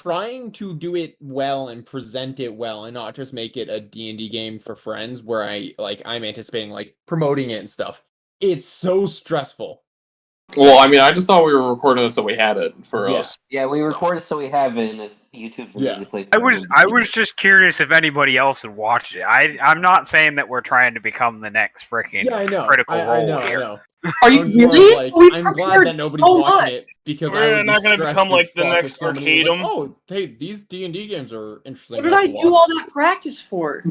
trying to do it well and present it well and not just make it a D&D game for friends where I'm anticipating like promoting it and stuff. It's so stressful. Well, I mean, I just thought we were recording this so we had it for us. Yeah, we recorded so we have it, and YouTube's immediately played. I was just curious if anybody else had watched it. I'm not saying that we're trying to become the next freaking Critical Role. I know. Are you really? I'm glad that nobody's watching it because we're not going to become like the next Arcadum. Like, oh, hey, these D&D games are interesting. What did I do all that practice for?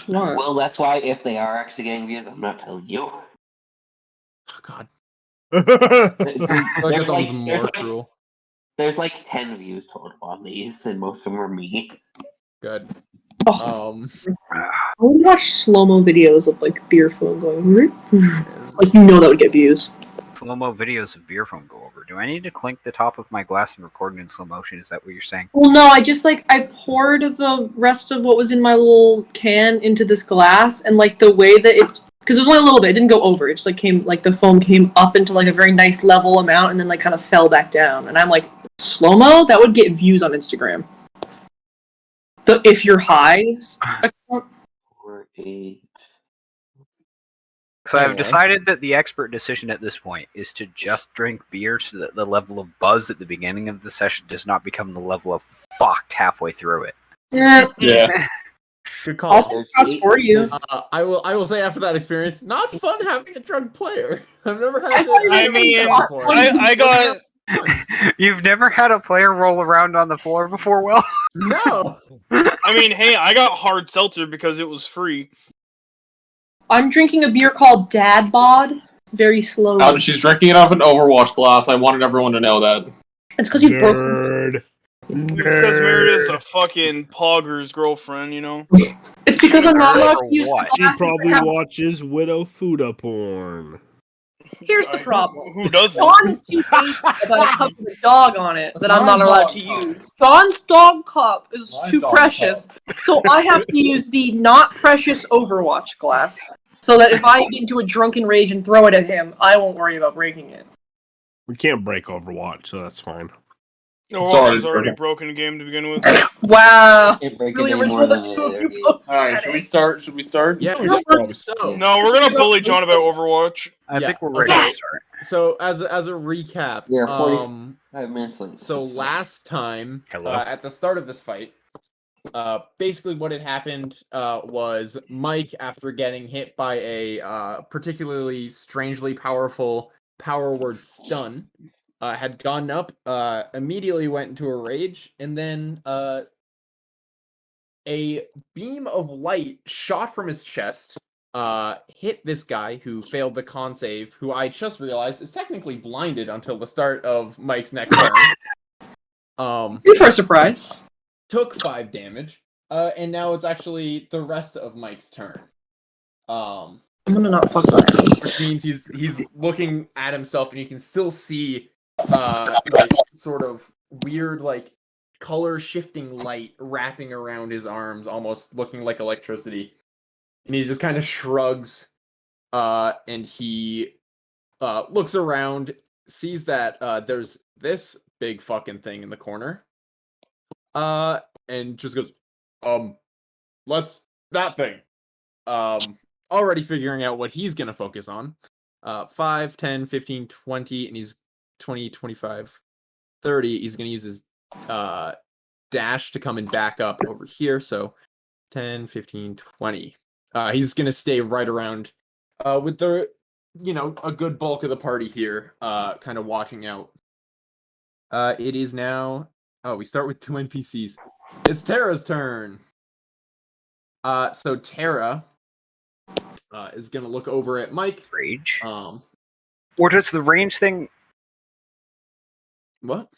Well, that's why if they are actually getting views, I'm not telling you. Oh, God. That's almost more cruel. There's like 10 views total on these, and most of them are me. Good. I would watch slow-mo videos of like beer foam going like that would get views. Slow-mo videos of beer foam go over. Do I need to clink the top of my glass and record it in slow motion? Is that what you're saying? Well, no, I poured the rest of what was in my little can into this glass, and like the way that it, because it was only a little bit, it didn't go over. It just like came, like the foam came up into like a very nice level amount, and then like kind of fell back down. And I'm like, slow-mo? That would get views on Instagram. The if you're high account. 4, 8. So I've decided that the expert decision at this point is to just drink beer so that the level of buzz at the beginning of the session does not become the level of fucked halfway through it. Yeah. Good call. Also, that's for you. I will say after that experience, not fun having a drunk player. I've never had I got... You've never had a player roll around on the floor before, Will? No. I mean, hey, I got hard seltzer because it was free. I'm drinking a beer called Dad Bod, very slowly. She's drinking it off an Overwatch glass. I wanted everyone to know that. It's because you broke. It's because Meredith's a fucking pogger's girlfriend, you know? It's because I'm not allowed to use the She probably watches Widow Fuda porn. Here's the problem. Who doesn't? Sean is too basic about a cup with a dog on it that I'm not allowed to use. Sean's dog cup is too precious, so I have to use the not precious Overwatch glass, so that if I get into a drunken rage and throw it at him, I won't worry about breaking it. We can't break Overwatch, so that's fine. No, it was already broken game to begin with. Wow. Really original that two of you both Alright, should we start? Yeah, No, we're gonna bully John about Overwatch. I think we're ready to start. So, as a recap, 45 minutes late. So last time, at the start of this fight, basically what had happened was Mike, after getting hit by a particularly strangely powerful power word stun, had gotten up, immediately went into a rage, and then a beam of light shot from his chest, hit this guy who failed the con save, who I just realized is technically blinded until the start of Mike's next turn. Good for a surprise. Took 5 damage, and now it's actually the rest of Mike's turn. I'm gonna not fuck that. Which means he's looking at himself, and you can still see like sort of weird like color shifting light wrapping around his arms, almost looking like electricity. And he just kind of shrugs, and he looks around, sees that there's this big fucking thing in the corner, and just goes, let's that thing. Already figuring out what he's gonna focus on. 5, 10, 15, 20, and he's 20, 25, 30. He's gonna use his dash to come and back up over here. So 10, 15, 20. He's gonna stay right around with the, a good bulk of the party here, kind of watching out. It is now. Oh, we start with 2 NPCs. It's Tara's turn. So Tara is gonna look over at Mike. Rage. What is the range thing? What?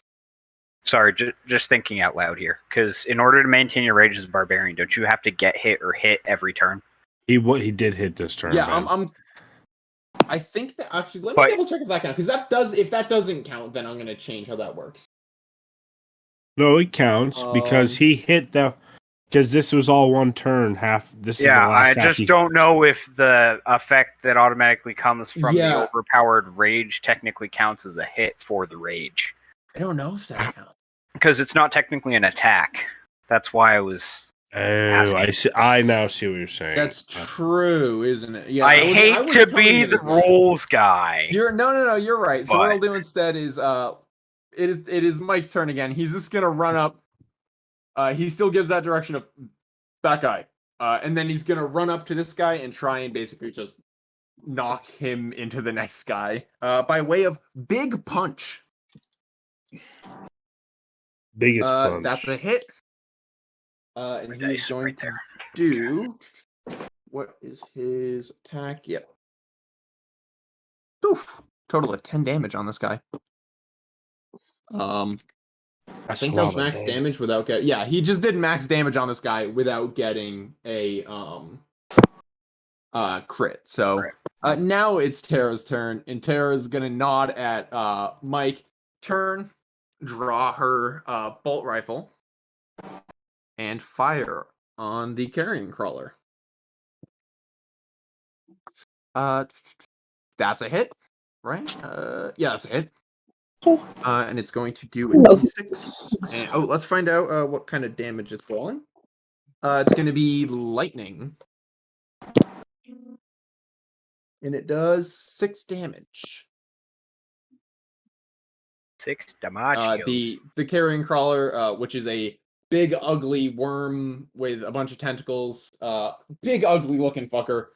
Sorry, just thinking out loud here. Because in order to maintain your rage as a barbarian, don't you have to get hit or hit every turn? He did hit this turn. Yeah, I think that actually. Let me double check if that counts. Because if that doesn't count, then I'm gonna change how that works. No, it counts because he hit the. Because this was all one turn. This is the last I just don't know if the effect that automatically comes from the overpowered rage technically counts as a hit for the rage. I don't know if that counts. Because it's not technically an attack. That's why I was. Oh, I see. I now see what you're saying. That's true, isn't it? Yeah, I was- hate was to coming be to the this late. rules guy. No. You're right. So what But- I'll do instead is it is Mike's turn again. He's just gonna run up. He still gives that direction of that guy, and then he's gonna run up to this guy and try and basically just knock him into the next guy by way of big punch. Biggest punch. That's a hit. And he's Nice, going right to there. do. What is his attack? Yep. Oof. Total of 10 damage on this guy. I That's think a that lot was of max damage. damage without getting. Yeah, he just did max damage on this guy without getting a crit. So now it's Tara's turn, and Tara's gonna nod at Mike. Turn, draw her bolt rifle, and fire on the carrion crawler. That's a hit, right? Yeah, that's a hit. And it's going to do a d6. And, let's find out what kind of damage it's rolling. It's going to be lightning. And it does 6 damage. 6 damage. The carrion crawler, which is a big ugly worm with a bunch of tentacles, big ugly looking fucker,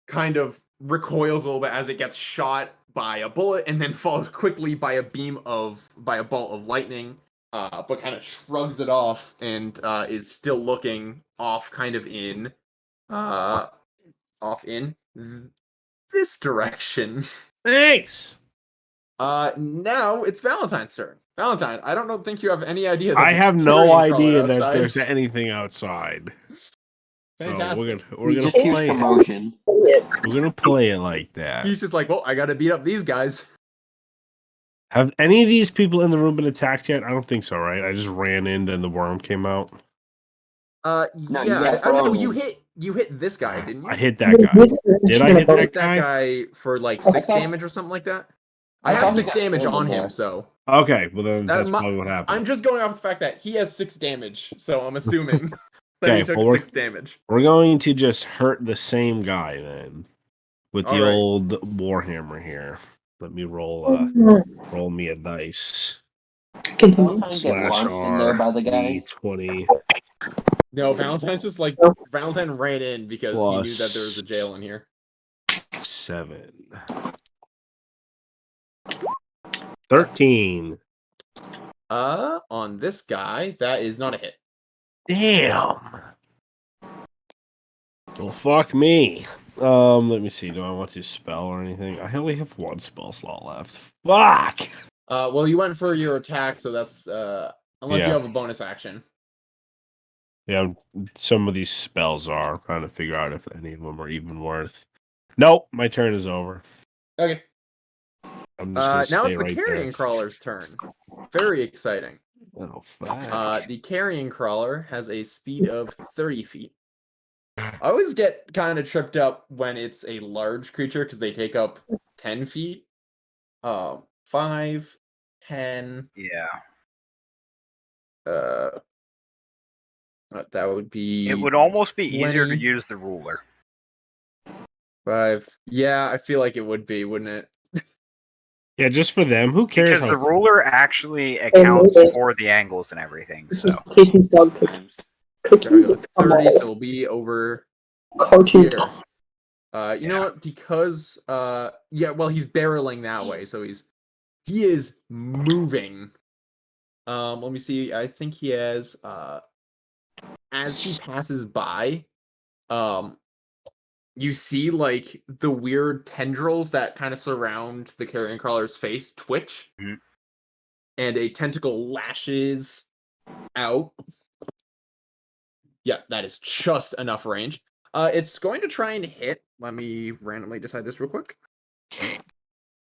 kind of recoils a little bit as it gets shot by a bullet and then falls quickly by a bolt of lightning, but kind of shrugs it off and is still looking off kind of in this direction. Thanks. Now it's Valentine's turn. Valentine, I don't think you have any idea. I there's have a no carrion crawler idea that outside. there's anything outside. Fantastic. So we're He gonna just used play it. promotion. We're gonna play it like that. He's just like, well, I got to beat up these guys. Have any of these people in the room been attacked yet? I don't think so, right? I just ran in, then the worm came out. No, you Yeah. got No, thrown you in. hit this guy, didn't you? I hit that guy. Did I hit You that hit that guy? guy for like I 6 thought- damage or something like that. I I have thought he 6 got damage killed on there. him, so Okay, well then That that's mu- probably what happened. I'm just going off the fact that he has 6 damage. So I'm assuming that Okay, he took well, 6 damage. We're going to just hurt the same guy then with the All right. old warhammer here. Let me roll me a dice. Continue. Valentine get Slash launched in there by the guy. D20 No, Valentine's just like Valentine ran in because he knew that there was a jail in here. 7. 13. On this guy, that is not a hit. Damn. Well, fuck me. Let me see. Do I want to spell or anything? I only have 1 spell slot left. Fuck. Well, you went for your attack, so that's unless Yeah. you have a bonus action. Yeah, some of these spells are. I'm trying to figure out if any of them are even worth. Nope, my turn is over. Okay. I'm Now just gonna it's stay the right carrion there. crawler's turn. Very exciting. Oh, fuck. The carrion crawler has a speed of 30 feet. I always get kind of tripped up when it's a large creature because they take up 10 feet. 5, 10. Yeah. That would be. It would almost be easier to 20. use the ruler. 5. Yeah, I feel like it would be, wouldn't it? Yeah, just for them. Who cares? Because the how ruler actually accounts for the angles and everything. So Casey's dog Times. cookies. So 30, so it'll be over Cartoon. here. You know what? Because well, he's barreling that way, so he is moving. Let me see. I think he has as he passes by, you see like the weird tendrils that kind of surround the carrion crawler's face twitch, Mhm. and a tentacle lashes out. Yeah, that is just enough range. It's going to try and hit. Let me randomly decide this real quick.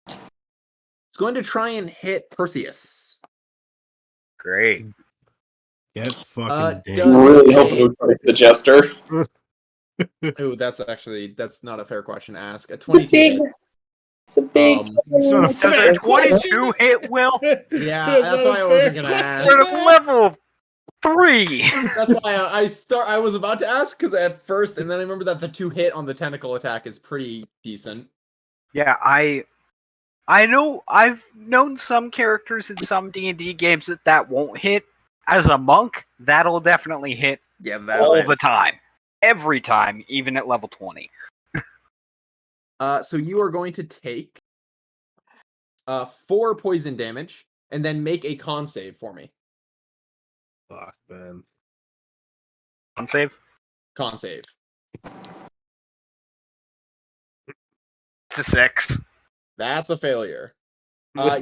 It's going to try and hit Perseus. great. Get fucking does- damn. I'm really hoping it would break the jester. Oh, that's not a fair question to ask. A 22 Big. hit. It's a big. It's not a Does fair a 22 hit, Will? Yeah, that's why I wasn't gonna ask. We're at level 3. That's why I was about to ask because at first, and then I remember that the 2 hit on the tentacle attack is pretty decent. Yeah, I know. I've known some characters in some D&D games that won't hit. As a monk, that'll definitely hit Yeah, all the time, every time, even at level 20. So you are going to take 4 poison damage and then make a con save for me. Fuck, man. Con save. Con save. It's a 6. That's a failure.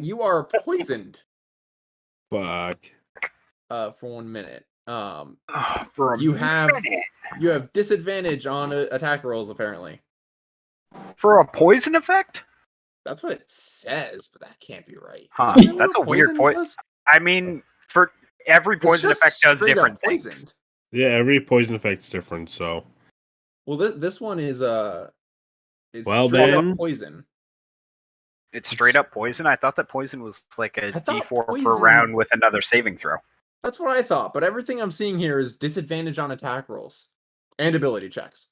You are poisoned Fuck. for 1 minute. For a You have minute. disadvantage on attack rolls apparently. For a poison effect? That's what it says, but that can't be right. Huh, Isn't that that's what a weird poison point. does? I mean, for every It's poison just effect does straight up different things. poisoned. Yeah, every poison effect's different, so. Well, this one is it's Well, straight then. up poison. It's straight up poison? I thought that poison was like a I thought D4 per poison- round with another saving throw. That's what I thought, but everything I'm seeing here is disadvantage on attack rolls and ability checks.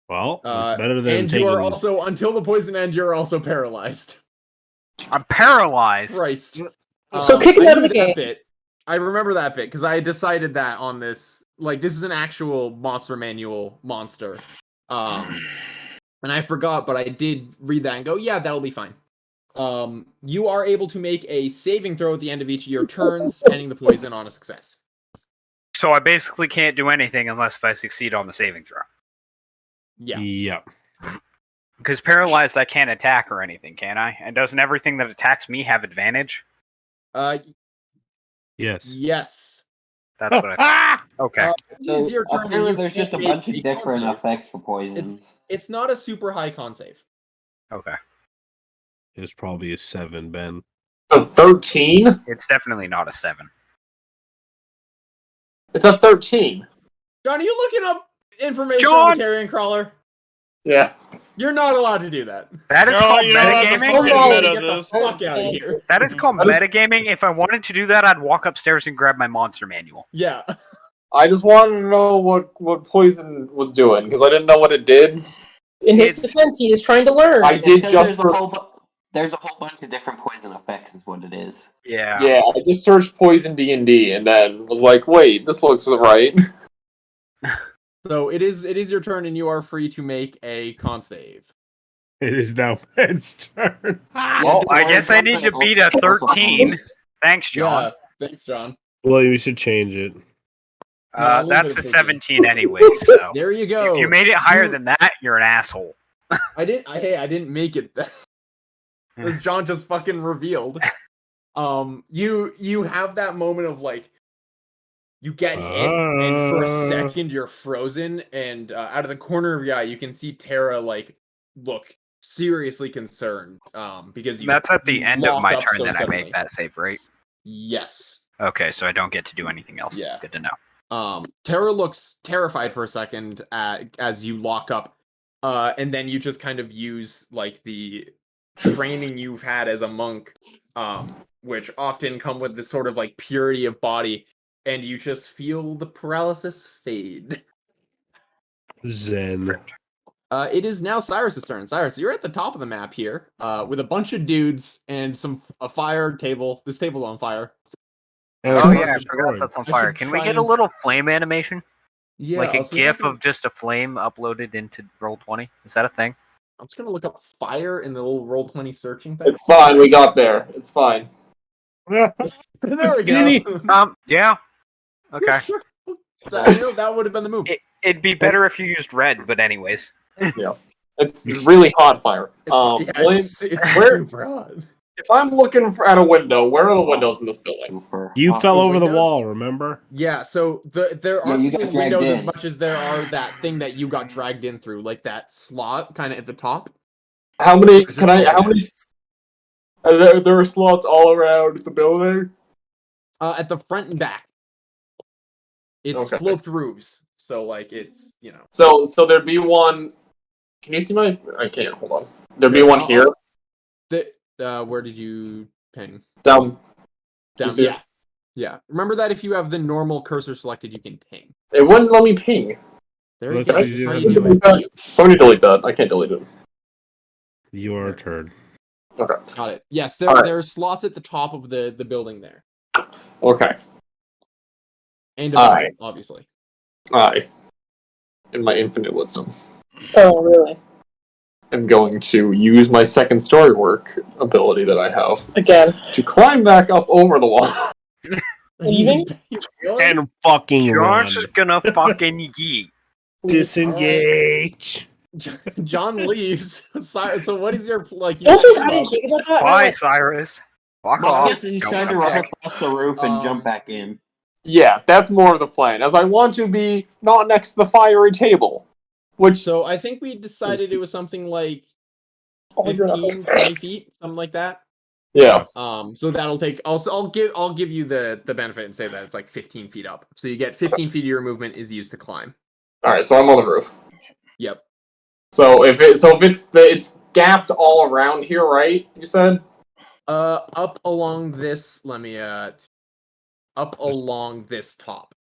Well, it's better than and taking. you are also, until the poison ends, you're also paralyzed. I'm paralyzed. Christ. So kicking I out of knew the that game. bit. I remember that bit because I decided that on this. Like, this is an actual monster manual monster. And I forgot, but I did read that and go, yeah, that'll be fine. You are able to make a saving throw at the end of each of your turns, ending the poison on a success. So I basically can't do anything unless if I succeed on the saving throw. Yeah. Yep. Because paralyzed, I can't attack or anything, can I? And doesn't everything that attacks me have advantage? Yes. Yes. That's what I thought. Okay. It is your turn. and apparently you there's just a can't bunch make of a con different save. effects for poisons. It's not a super high con save. Okay. It's probably a 7, Ben. A 13? It's definitely not a 7. It's a 13. John, are you looking up information John! on the carrion crawler? Yeah. You're not allowed to do that. That is No, called you're not allowed to metagaming. fucking Oh, meta Get the this. fuck out of here. That is called That is- metagaming. If I wanted to do that, I'd walk upstairs and grab my monster manual. Yeah. I just wanted to know what poison was doing because I didn't know what it did. In his It's- defense, he is trying to learn. I did Because just there's a whole bunch of different poison effects, is what it is. Yeah. yeah. I just searched poison D&D and then was like, wait, this looks right. So it is your turn, and you are free to make a con save. It is now Ben's turn. Well, don't I worry, guess I need to John's beat a gonna also 13. Thanks, John. Yeah. Thanks, John. Well, we should change it. I'll leave That's it a at 17 anyway. So There you go. if you made it higher You- than that, you're an asshole. I didn't make it. As John just fucking revealed. You have that moment of like, you get hit, and for a second you're frozen, and out of the corner of your eye, you can see Tara like look seriously concerned. Because you That's at the you end of lock my up turn so that I suddenly. make that save, right? Yes. Okay, so I don't get to do anything else. Yeah. Good to know. Tara looks terrified for a second as you lock up, and then you just kind of use like the training you've had as a monk, which often come with this sort of like purity of body, and you just feel the paralysis fade. Zen. It is now Cyrus's turn. Cyrus, you're at the top of the map here, with a bunch of dudes and a fire table. This table on fire. Oh it's yeah, I destroyed. forgot that's on I fire. should Can we try get a and- little flame animation? Yeah, Like a I'll see if I GIF can- of just a flame uploaded into Roll20? Is that a thing? I'm just gonna look up fire in the little Roll20 searching thing. It's fine. We got there. It's fine. There we go. Yeah. Okay. Sure. That would have been the move. It'd be better if you used red, but anyways. It's really hot fire. William, It's where- super hot. if I'm looking at a window, where are the windows in this building? Super You hot. fell over the windows? wall, remember? Yeah, so there Yeah, aren't you got really dragged windows as in. much as there are that thing that you got dragged in through, like that slot kind of at the top. How many? Is Can this I? How all- many? There are slots all around the building. At the front and back. It's Okay. sloped roofs, so like it's So there'd be one Can you see my? I can't. Hold on. There'd be one here. Where did you ping? Down. Down. see Yeah. Yeah. Remember that if you have the normal cursor selected, you can ping. It wouldn't let me ping. There you Let's go. see That's how if you I do can it. Somebody delete that. I can't delete it. Your turn. Okay. Got it. Yes, All right. there are slots at the top of the building there. Okay. And All above, right. obviously. I, in my infinite wisdom, Oh, really? am going to use my second story work ability that I have Again. to climb back up over the wall. Leaving? Really? And fucking run. Josh is gonna fucking yeet. Disengage. John leaves. So what is your like? You Don't think I climb didn't up. think about that. Bye, Like, Cyrus. Fuck Well, I off. guess he's Don't trying to come run back. across the roof and jump back in. Yeah, that's more of the plan, as I want to be not next to the fiery table. Which, So I think we decided it was something like oh, you're not 15, 20 feet, something like that. yeah. So that'll take. I'll give you the benefit and say that it's like 15 feet up. So you get 15 feet of your movement is used to climb. Alright, so I'm on the roof. Yep. So if it's gapped all around here, right? You said? Up along this. Let me up along this top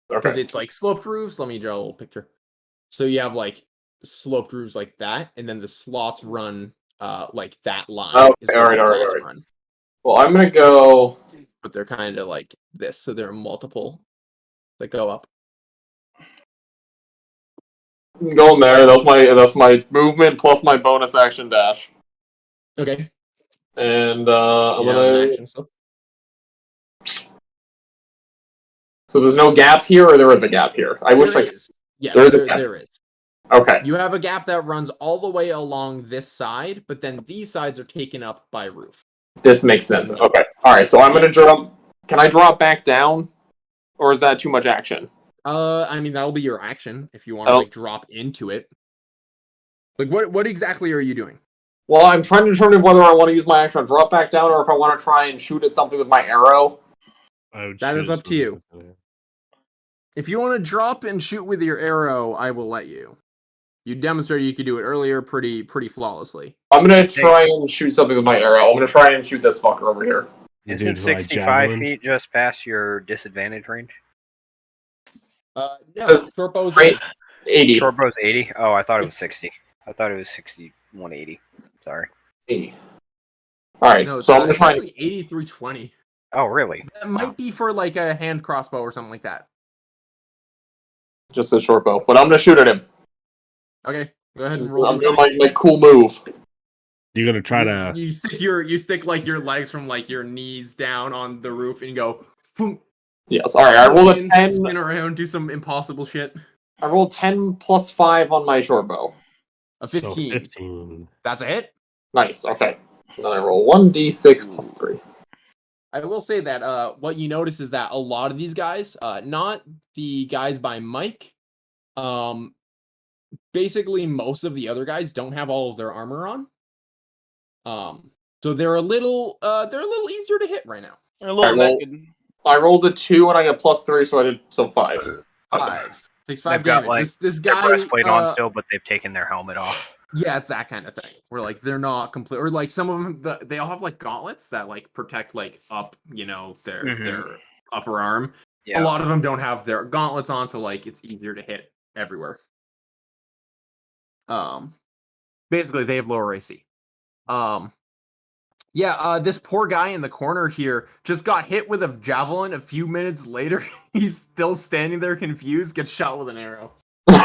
because Okay. it's like sloped roofs. Let me draw a little picture. So you have like sloped roofs like that, and then the slots run like that line. Okay, is where the alright. slots run. Well, I'm gonna go. But they're kind of like this, so there are multiple that go up. Going there. That's my movement plus my bonus action dash. Okay. And I'm Yeah, gonna. action stuff. So there's no gap here, or there is a gap here. I wish There I. is. Yes, There is a gap. there is. Okay. You have a gap that runs all the way along this side, but then these sides are taken up by roof. This makes sense. Okay. All right. So I'm gonna drop. Can I drop back down, or is that too much action? I mean that'll be your action if you want to like drop into it. Like what exactly are you doing? Well, I'm trying to determine whether I want to use my action to drop back down, or if I want to try and shoot at something with my arrow. That is up to you. If you want to drop and shoot with your arrow, I will let you. You demonstrated you could do it earlier pretty flawlessly. I'm gonna try and shoot something with my arrow. I'm gonna try and shoot this fucker over here. Isn't 65 feet just past your disadvantage range? No, Does- short bow's Right. 80. Short bow's 80? Oh, I thought it was 60. I thought it was 6180. Sorry. 80. All right. No, So I'm gonna it's try. actually 8320. Oh, really? That might be for like a hand crossbow or something like that. Just a short bow, but I'm gonna shoot at him. Okay, go ahead and roll. I'm doing my cool move. You're gonna try to. You stick like your legs from like your knees down on the roof and you go. Phoom, Yes. All right. I rolled a 10. Spin around, do some impossible shit. I rolled 10 plus 5 on my short bow. A 15. So 15. That's a hit. Nice. Okay. And then I roll 1d6 plus 3. I will say that what you notice is that a lot of these guys, not the guys by Mike, basically most of the other guys don't have all of their armor on. So they're a little easier to hit right now. A little naked. I rolled a 2 and I got plus 3, so I did 5. 5. Takes 5 They've got, damage. like, This Their guy breastplate on still, but they've taken their helmet off. Yeah, it's that kind of thing. Where like they're not complete, or like some of them, they all have like gauntlets that like protect like up, their upper arm. Yeah. A lot of them don't have their gauntlets on, so like it's easier to hit everywhere. Basically they have lower AC. This poor guy in the corner here just got hit with a javelin. A few minutes later, he's still standing there confused, gets shot with an arrow.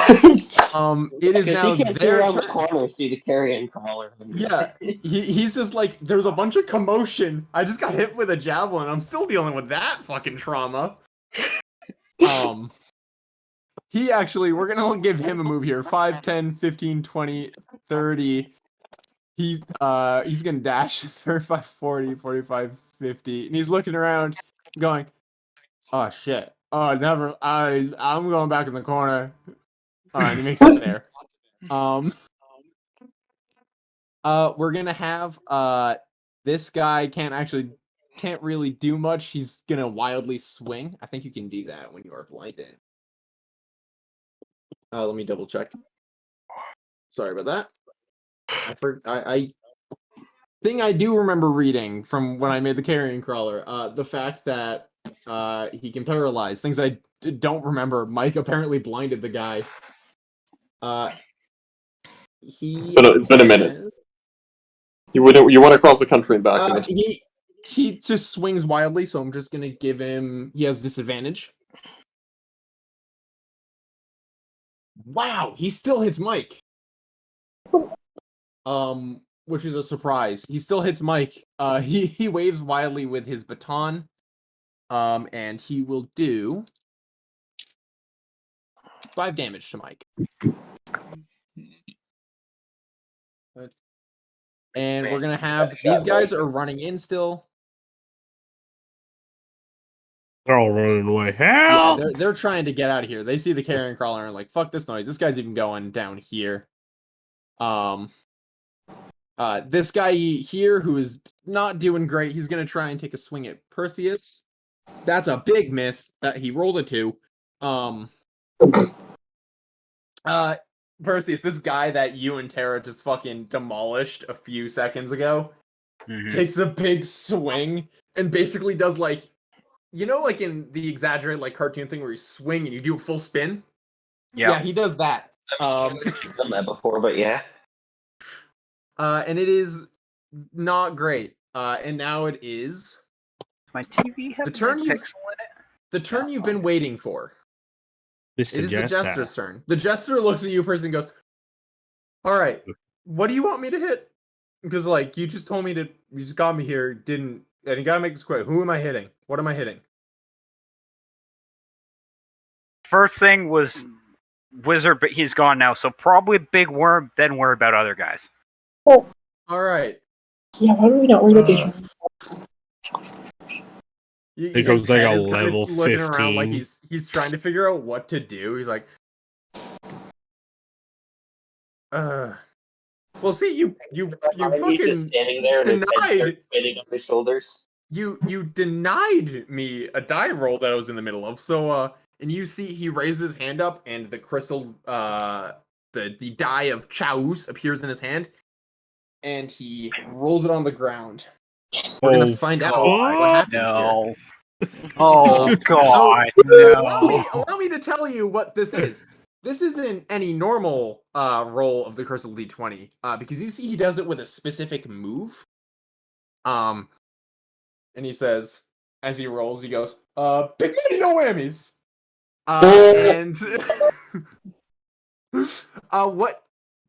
It is now he can't see their around the turn. corner, see the carrion crawler. Yeah, he's just like, there's a bunch of commotion. I just got hit with a javelin. I'm still dealing with that fucking trauma. He actually, we're gonna give him a move here. 5, 10, 15, 20, 30. He's gonna dash 35, 40, 45, 50. And he's looking around going, oh shit. Oh, never. I'm going back in the corner. And he makes it there. We're gonna have this guy can't really do much. He's gonna wildly swing. I think you can do that when you are blinded. Let me double check. Sorry about that. I thing I do remember reading from when I made the carrion crawler. The fact that he can paralyze. Things I don't remember. Mike apparently blinded the guy. It's been a minute. You went across the country and back. He just swings wildly, so I'm just gonna give him. He has disadvantage. Wow, he still hits Mike. Which is a surprise. He still hits Mike. He waves wildly with his baton. And he will do 5 damage to Mike. And we're gonna have these guys are running in still. They're all running away. Yeah, Help! they're trying to get out of here. They see the carrion crawler and are like, fuck this noise. This guy's even going down here. This guy here who is not doing great, he's gonna try and take a swing at Perseus. That's a big miss. He rolled a 2. Perseus, this guy that you and Tara just fucking demolished a few seconds ago, takes a big swing and basically does like, like in the exaggerated like cartoon thing where you swing and you do a full spin. Yeah, he does that. I've done that before, but yeah. And it is not great. And now it is My TV has the turn pixel in it. The turn you've been waiting for. It is the Jester's turn. The Jester looks at you, person, and goes, "All right, what do you want me to hit? Because like you just told me you just got me here, and you gotta make this quick. Who am I hitting? What am I hitting?" First thing was Wizard, but he's gone now, so probably Big Worm. Then worry about other guys. Oh, all right. Yeah, why do we not worry about these? It goes like a level looking 15. around like he's trying to figure out what to do. He's like, well, see, you fucking just standing there and his head spinning on his shoulders. You denied me a die roll that I was in the middle of. So and you see he raises his hand up and the crystal the die of Chaos appears in his hand and he rolls it on the ground. We're gonna find out what happens here. Oh God! No. Allow me to tell you what this is. This isn't any normal roll of the Crystal D20 because you see he does it with a specific move. And he says, as he rolls, he goes, "Big money, no whammies." And what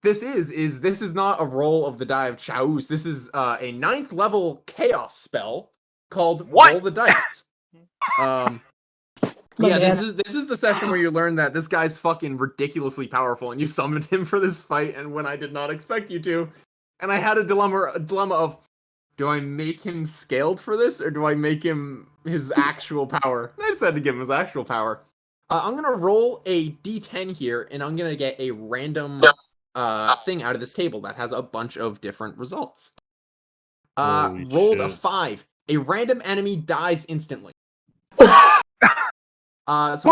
this is this is not a roll of the Die of Chaos. This is a 9th level chaos spell called Roll the Dice. Yeah, this is the session where you learn that this guy's fucking ridiculously powerful, and you summoned him for this fight, and when I did not expect you to, and I had a dilemma of, do I make him scaled for this, or do I make him his actual power? And I decided to give him his actual power. I'm gonna roll a D10 here, and I'm gonna get a random thing out of this table that has a bunch of different results. Rolled a 5. A random enemy dies instantly. So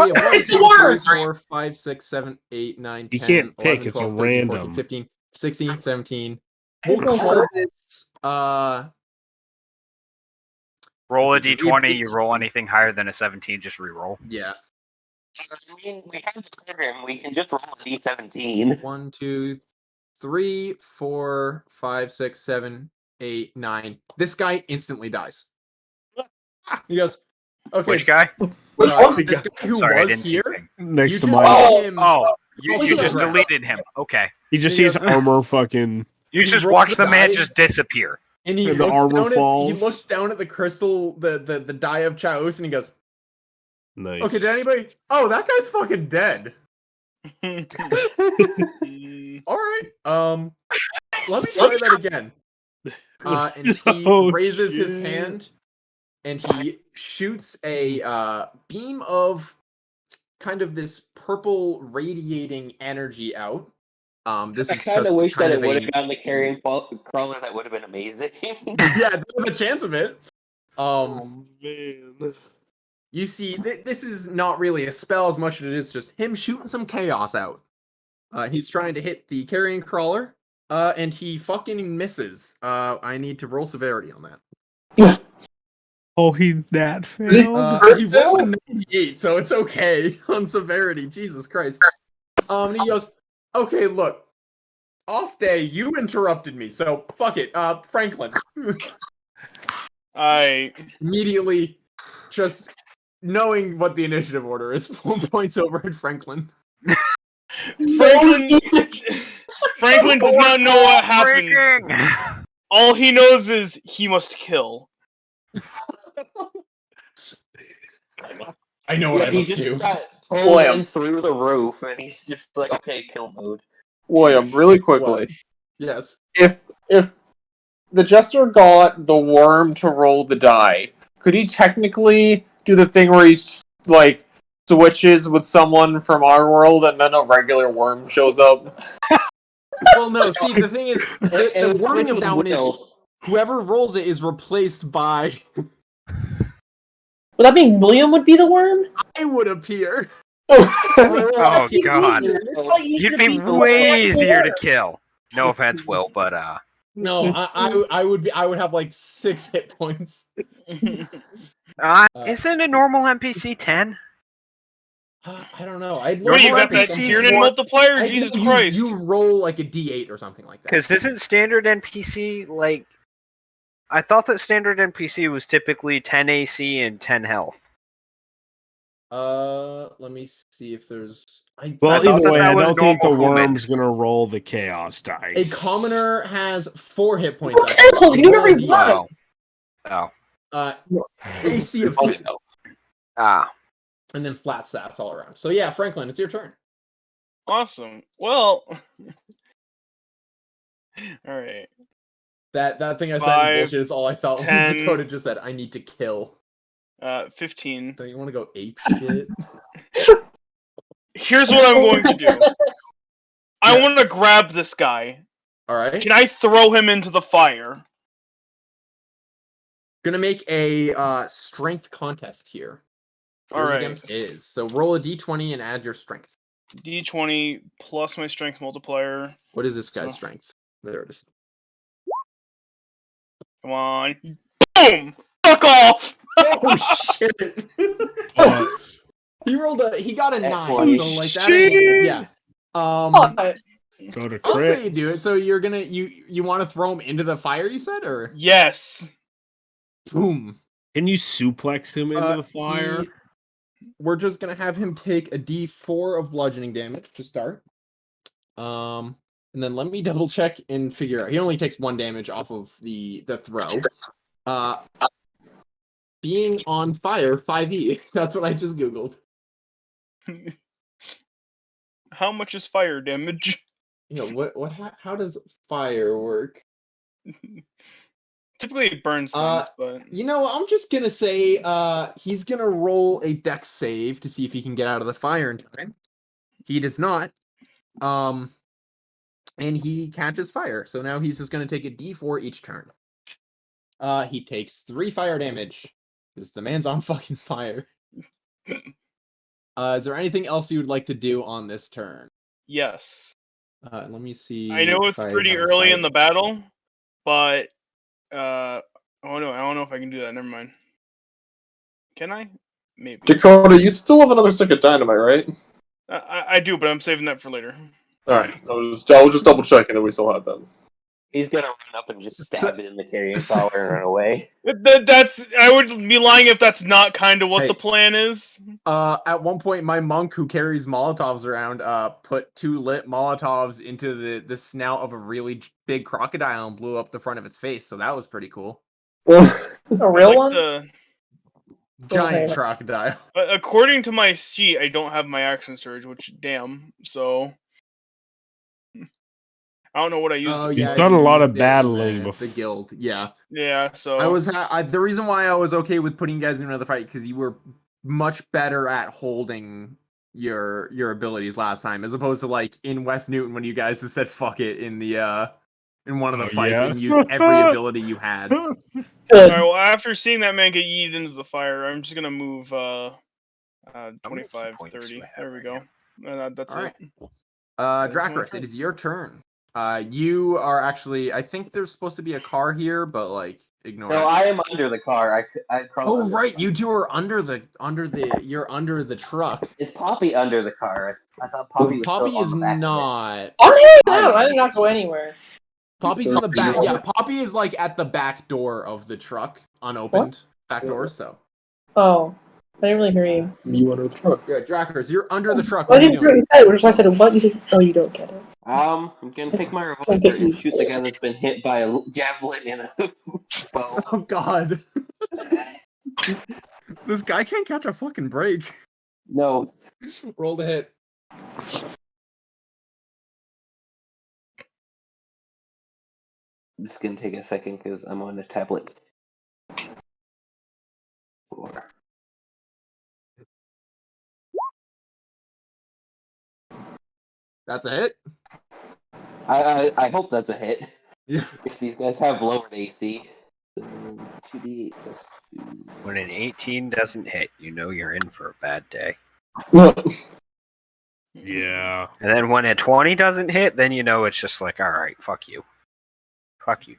we have 1, 2, 3, 4, 5, 6, 7, 8, 9, 10, You can't 11, pick, it's 12, a 13, random. 14, 15, 16, 17. We'll call this, roll a d20. You roll anything higher than a 17, just re-roll. Yeah. I mean, we have the program. We can just roll a d17. 1, 2, 3, 4, 5, 6, 7, 8, 9. This guy instantly dies. He goes, okay. Which guy? Which one? This guy who Sorry, I was didn't see here, anything. Next you to just Mike. saw him. You just deleted him. Okay. He just He sees goes- armor fucking. You He just rolls watch the the man die. just disappear. And he And the looks armor down falls. he looks down at the crystal, the die of Chaos, and he goes, Nice. okay, did anybody? Oh, that guy's fucking dead. All right. Let me try that again. And he Oh, raises his shit. hand, and he shoots a beam of kind of this purple radiating energy out. This I is kind of just wish that kind it of would a have gotten the carrion crawler. That would have been amazing. yeah, there was a chance of it. Oh man. You see, this is not really a spell as much as it is just him shooting some chaos out. He's trying to hit the carrion crawler, and he fucking misses. I need to roll severity on that. Oh, he that failed. He rolled a 98, so it's okay on severity. Jesus Christ. And he goes, okay, look, off day, you interrupted me, so fuck it. Franklin. I Immediately, just knowing what the initiative order is, points over at Franklin. Franklin does not know what happens. Breaking! All he knows is he must kill. I know what I he must just do. got pulled William. in through the roof, and he's just like, okay, kill mode. William, really quickly. What? Yes. If the jester got the worm to roll the die, could he technically do the thing where he like switches with someone from our world and then a regular worm shows up? Well, no. See, the thing is, the wording of that one is Will. whoever rolls it is replaced by. Would that mean William would be the worm? I would appear. Oh Be god. easier. It's probably easier You'd to be the way worm. easier to kill. No offense, Will, but No, I would have like 6 hit points. isn't a normal NPC 10? I don't know. I'd What do you roll got that something Kieran more- multiplier? I- Jesus you- Christ! You roll like a D8 or something like that. Because isn't standard NPC like? I thought that standard NPC was typically 10 AC and 10 health. Let me see if there's. Well, thought either way, that I was don't think the normal human. worm's gonna roll the chaos dice. A commoner has 4 hit points. Who cancels? You do whatever you want. Oh. AC of Only 10, no. and then flat stats all around. So yeah, Franklin, it's your turn. Awesome. Well, all right. That thing I said 5, in bullshit is all I thought when 10. Dakota just said, I need to kill. 15. Don't you want to go ape shit? Here's what I'm going to do. I want to Yes. grab this guy. Alright. Can I throw him into the fire? Gonna make a strength contest here. All Yours right. against is. So roll a d20 and add your strength. D20 plus my strength multiplier. What is this guy's So- strength? There it is. Come on. Boom! Fuck off! Oh shit! He got a 9, Excellent. so like that ain't, yeah. Go to I'll say you crits. do it. So you're gonna you want to throw him into the fire? You said, or Yes. boom? Can you suplex him into the fire? We're just gonna have him take a D4 of bludgeoning damage to start. And then let me double check and figure out. He only takes 1 damage off of the throw. Being on fire, 5e. That's what I just googled. How much is fire damage? You know how does fire work? Typically it burns things, but You know, I'm just gonna say he's gonna roll a dex save to see if he can get out of the fire in time. He does not. And he catches fire. So now he's just gonna take a D4 each turn. He takes 3 fire damage. Because the man's on fucking fire. Is there anything else you would like to do on this turn? yes. Let me see. I know it's if I pretty have early fire. in the battle, but oh no, I don't know if I can do that. Never mind. Can I? Maybe. Dakota, you still have another stick of dynamite, right? I do, but I'm saving that for later. Alright, I was just double checking that we still have them. He's gonna run up and just stab it in the carrion collar and run away. That's I would be lying if that's not kind of what Hey. the plan is. At one point, my monk who carries Molotovs around, put 2 lit Molotovs into the snout of a really big crocodile and blew up the front of its face. So that was pretty cool. A I real like one? the- Giant Okay. crocodile. according to my sheet, I don't have my action surge, which damn. So I don't know what I used. Oh it yeah, for. You've done a you lot of used it in battling the bef- guild. Yeah, Yeah. So I was. The reason why I was okay with putting you guys in another fight because you were much better at holding your abilities last time, as opposed to like in West Newton when you guys just said fuck it in the in one of the Oh, fights yeah? and used every ability you had. All Good. right. Well, after seeing that man get yeeted into the fire, I'm just gonna move 25, points 30. do I have There we right go. now? That's All it. right. Dracarys, it is your turn. You are actually. I think there's supposed to be a car here, but like ignore No, it. I am under the car. I crawled. Oh under the right, car. you two are under the. You're under the truck. Is Poppy under the car? I thought Poppy was Poppy still on is the back of it. not. I'm hanging I out. I am. did not go anywhere. Poppy's in the back. Yeah, Poppy is like at the back door of the truck, unopened back door. So. Oh, I didn't really hear you. You under the truck. Yeah, Dracarys, you're under the truck. I What are you didn't hear doing? what you said, which is why I said, what? You said, oh, you don't get it. I'm gonna take my Don't revolver get and you. shoot the guy that's been hit by a javelin in a bow. Oh God. This guy can't catch a fucking break. No, Roll the hit. this is gonna take a second because I'm on a tablet. 4. That's a hit. I hope that's a hit. Yeah. If these guys have lowered AC. So 2d8 plus 2. When an 18 doesn't hit, you know you're in for a bad day. Yeah. And then when a 20 doesn't hit, then you know it's just like, all right, fuck you. Fuck you,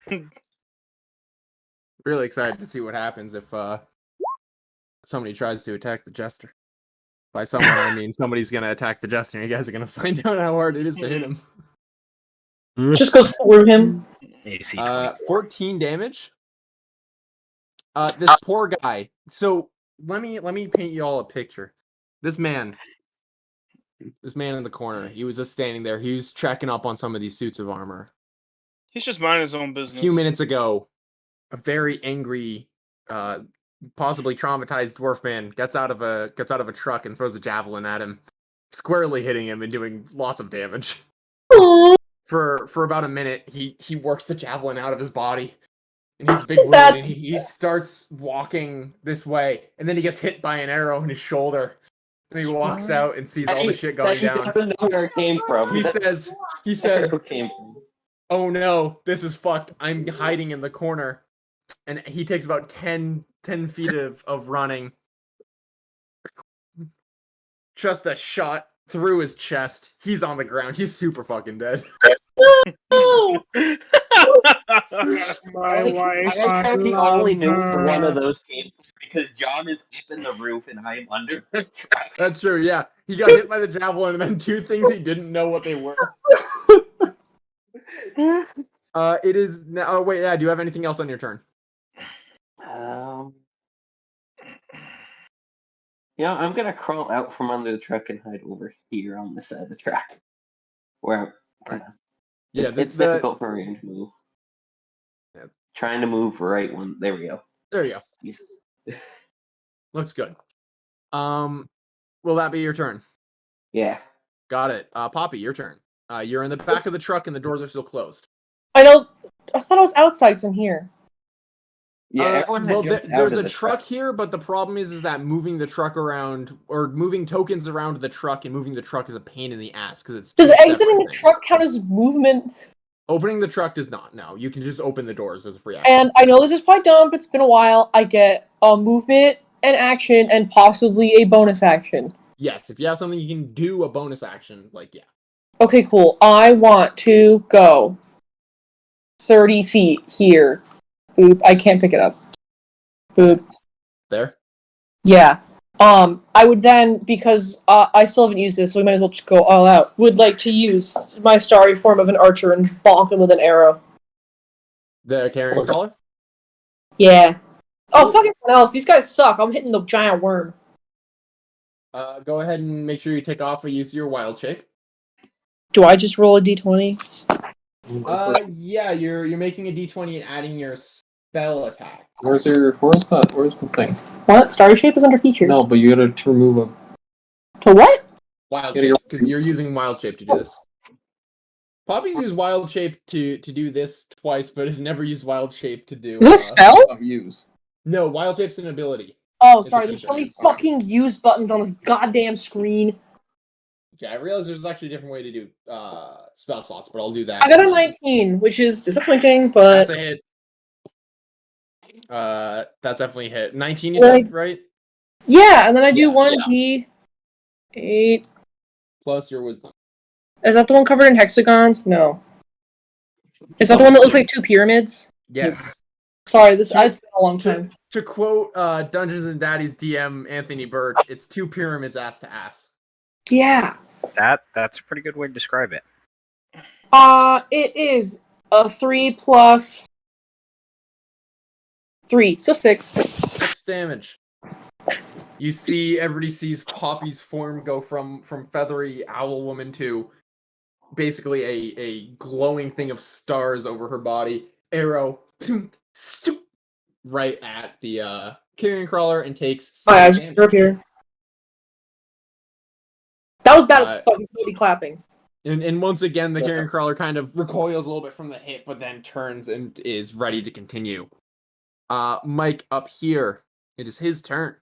DM. Really excited to see what happens if somebody tries to attack the jester. By someone, I mean somebody's gonna attack the jester, and you guys are gonna find out how hard it is to hit him. Just go through him. AC 24. 14 damage. This poor guy. So let me paint you all a picture. This man in the corner. He was just standing there. He was checking up on some of these suits of armor. He's just minding his own A business. few minutes ago, a very angry, possibly traumatized dwarf man gets out of a truck and throws a javelin at him, squarely hitting him and doing lots of damage. For about a minute, he works the javelin out of his body, and he's a big wound, and he starts walking this way, and then he gets hit by an arrow in his shoulder, and he walks out and sees all the shit going He down. doesn't know where it came from. He says, Where it came from. "Oh no, this is fucked. I'm hiding in the corner." And he takes about 10 feet of running. Just a shot through his chest. He's on the ground. He's super fucking dead. No! My wife. I like how he only knew where one of those came from because John is up in the roof and I am under the truck. That's true, yeah. He got hit by the javelin and then two things he didn't know what they were. It is now. Oh, wait, yeah. Do you have anything else on your turn? Yeah, I'm gonna crawl out from under the truck and hide over here on the side of the track. Where Yeah, it's difficult for me to move. Yeah. Trying to move right one. There we go. There you go. Yes. Looks good. Will that be your turn? Yeah. Got it. Poppy, your turn. You're in the back of the truck and the doors are still closed. I know. I thought I was outside because I'm here. Yeah, everyone had well, jumped out there's of a the truck here, but the problem is that moving the truck around or moving tokens around the truck and moving the truck is a pain in the ass because it's Does two exiting separate the things. truck count as movement? Opening the truck does not. No, you can just open the doors as a free action. And I know this is probably dumb, but it's been a while. I get a movement, an action, and possibly a bonus action. Yes, if you have something you can do a bonus action, like yeah. Okay, cool. I want to go 30 feet here. Boop. I can't pick it up. Boop. There. Yeah. I would then, because I still haven't used this, so we might as well just go all out. Would like to use my starry form of an archer and bonk him with an arrow. The carrying crawler? Yeah. Oh, fucking else. These guys suck. I'm hitting the giant worm. Go ahead and make sure you take off a use of your wild shape. Do I just roll a d20? Yeah, you're making a d20 and adding your spell attack. Where's the thing? What? Starry shape is under features. No, but you gotta remove a. To what? Wild Yeah, shape, you're- because you're using wild shape to do this. Poppy's used wild shape to do this twice, but has never used wild shape to do. Is it a spell? Of use. No, wild shape's an ability. Oh, It's a sorry. There's so many feature. fucking use buttons on this goddamn screen. Yeah, I realize there's actually a different way to do spell slots, but I'll do that. I got a 19, which is disappointing, but That's a hit. That's definitely a hit. 19, you said, right? yeah. And then I do Yeah. 1d8 plus your wisdom. Is that the one covered in hexagons? No. Is that the one that looks like two pyramids? Yes. Sorry, it's been a long time. To quote Dungeons and Daddy's DM Anthony Birch, it's two pyramids ass to ass. Yeah. That's a pretty good way to describe it. It is a 3 plus 3, so 6. 6 damage. You see, everybody sees Poppy's form go from feathery owl woman to basically a glowing thing of stars over her body. Arrow right at the carrion crawler and takes My 6 eyes damage. are up here. That was bad as fuck. You could be clapping. And once again, the carrion crawler kind of recoils a little bit from the hit, but then turns and is ready to continue. Mike up here. It is his turn.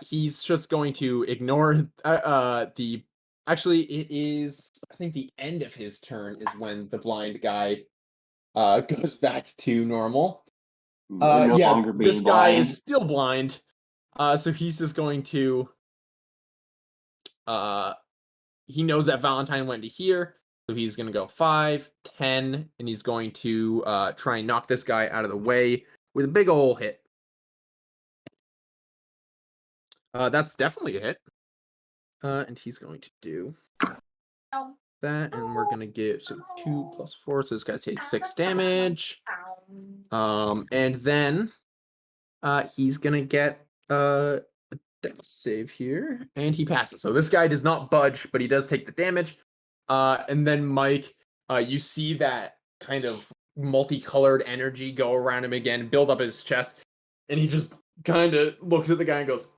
He's just going to ignore the. Actually, it is. I think the end of his turn is when the blind guy goes back to normal. No Yeah, longer being this guy blind. is still blind. So he's just going to. He knows that Valentine went to here, so he's going to go 5, 10, and he's going to try and knock this guy out of the way with a big ol' hit. That's definitely a hit. And he's going to do that, and we're going to give 2 plus 4, so this guy takes 6 damage. And then he's going to get a dex save here, and he passes. So this guy does not budge, but he does take the damage. And then Mike, you see that kind of multicolored energy go around him again, build up his chest, and he just kind of looks at the guy and goes,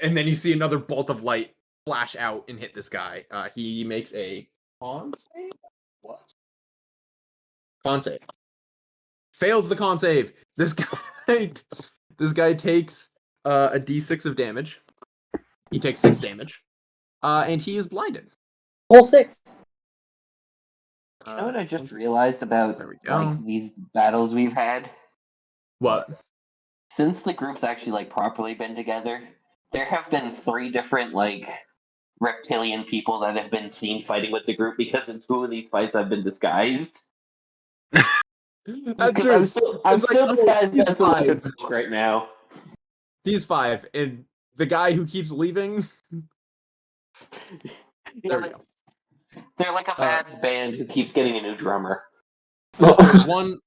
and then you see another bolt of light flash out and hit this guy. He makes a con save? What? Con save. Fails the con save. This guy takes a d6 of damage. He takes 6 damage. And he is blinded. Whole 6. You know what I just realized about there we go. like these battles we've had? What? Since the group's actually like properly been together, there have been 3 different like reptilian people that have been seen fighting with the group because in 2 of these fights I've been disguised. That's I'm still disguised he's as five. right now. He's 5, and the guy who keeps leaving. There we go. They're like a bad band who keeps getting a new drummer. There's one.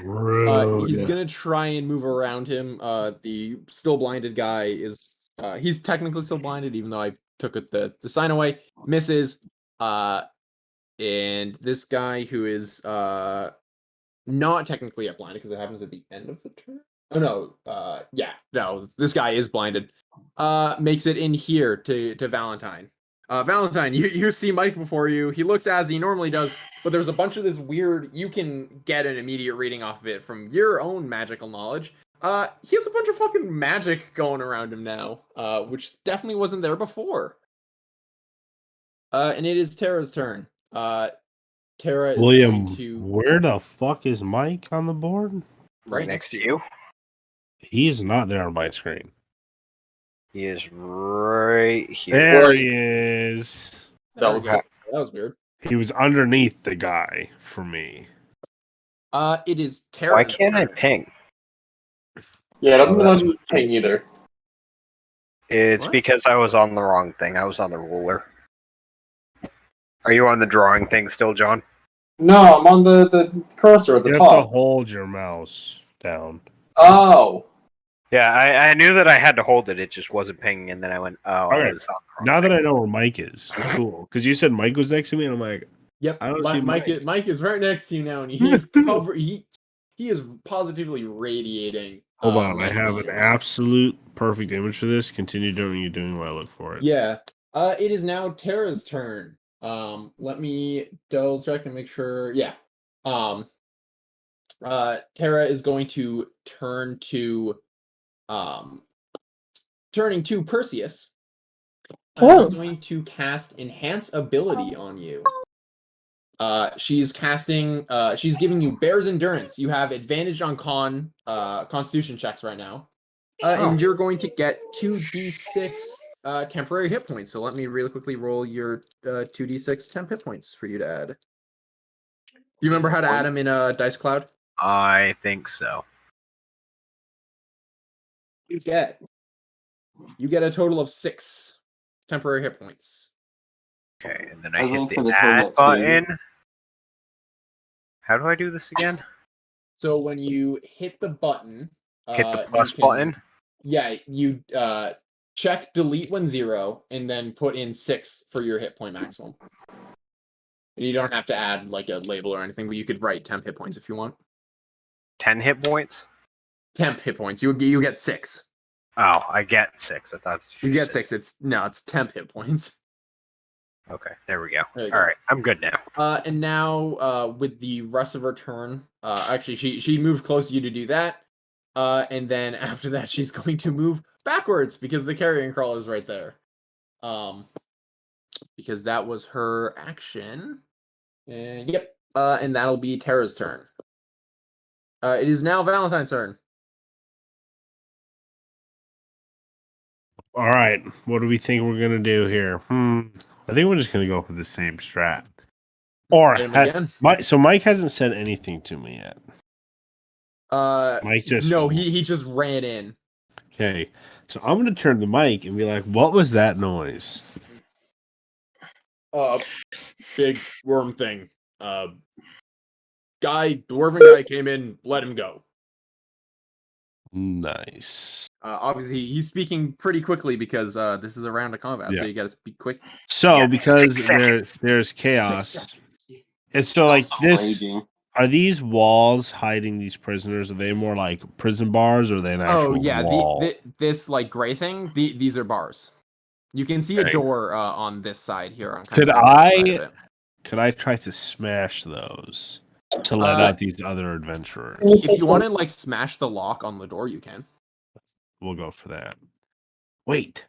Rude. He's gonna try and move around him. The still blinded guy is. He's technically still blinded, even though I took the sign away. Misses. And this guy who is not technically yet blinded because it happens at the end of the turn. Oh no. No. This guy is blinded. Makes it in here to Valentine. Valentine, you see Mike before you. He looks as he normally does, but there's a bunch of this weird. You can get an immediate reading off of it from your own magical knowledge. He has a bunch of fucking magic going around him now, which definitely wasn't there before. And it is Tara's turn. Tara is William, going to where the fuck is Mike on the board? right next to you. He's not there on my screen. He is right here. There he is. That was weird. He was underneath the guy for me. It is Tara. Why can't I ping? Yeah, it doesn't let you ping either. It's What? because I was on the wrong thing. I was on the ruler. Are you on the drawing thing still, John? No, I'm on the cursor at the You have to top. hold your mouse down. Oh. Yeah, I knew that I had to hold it. It just wasn't pinging, and then I went, oh, I Okay. was on the wrong Now that thing. I know where Mike is, cool. Because you said Mike was next to me, and I'm like, Yep. I don't see Mike. Mike is right next to you now, and he's covered. He is positively radiating. hold on, I Mike have an here. absolute perfect image for this. Continue doing while I look for it. Yeah. It is now Tara's turn. Let me double check and make sure. Yeah. Tara is going to turning to Perseus. Oh. She's going to cast Enhance Ability on you. She's giving you Bear's Endurance. You have advantage on Constitution checks right now. And you're going to get 2d6 temporary hit points. So let me really quickly roll your 2d6 temp hit points for you to add. You remember how to add them in Dice Cloud? I think so. You get a total of 6 temporary hit points. Okay, and then I I was hit waiting for the the total add at 2. button. How do I do this again? So when you hit the button, Hit the you plus can- button. Yeah, you check delete when 0, and then put in 6 for your hit point maximum. And you don't have to add like a label or anything, but you could write temp hit points if you want. 10 hit points. Temp hit points. You get 6. Oh, I get 6. I thought You get said- 6. It's temp hit points. Okay, there we go. There you All go. right, I'm good now. And now, with the rest of her turn, actually, she moved close to you to do that. And then after that, she's going to move backwards because the carrying crawler is right there. Because that was her action. And yep. And that'll be Tara's turn. It is now Valentine's turn. All right, what do we think we're gonna do here? I think we're just gonna go for the same strat. Or Hit him again. Mike hasn't said anything to me yet. Mike just no, he just ran in. Okay, so I'm gonna turn to Mike and be like, "What was that noise?" Big worm thing. Dwarven guy came in, let him go. Nice. Obviously, he's speaking pretty quickly because this is a round of combat, so Yeah. you gotta speak quick. So Yeah, because 6 seconds. there's 6 chaos, seconds. and so like Also this. raging. Are these walls hiding these prisoners? Are they more like prison bars, or are they an actual Oh yeah, wall? this like gray thing. These are bars. You can see a Okay. door on this side here. On kind Could of the left side of it. Could I try to smash those to let out these other adventurers? If you want to like smash the lock on the door, you can. We'll go for that. Wait,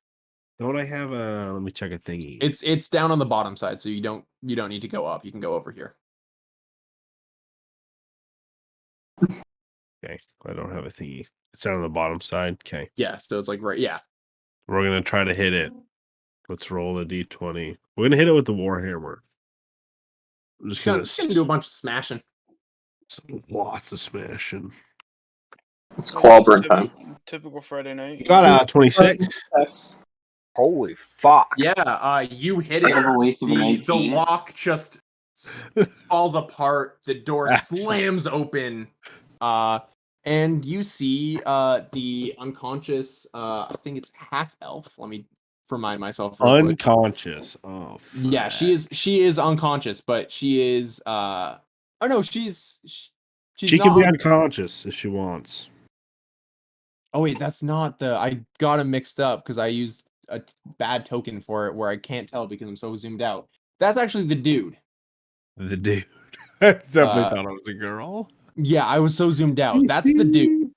don't I have a? Let me check a thingy. It's down on the bottom side, so you don't need to go up. You can go over here. Okay, I don't have a thingy. It's down on the bottom side. Okay, Yeah, so it's like right. Yeah. we're gonna try to hit it. Let's roll a d20. We're gonna hit it with the warhammer. I'm just gonna Just gonna do a bunch of smashing. lots of smashing. It's clobbering time. Typical Friday night. You got 26. Holy fuck. Yeah, you hit Kind of it. a waste of a The 19. lock just falls apart. The door slams open. And you see the unconscious, I think it's half elf. Let me remind myself real quick. Unconscious. Oh, Yeah, she is unconscious, but she is oh no, she's she not can be unconscious if she wants. Oh wait, that's not the I got them mixed up because I used a bad token for it where I can't tell because I'm so zoomed out. That's actually the dude. The dude. I definitely Uh, thought it was a girl. Yeah, I was so zoomed out. That's the dude.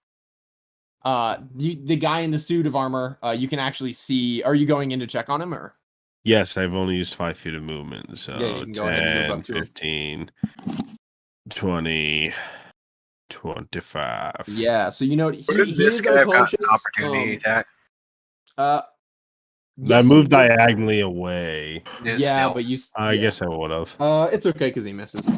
The guy in the suit of armor, you can actually see. Are you going in to check on him or? Yes, I've only used 5 feet of movement. So Yeah, you can go ahead and move 10, up to him. 15, 20, 25. Yeah, so you know he Where did this is guy have got an unconscious. opportunity attack? I yes, moved he would- diagonally away. Just Yeah, still. but you. I yeah. guess I would have. It's okay because he misses.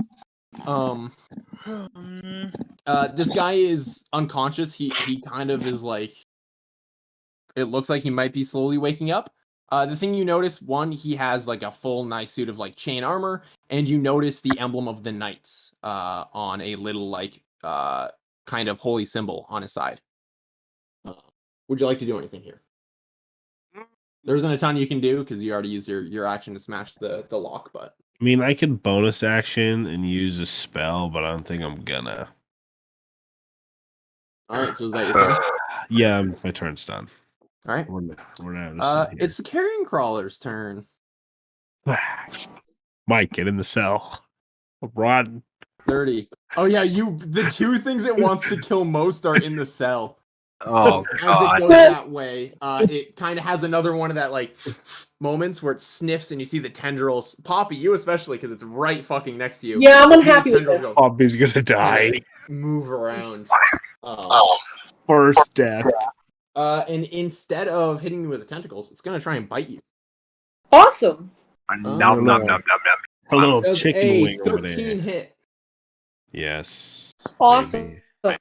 This guy is unconscious. He kind of is like. It looks like he might be slowly waking up. The thing you notice, one, he has like a full nice suit of like chain armor, and you notice the emblem of the knights on a little like kind of holy symbol on his side. Would you like to do anything here? There isn't a ton you can do because you already used your action to smash the lock, but I mean, I could bonus action and use a spell, but I don't think I'm gonna. all right. So is that your turn? Yeah, my turn's done. All right. We're not just It's the carrion crawler's turn. Mike, get in the cell. Run. 30. Oh yeah, the two things it wants to kill most are in the cell. Oh As it god. goes that way, it kind of has another one of that like moments where it sniffs and you see the tendrils. Poppy, you especially, because it's right fucking next to you. Yeah, I'm You see the unhappy with tendrils this. go Poppy's gonna die. move around. First death. And instead of hitting you with the tentacles, it's gonna try and bite you. Awesome. Nom nom nom nom nom. Hello, Does chicken a wing over 13 there. hit. Yes. Awesome. baby.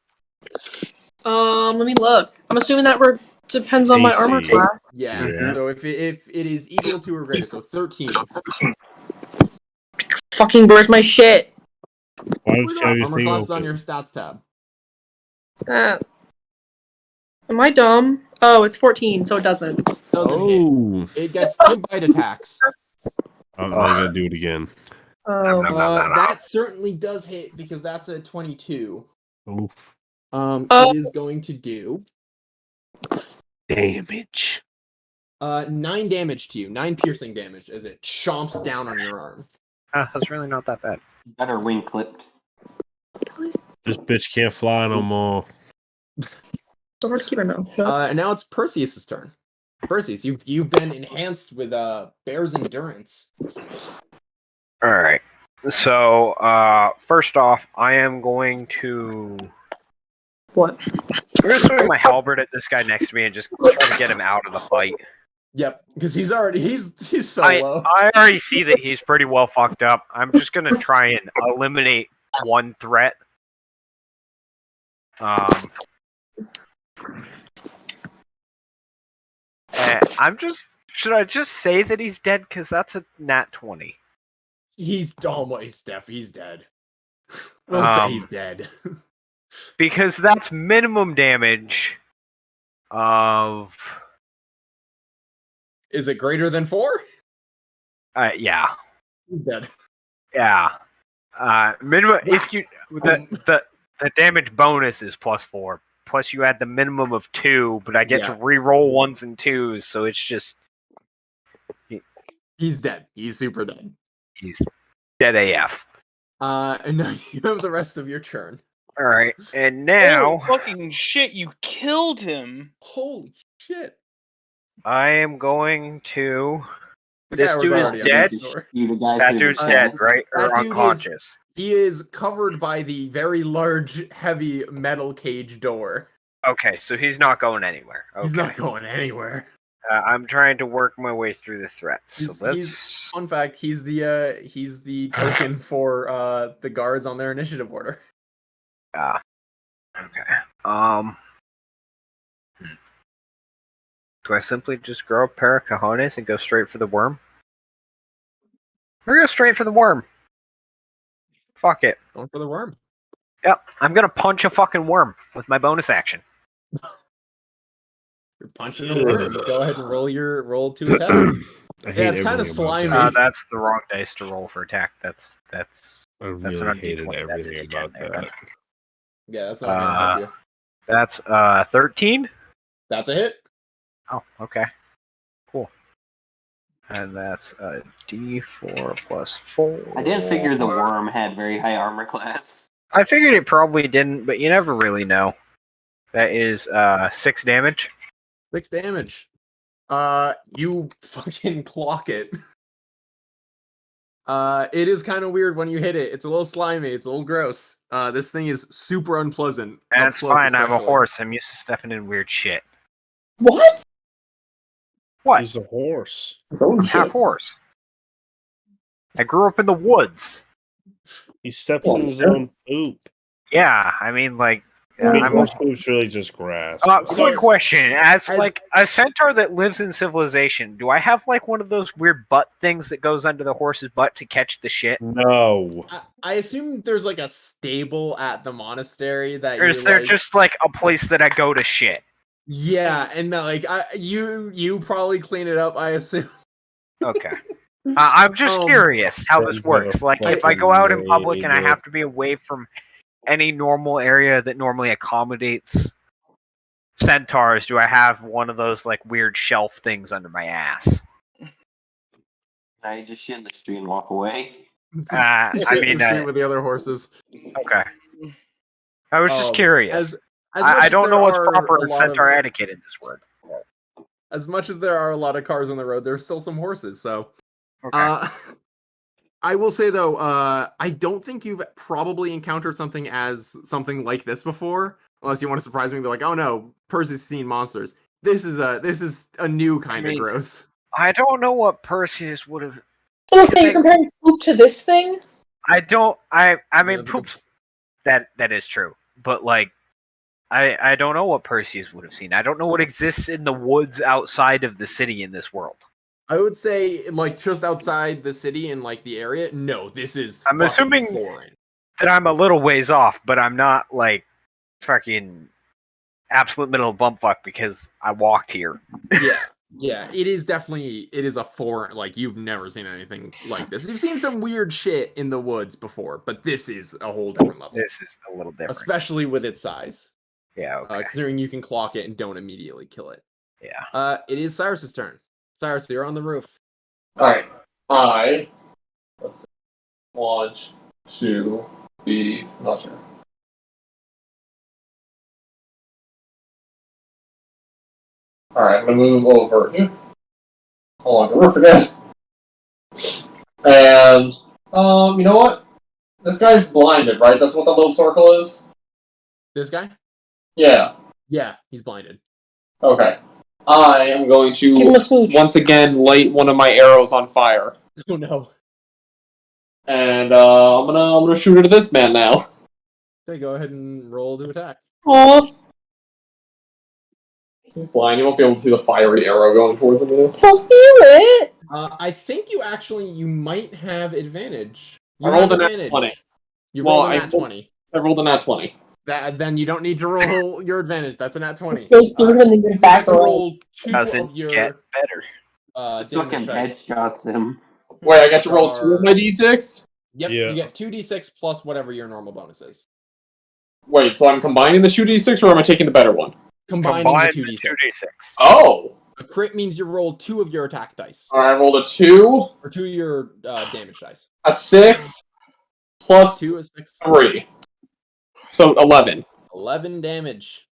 Let me look. I'm assuming that depends on my armor AC. class. Yeah. Yeah. So if it is equal to or greater, so 13. Fucking where's my shit? Why Why don't you not? have your Armor thing class is on open? your stats tab. Am I dumb? Oh, it's 14, so it doesn't. Doesn't hit. Oh, It gets 10 bite attacks. I'm gonna do it again. Oh. That certainly does hit because that's a 22. Oof. Oh. It is going to do Damage. 9 damage to you, 9 piercing damage as it chomps down on your arm. That's really not that bad. Got her wing clipped. This bitch can't fly no more. So hard to keep my mouth shut. And now it's Perseus's turn. Perseus, you've been enhanced with Bear's endurance. All right. So, first off, I am going to. What? I'm gonna swing my halberd at this guy next to me and just try to get him out of the fight. Yep, because he's so low. I already see that he's pretty well fucked up. I'm just gonna try and eliminate one threat. Should I just say that he's dead? Because that's a nat 20. He's Steph. He's dead. We'll say he's dead. Because that's minimum damage of. Is it greater than 4? Yeah. He's dead. Yeah. Minimum. If you the damage bonus is +4. Plus you add the minimum of 2, but I get to re-roll 1s and 2s, so it's just. He's dead. He's super dead. He's dead AF. And now you have the rest of your turn. All right, and now Holy fucking shit! You killed him. Holy shit! I am going to. The This guy was dude is already on dead? the floor. That dude's dead, right? That Or dude is- unconscious. He is covered by the very large, heavy metal cage door. Okay, so he's not going anywhere. Okay. He's not going anywhere. I'm trying to work my way through the threats. Fun fact, he's the token for the guards on their initiative order. Okay. Do I simply just grow a pair of cojones and go straight for the worm? We're gonna go straight for the worm. Fuck it. Going for the worm. Yep, I'm gonna punch a fucking worm with my bonus action. You're punching a worm. Go ahead and roll 2 attacks. I hate Yeah, it's kinda everything about slimy. that. That's the wrong dice to roll for attack. That's I an really unbeatable hated one. That's a everything D10 about there, that. then. Yeah, that's not gonna help you. That's 13. That's a hit. Oh, okay. Cool. And that's a D4 plus 4. I didn't figure the worm had very high armor class. I figured it probably didn't, but you never really know. That is 6 damage. 6 damage. You fucking clock it. It is kind of weird when you hit it. It's a little slimy. It's a little gross. This thing is super unpleasant. That's up close fine. I'm a especially. horse. I'm used to stepping in weird shit. What? What? He's a horse. I'm half horse. I grew up in the woods. He steps in his own poop. Yeah, I mean, like, I mean, I'm horse poop's really just grass. quick question. As like a centaur that lives in civilization, do I have like one of those weird butt things that goes under the horse's butt to catch the shit? No. I assume there's like a stable at the monastery that Or is there just like a place that I go to shit? Yeah, and like you probably clean it up, I assume. Okay. I'm just curious how this Sounds works. like Like, a if I go out in fucking public and I idiot. have to be away from any normal area that normally accommodates centaurs, do I have one of those like weird shelf things under my ass? I just shit in the street and walk away. I mean, with the other horses. Okay. I was just curious. As much I as don't there know what's are proper a lot centaur of- etiquette in this word. As much as there are a lot of cars on the road, there's still some horses. So, Okay. I will say though, I don't think you've probably encountered something like this before, unless you want to surprise me and be like, oh no, Percy's seen monsters. This is a new kind of gross. I don't know what Perseus would have. So I'm saying you're comparing poop to this thing? I don't. I mean, that's a good poops. That is true, but like, I don't know what Perseus would have seen. I don't know what exists in the woods outside of the city in this world. I would say, like, just outside the city and like the area. No, this is. I'm assuming foreign. that I'm a little ways off, but I'm not like fucking absolute middle of bumfuck because I walked here. Yeah, it is definitely a foreign. Like, you've never seen anything like this. You've seen some weird shit in the woods before, but this is a whole different level. This is a little different, especially with its size. Yeah, okay. Considering you can clock it and don't immediately kill it. Yeah. It is Cyrus's turn. Cyrus, you're on the roof. Alright. Let's see. 1, 2, 3, not sure. Alright, I'm gonna move over here. Hold on, the roof again. And, you know what? This guy's blinded, right? That's what the little circle is? This guy? Yeah. Yeah, he's blinded. Okay. I am going Give him a to smooch. once again light one of my arrows on fire. Oh no. And I'm gonna shoot it at this man now. Okay, go ahead and roll to attack. Aw, He's blind, he won't be able to see the fiery arrow going towards him. he'll feel it! I think you might have advantage. I rolled a nat 20. You Well, rolled a nat 20. I rolled a nat 20. Then you don't need to roll your advantage. That's a nat 20. Goes through and then you're You back have to roll. roll 2 Doesn't of your get better. Just damage fucking dice. headshots him. Wait, I got to roll 2 of my d6? Yep, Yeah. you get 2d6 plus whatever your normal bonus is. Wait, so I'm combining the 2d6 or am I taking the better one? Combining Combine the the 2d6. 2d6. Oh! A crit means you roll 2 of your attack dice. Alright, I rolled a 2, Or 2 of your damage dice. a 6, plus 2 is 6. 3. So 11. 11 damage.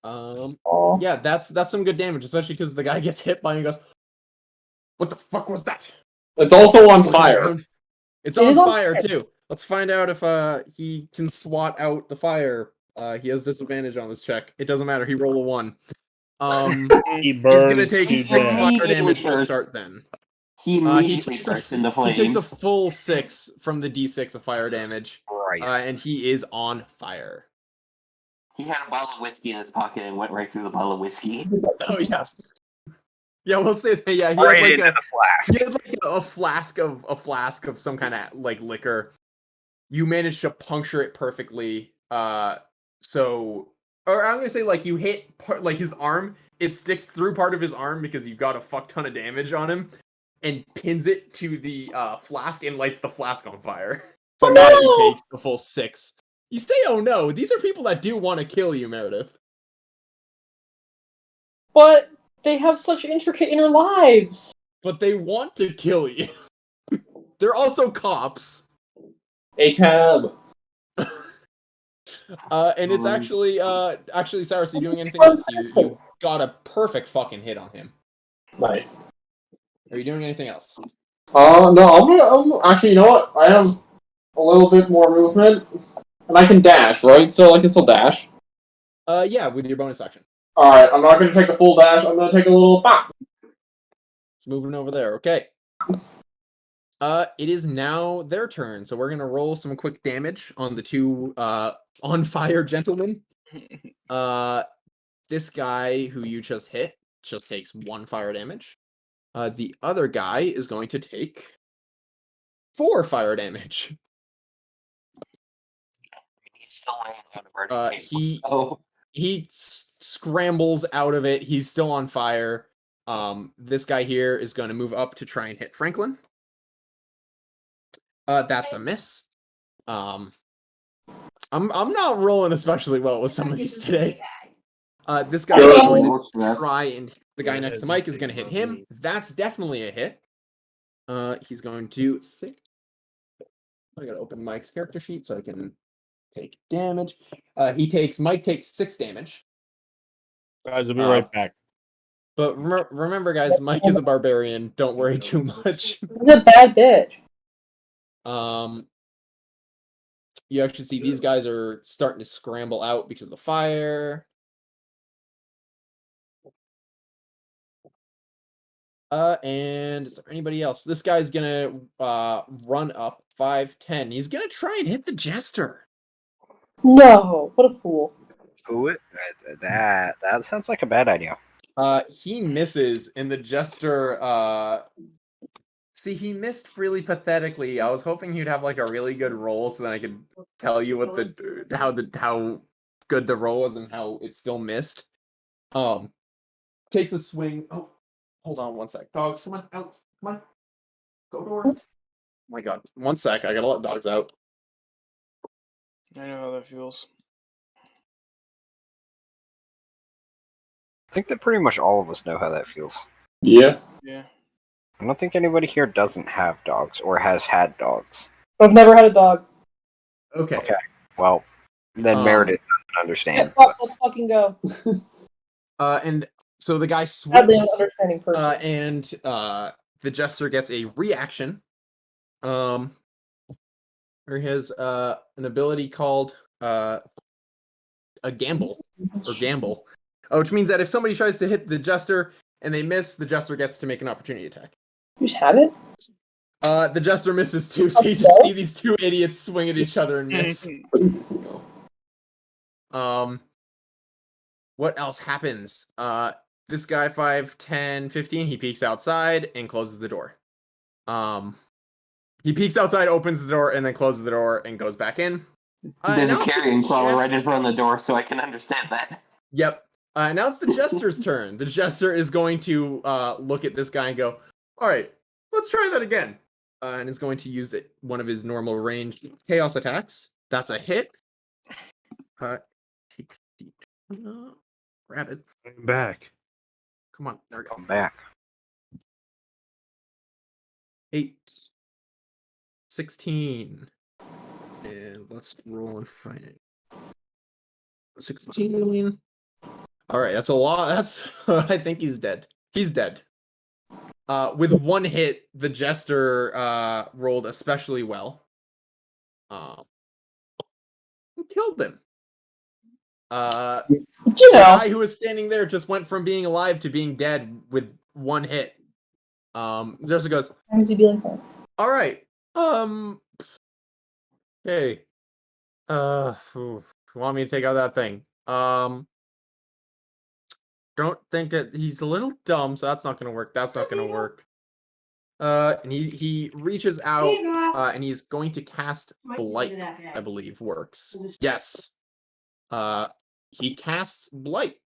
Aw. Yeah, that's some good damage, especially because the guy gets hit by and goes, "What the fuck was that?" It's also on fire. It's It on is on fire fire. too. Let's find out if he can swat out the fire. He has disadvantage on this check. It doesn't matter. He rolled a 1. He He's burns gonna take to 6 death. fire Immediately damage to burst. start. Then He he immediately takes bursts a, into he flames. takes a full 6 from the d6 of fire damage, Right. and he is on fire. He had a bottle of whiskey in his pocket and went right through the bottle of whiskey. Oh yeah, yeah. We'll say that. Yeah, he right had like into the flask. he had like a flask of some kind of like liquor. You managed to puncture it perfectly. Or I'm gonna say like you hit like his arm. It sticks through part of his arm because you got a fuck ton of damage on him, and pins it to the flask and lights the flask on fire. So Oh, now no! he takes the full 6. You say, "Oh no!" These are people that do want to kill you, Meredith. But they have such intricate inner lives. But they want to kill you. They're also cops. A cab. And it's actually Cyrus, are you doing anything else? You got a perfect fucking hit on him. Nice. Are you doing anything else? No, actually, you know what? I have a little bit more movement. And I can dash, right? So I can still dash. Yeah, with your bonus action. Alright, I'm not gonna take a full dash, I'm gonna take a little pop. It's moving over there, okay. It is now their turn, so we're gonna roll some quick damage on the 2 on fire gentlemen. This guy who you just hit just takes 1 fire damage. The other guy is going to take 4 fire damage. He's still laying on a burning table. So He scrambles out of it. He's still on fire. This guy here is going to move up to try and hit Franklin. That's a miss. I'm not rolling especially well with some of these today. This guy is going to try, and the guy next to Mike is going to hit him. That's definitely a hit. He's going to sit. I gotta open Mike's character sheet so I can take damage. Mike takes 6 damage. Guys, I'll be right back. But remember, guys, Mike is a barbarian. Don't worry too much. He's a bad bitch. you actually see these guys are starting to scramble out because of the fire. And is there anybody else? This guy's gonna run up 5'10". He's gonna try and hit the jester. No, what a fool. Who it? That sounds like a bad idea. He misses, and the jester see, he missed really pathetically. I was hoping he'd have like a really good roll so then I could tell you what how good the roll was and how it still missed. Takes a swing. Oh, hold on one sec. Dogs, come on, out. Come on. Go door. Oh my god. 1 sec, I gotta let dogs out. I know how that feels. I think that pretty much all of us know how that feels. Yeah. Yeah. I don't think anybody here doesn't have dogs or has had dogs. I've never had a dog. Okay. Okay. Well, then Meredith doesn't Yeah, understand. fuck, let's fucking go. And so the guy Sadly, I'm an swings, understanding person. and the jester gets a reaction. Or he has an ability called a gamble or gamble, which means that if somebody tries to hit the jester and they miss, the jester gets to make an opportunity attack. You just had it? The jester misses too, so you just see these two idiots swing at each other and miss. What else happens? This guy 5, 10, 15, he peeks outside and closes the door. He peeks outside, opens the door, and then closes the door and goes back in. There's a now it's the carrying crawler right in jester- front of the door, so I can understand that. Yep. Now it's the jester's turn. The jester is going to look at this guy and go, all right, let's try that again. And is going to use one of his normal range chaos attacks. That's a hit. Take grab it. I'm back. Come on. There we go. Come back. 8, 16. And let's roll and find it. 16. All right, that's a lot. That's I think he's dead. He's dead. With one hit, the jester rolled especially well. Who killed him? You The know. guy who was standing there just went from being alive to being dead with one hit. Jester goes, Why does he be like that? all right. Hey. You want me to take out that thing? Don't think that he's a little dumb, so that's not gonna work. That's not gonna work. And he reaches out, and he's going to cast Blight, I believe works. Yes. He casts Blight.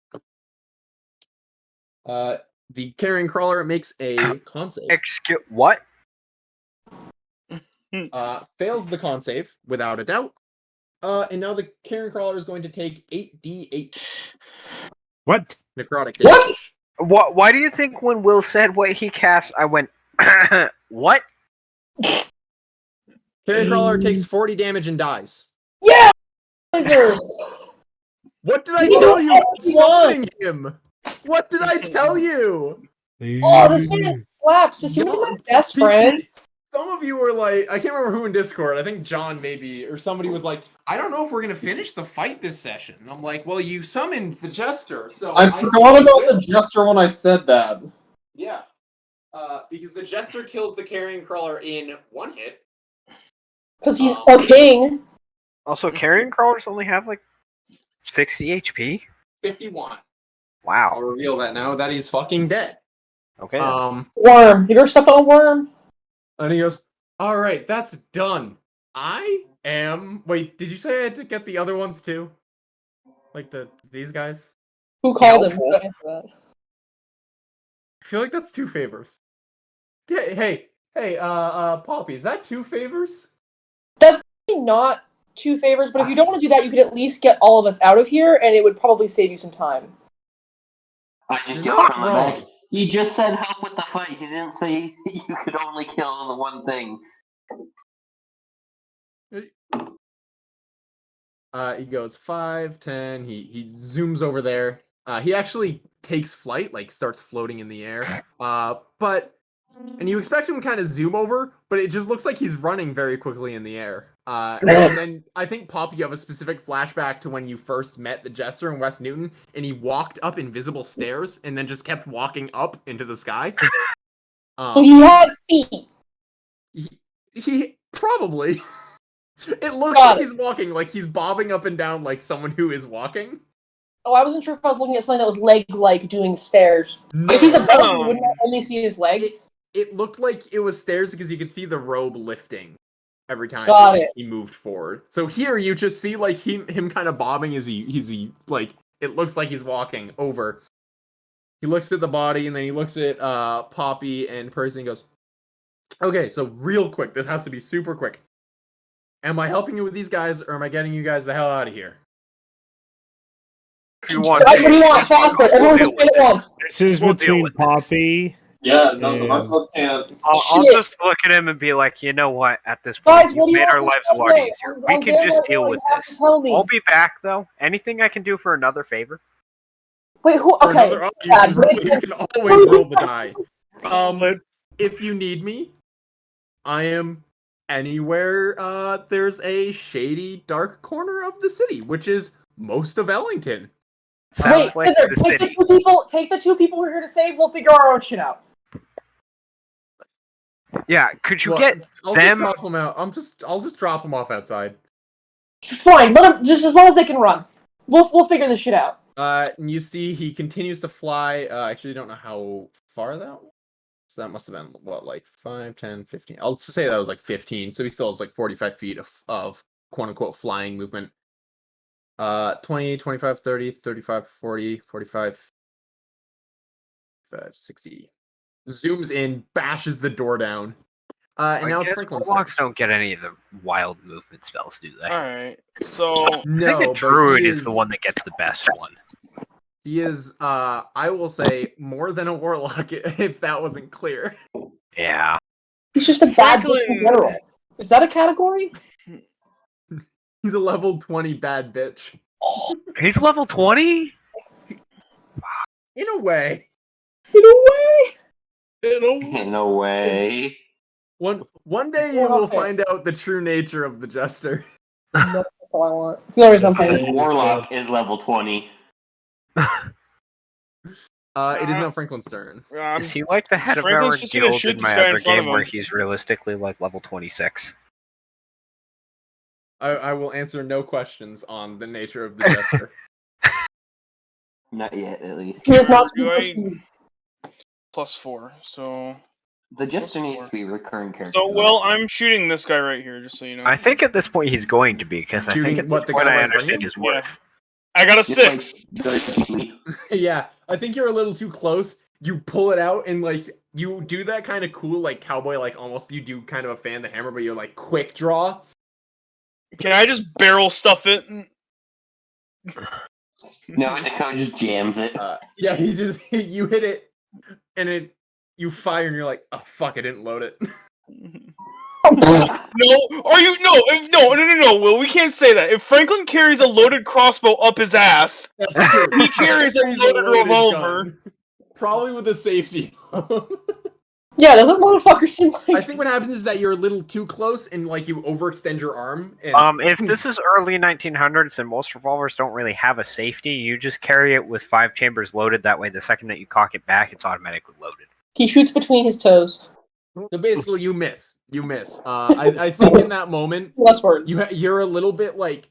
The carrion crawler makes a con save. Excuse what? Fails the con save without a doubt. And now the carrion crawler is going to take 8d8 What? necrotic damage. What? Why do you think when Will said what he cast, I went, what? Carrion crawler takes 40 damage and dies. Yeah! Wizard! What did I You tell you? know what you want. Summoning him. What did I tell you? Oh, this man slaps. Does he want to be my best friend? Some of you were like, I can't remember who in Discord. I think John maybe, or somebody was like, I don't know if we're gonna finish the fight this session. And I'm like, well, you summoned the jester, so I forgot about the jester when I said that. Yeah. Because the jester kills the carrion crawler in one hit. Because he's a king. Also, carrion crawlers only have like 60 HP? 51. I'll Wow. reveal that now that he's fucking dead. Okay. Worm. Have you ever stepped on a worm? And he goes, all right, that's done. I am. Wait, did you say I had to get the other ones too? Like these guys? Who called him? Helpful. Don't answer that. I feel like that's 2 favors. Hey, Poppy, is that 2 favors? That's not 2 favors, but if you don't want to do that, you could at least get all of us out of here, and it would probably save you some time. I just You're yelled not from the wrong. back. He just said help with the fight. He didn't say you could only kill the one thing. He goes 5, 10. He zooms over there. He actually takes flight, like starts floating in the air. And you expect him to kind of zoom over, but it just looks like he's running very quickly in the air. And then I think, Pop, you have a specific flashback to when you first met the Jester in West Newton, and he walked up invisible stairs and then just kept walking up into the sky. So he has feet. He probably. It looks Got like it. he's walking, like he's bobbing up and down like someone who is walking. Oh, I wasn't sure if I was looking at something that was leg-like doing stairs. No. If he's above me, wouldn't I only see his legs? It looked like it was stairs because you could see the robe lifting every time Got it. he moved forward. So here you just see like him kind of bobbing as he like it looks like he's walking over. He looks at the body and then he looks at Poppy and Percy and goes, "Okay, so real quick, this has to be super quick. Am I helping you with these guys or am I getting you guys the hell out of here?" If you want, Guys, what do you want? Faster! Everyone just get it once. This is We'll deal between with this. Poppy. Yeah, no, the rest of us can't. I'll Shit. just look at him and be like, you know what? At this point, Guys, you what do you made want our to lives a tell lot me? easier. I'm We can there just right deal now, with you have to this. tell me. I'll be back though. Anything I can do for another favor? Wait, who? For Okay. another, you, Yeah, can you can always roll the die. If you need me, I am anywhere there's a shady, dark corner of the city, which is most of Ellington. Sounds Wait, like Wizard, the take city. Take the two people we're here to save. We'll figure our own shit out. Yeah, could you Look, get I'll them? just drop them out. I'll just drop them off outside. Fine, let them just as long as they can run. We'll figure this shit out. And you see he continues to fly. Actually, don't know how far that was. So that must have been, what, like 5, 10, 15. I'll just say that was like 15. So he still has like 45 feet of quote-unquote flying movement. 20, 25, 30, 35, 40, 45, 60. Zooms in, bashes the door down. And now it's Franklin's turn. Warlocks don't get any of the wild movement spells, do they? Alright, so No, I think a but druid he is the one that gets the best one. He is, I will say, more than a warlock, if that wasn't clear. Yeah. He's just a bad bitch in Franklin- general. Is that a category? He's a level 20 bad bitch. He's level 20? In a way. In a way. No way. One day you will find out the true nature of the Jester. No, that's all I want. It's the only reason I'm This playing. warlock is level 20. It is now Franklin's turn. Is he like the head of Franklin's our just gonna guild shoot in this my guy in other front of game where him. he's realistically like level 26? I will answer no questions on the nature of the Jester. Not yet, at least. He is not Do I- super +4, so... The Jester needs four. to be a recurring character. So, well, I'm shooting this guy right here, just so you know. I think at this point he's going to be, because I Shooting think at what, this the point guy I right in front of understand you? his worth. I got a Just like 6! directly. Yeah, I think you're a little too close. You pull it out and like you do that kind of cool like cowboy like almost you do kind of a fan of the hammer, but you're like quick draw. Can I just barrel stuff it? No, Dakota just jams it. Yeah, you hit it and you fire and you're like, oh fuck, I didn't load it. No, are you no, Will, we can't say that. If Franklin carries a loaded crossbow up his ass, That's true. he carries a loaded revolver. gun. Probably with a safety. Yeah, does this motherfucker seem like? I think what happens is that you're a little too close and like you overextend your arm. And If this is early 1900s and most revolvers don't really have a safety, you just carry it with 5 chambers loaded. That way, the second that you cock it back, it's automatically loaded. He shoots between his toes. so basically, you miss. You miss. I think in that moment, Less words. you're a little bit like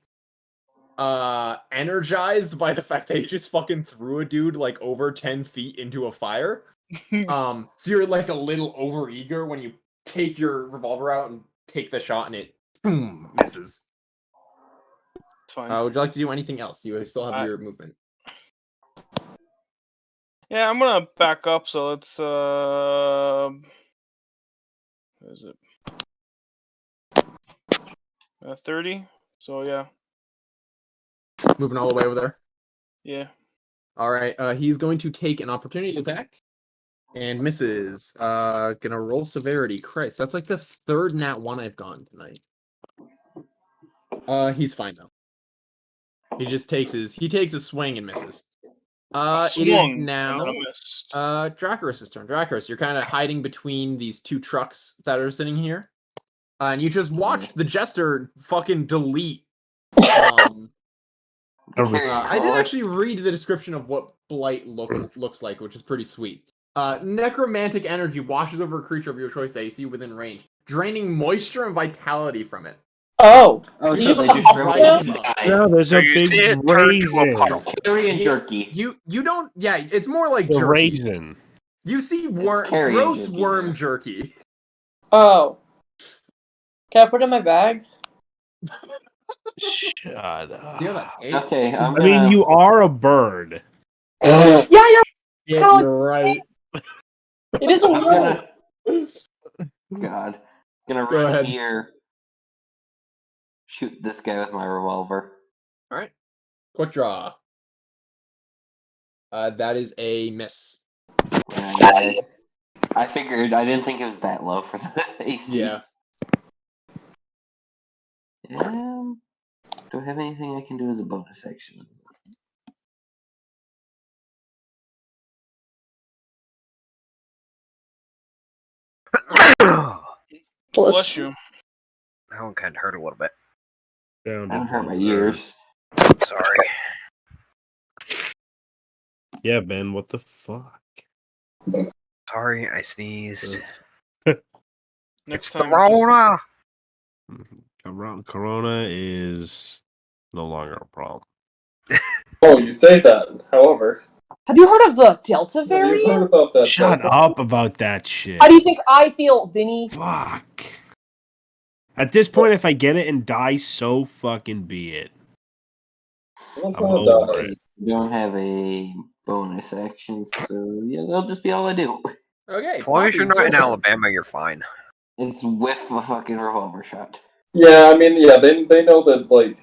energized by the fact that you just fucking threw a dude like over 10 feet into a fire. So you're like a little overeager when you take your revolver out and take the shot and it boom, misses. It's fine. Would you like to do anything else? You still have your movement. Yeah, I'm gonna back up, so let's what is it? 30? So yeah. Moving all the way over there. Yeah. Alright, he's going to take an opportunity attack. And misses. Gonna roll severity. Christ, that's like the third nat 1 I've gone tonight. He's fine though. He just takes a swing and misses. It is Swung, now and then I missed. Dracarys' turn. Dracarys, you're kind of hiding between these two trucks that are sitting here. And you just watched the jester fucking delete. Everything. I did actually read the description of what blight looks like, which is pretty sweet. Necromantic energy washes over a creature of your choice that you see within range, draining moisture and vitality from it. Oh. Oh, You so they fucking just suck. shriveled him and died. No, there's So a you big see it turn to a raisin. puddle. Carrion Yeah, jerky. You don't. Yeah, it's more like It's a jerky. raisin. You see carrion gross jerky. worm jerky. Oh. Can I put it in my bag? Shut up. You know that taste? Okay, I'm I gonna. mean, you are a bird. Yeah, yeah. Yeah, kinda like- you're right. It is a I'm worm. gonna. God, gonna Go run ahead. here. Shoot this guy with my revolver. All right. Quick draw. That is a miss. I figured. I didn't think it was that low for the AC. Yeah. Do I have anything I can do as a bonus action? Bless you. That one kind of hurt a little bit. I don't hurt my ears. Sorry. Yeah, Ben, what the fuck? Sorry, I sneezed. Next It's the time. Rona. Corona is no longer a problem. Oh, you say that. However, Have you heard of the Delta have you heard variant? about that? Shut Delta? up about that shit. How do you think I feel, Vinny? Fuck. At this point, if I get it and die, so fucking be it. I'm I'm gonna over die. it. Don't have a bonus action, so yeah, that'll just be all I do. Okay. As long as you're Poppy, not in it's your turn. Alabama, you're fine. It's with a fucking revolver shot. Yeah, I mean, yeah, they know that like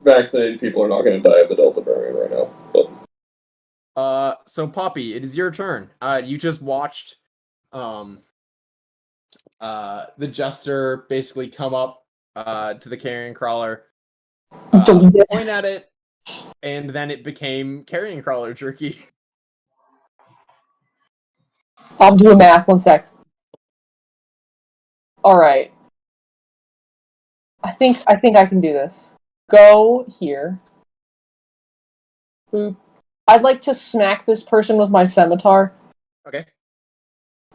vaccinated people are not going to die of the Delta variant right now. But So Poppy, it is your turn. You just watched, the jester basically come up, to the carrion crawler, point at it, and then it became carrion crawler jerky. I'm doing math. 1 sec. All right. I think I can do this. Go here. Boop. I'd like to smack this person with my scimitar, Okay.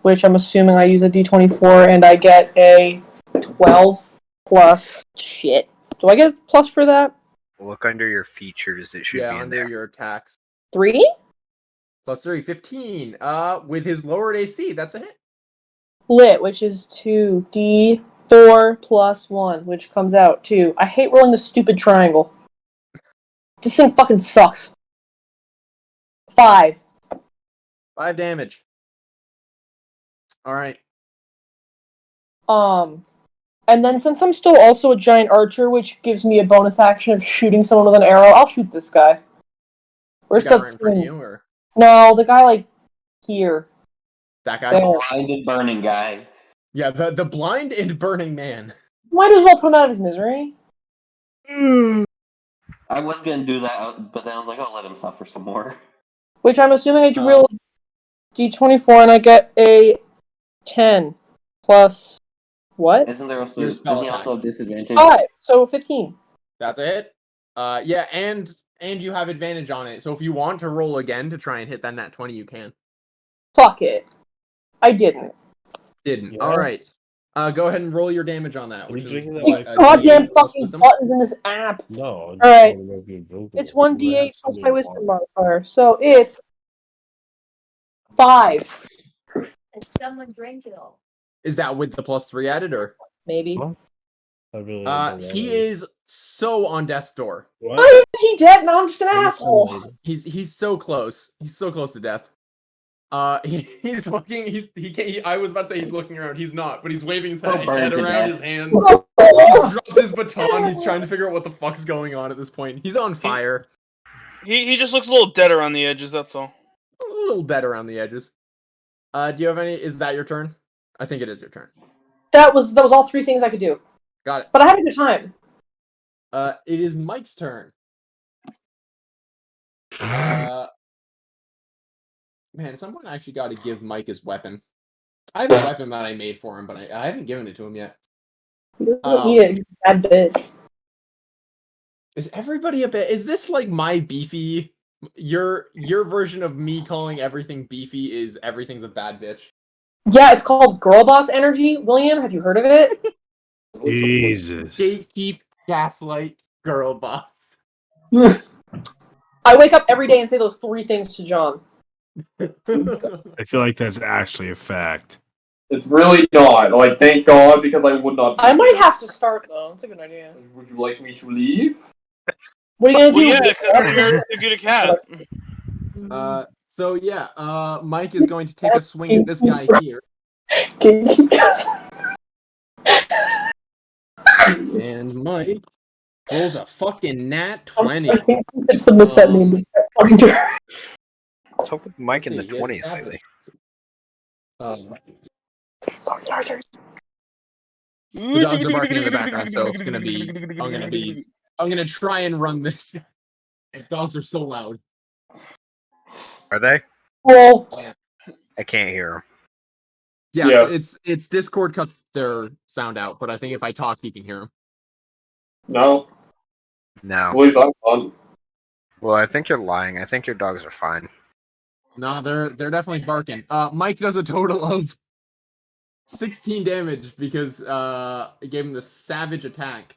which I'm assuming I use a D24, and I get a 12 plus. Shit. Do I get a plus for that? Look under your features. It should be in under there. your attacks. 3? Plus 3, 15. With his lowered AC, that's a hit. Lit, which is 2d4 plus 1, which comes out 2. I hate rolling this stupid triangle. This thing fucking sucks. 5. 5 damage. Alright. And then since I'm still also a giant archer, which gives me a bonus action of shooting someone with an arrow, I'll shoot this guy. Where's The guy the right in front of you, or No, the guy like here. that guy? There. Blind and burning guy. Yeah, the blind and burning man. Might as well put him out of his misery. I was gonna do that, but then I was like, I'll let him suffer some more. Which I'm assuming I roll D24 and I get a 10 plus what? Isn't there also Your spell doesn't he also attack. have disadvantage? 5, so 15. That's a hit. Yeah, and you have advantage on it. So if you want to roll again to try and hit that nat 20, you can. Fuck it. I didn't. Didn't. Yes. All right. Go ahead and roll your damage on that. Are you Which is drinking that what, like- Goddamn D8 plus fucking wisdom? buttons in this app. No. Alright. It's It's 1d8 plus my wisdom modifier, so it's 5. And someone drank it all. Is that with the plus 3 added, or? Maybe. What? I really He is so on death's door. What? Why isn't he dead? No, I'm just an asshole. He's so close. He's so close to death. He's looking. I was about to say he's looking around. He's not, but he's waving his head burned to around death. his hands. He's dropped his baton. He's trying to figure out what the fuck's going on at this point. He's on fire. He just looks a little dead around the edges. That's all. A little dead around the edges. Do you have any? Is that your turn? I think it is your turn. That was all 3 things I could do. Got it. But I had a good time. It is Mike's turn. Man, at some point I actually got to give Mike his weapon. I have a weapon that I made for him, but I haven't given it to him yet. He doesn't need it. He's a bad bitch. Is everybody a bit? Is this like my beefy? Your version of me calling everything beefy is everything's a bad bitch. Yeah, it's called girl boss energy. William, have you heard of it? Jesus. Gatekeep, gaslight, girl boss. I wake up every day and say those 3 things to John. I feel like that's actually a fact. It's really not. Like, thank God, because I would not. I might have to start though. That's a good idea. Would you like me to leave? What are you gonna do? Well, yeah, because you're too good a cat. So yeah, Mike is going to take a swing at this guy here. And Mike rolls a fucking nat 20. I think we could submit that name to Finder. Let's hope with Mike in the Let's see, 20s yes, lately. Sorry. The dogs are barking in the background, so it's gonna be. I'm gonna try and run this. Dogs are so loud. Are they? Well, I can't hear them. Yeah, Yes. it's Discord cuts their sound out, but I think if I talk, you can hear them. No. No. At least I'm on. Well, I think you're lying. I think your dogs are fine. No, they're definitely barking. Mike does a total of 16 damage because it gave him the savage attack.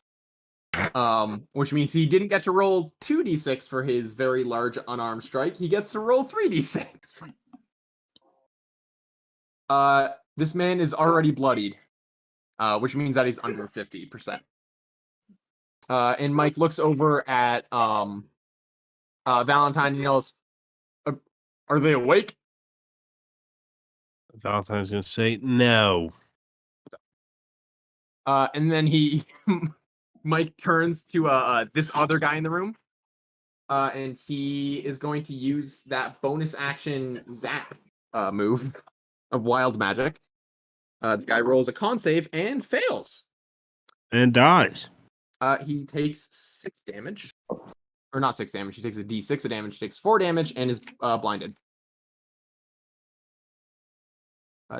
Which means he didn't get to roll 2d6 for his very large unarmed strike. He gets to roll 3d6. This man is already bloodied, which means that he's under 50%. And Mike looks over at Valentine and yells, "Are they awake?" Valentine's gonna say no. And then Mike turns to this other guy in the room, and he is going to use that bonus action zap move of wild magic. The guy rolls a con save and fails. And dies. He takes 6 damage. Or not 6 damage, he takes a d6 of damage, takes 4 damage, and is blinded.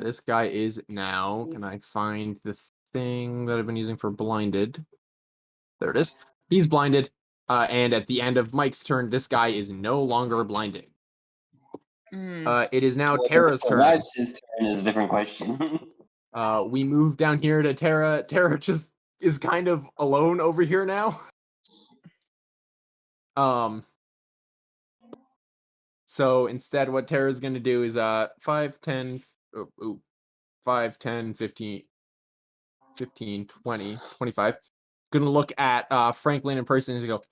This guy is now... Can I find the thing that I've been using for blinded? There it is. He's blinded. And at the end of Mike's turn, this guy is no longer blinded. It is now Tara's turn. That's his turn is a different question. We move down here to Tara. Tara just is kind of alone over here now. So instead what Tara's going to do is 5, 10, 15, 20, 25. Going to look at Franklin in person and go,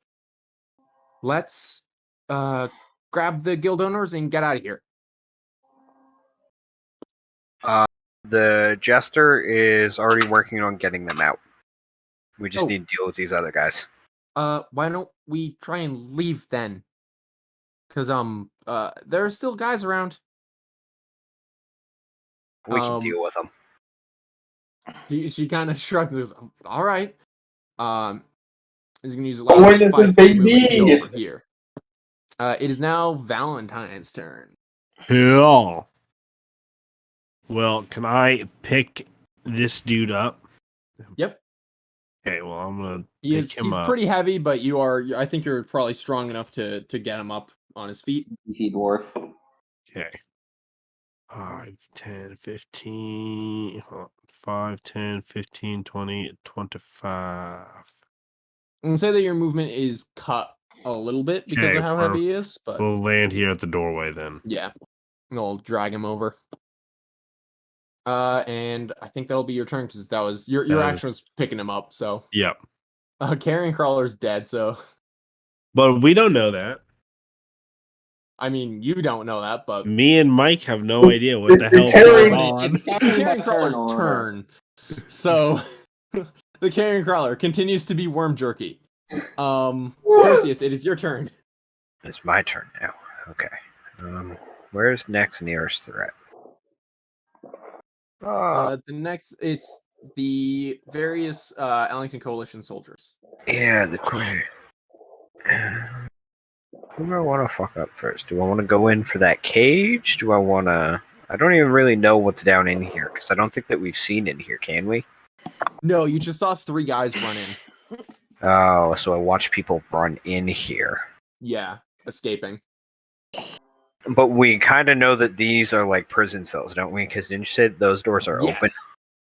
"Let's grab the guild owners and get out of here." The Jester is already working on getting them out. We just Oh. need to deal with these other guys. Why don't we try and leave then? Because there are still guys around. We can deal with them. She kind of shrugs. And goes, "All right." He's gonna use a Oh, lot wait, of it's 5 a foot movement to go baby! over here. It is now Valentine's turn. Yeah. Well, can I pick this dude up? Yep. Okay, well, I'm gonna He's pick him up. pretty heavy, but I think you're probably strong enough to get him up on his feet. Beefy dwarf. Okay. 5, 10, 15, 5, 10, 15, 20, 25. And say that your movement is cut a little bit because Okay, of how heavy he is, but We'll land here at the doorway then. yeah, I'll drag him over. And I think that'll be your turn because that was your That action was picking him up. So Yep. Carrion Crawler's dead. So But we don't know that. I mean, you don't know that, but Me and Mike have no idea what the It's hell's Carrion- going on. it's Carrion Crawler's turn. So the Carrion Crawler continues to be worm jerky. Perseus, it is your turn. It's my turn now. Okay. Where's next nearest threat? The next, it's the various Ellington Coalition soldiers. Yeah, the queen. Who do I want to fuck up first? Do I want to go in for that cage? Do I want to I don't even really know what's down in here because I don't think that we've seen in here. Can we? No, you just saw 3 guys run in. Oh, so I watched people run in here. Yeah, escaping. But we kind of know that these are like prison cells, don't we? Because didn't you say those doors are open?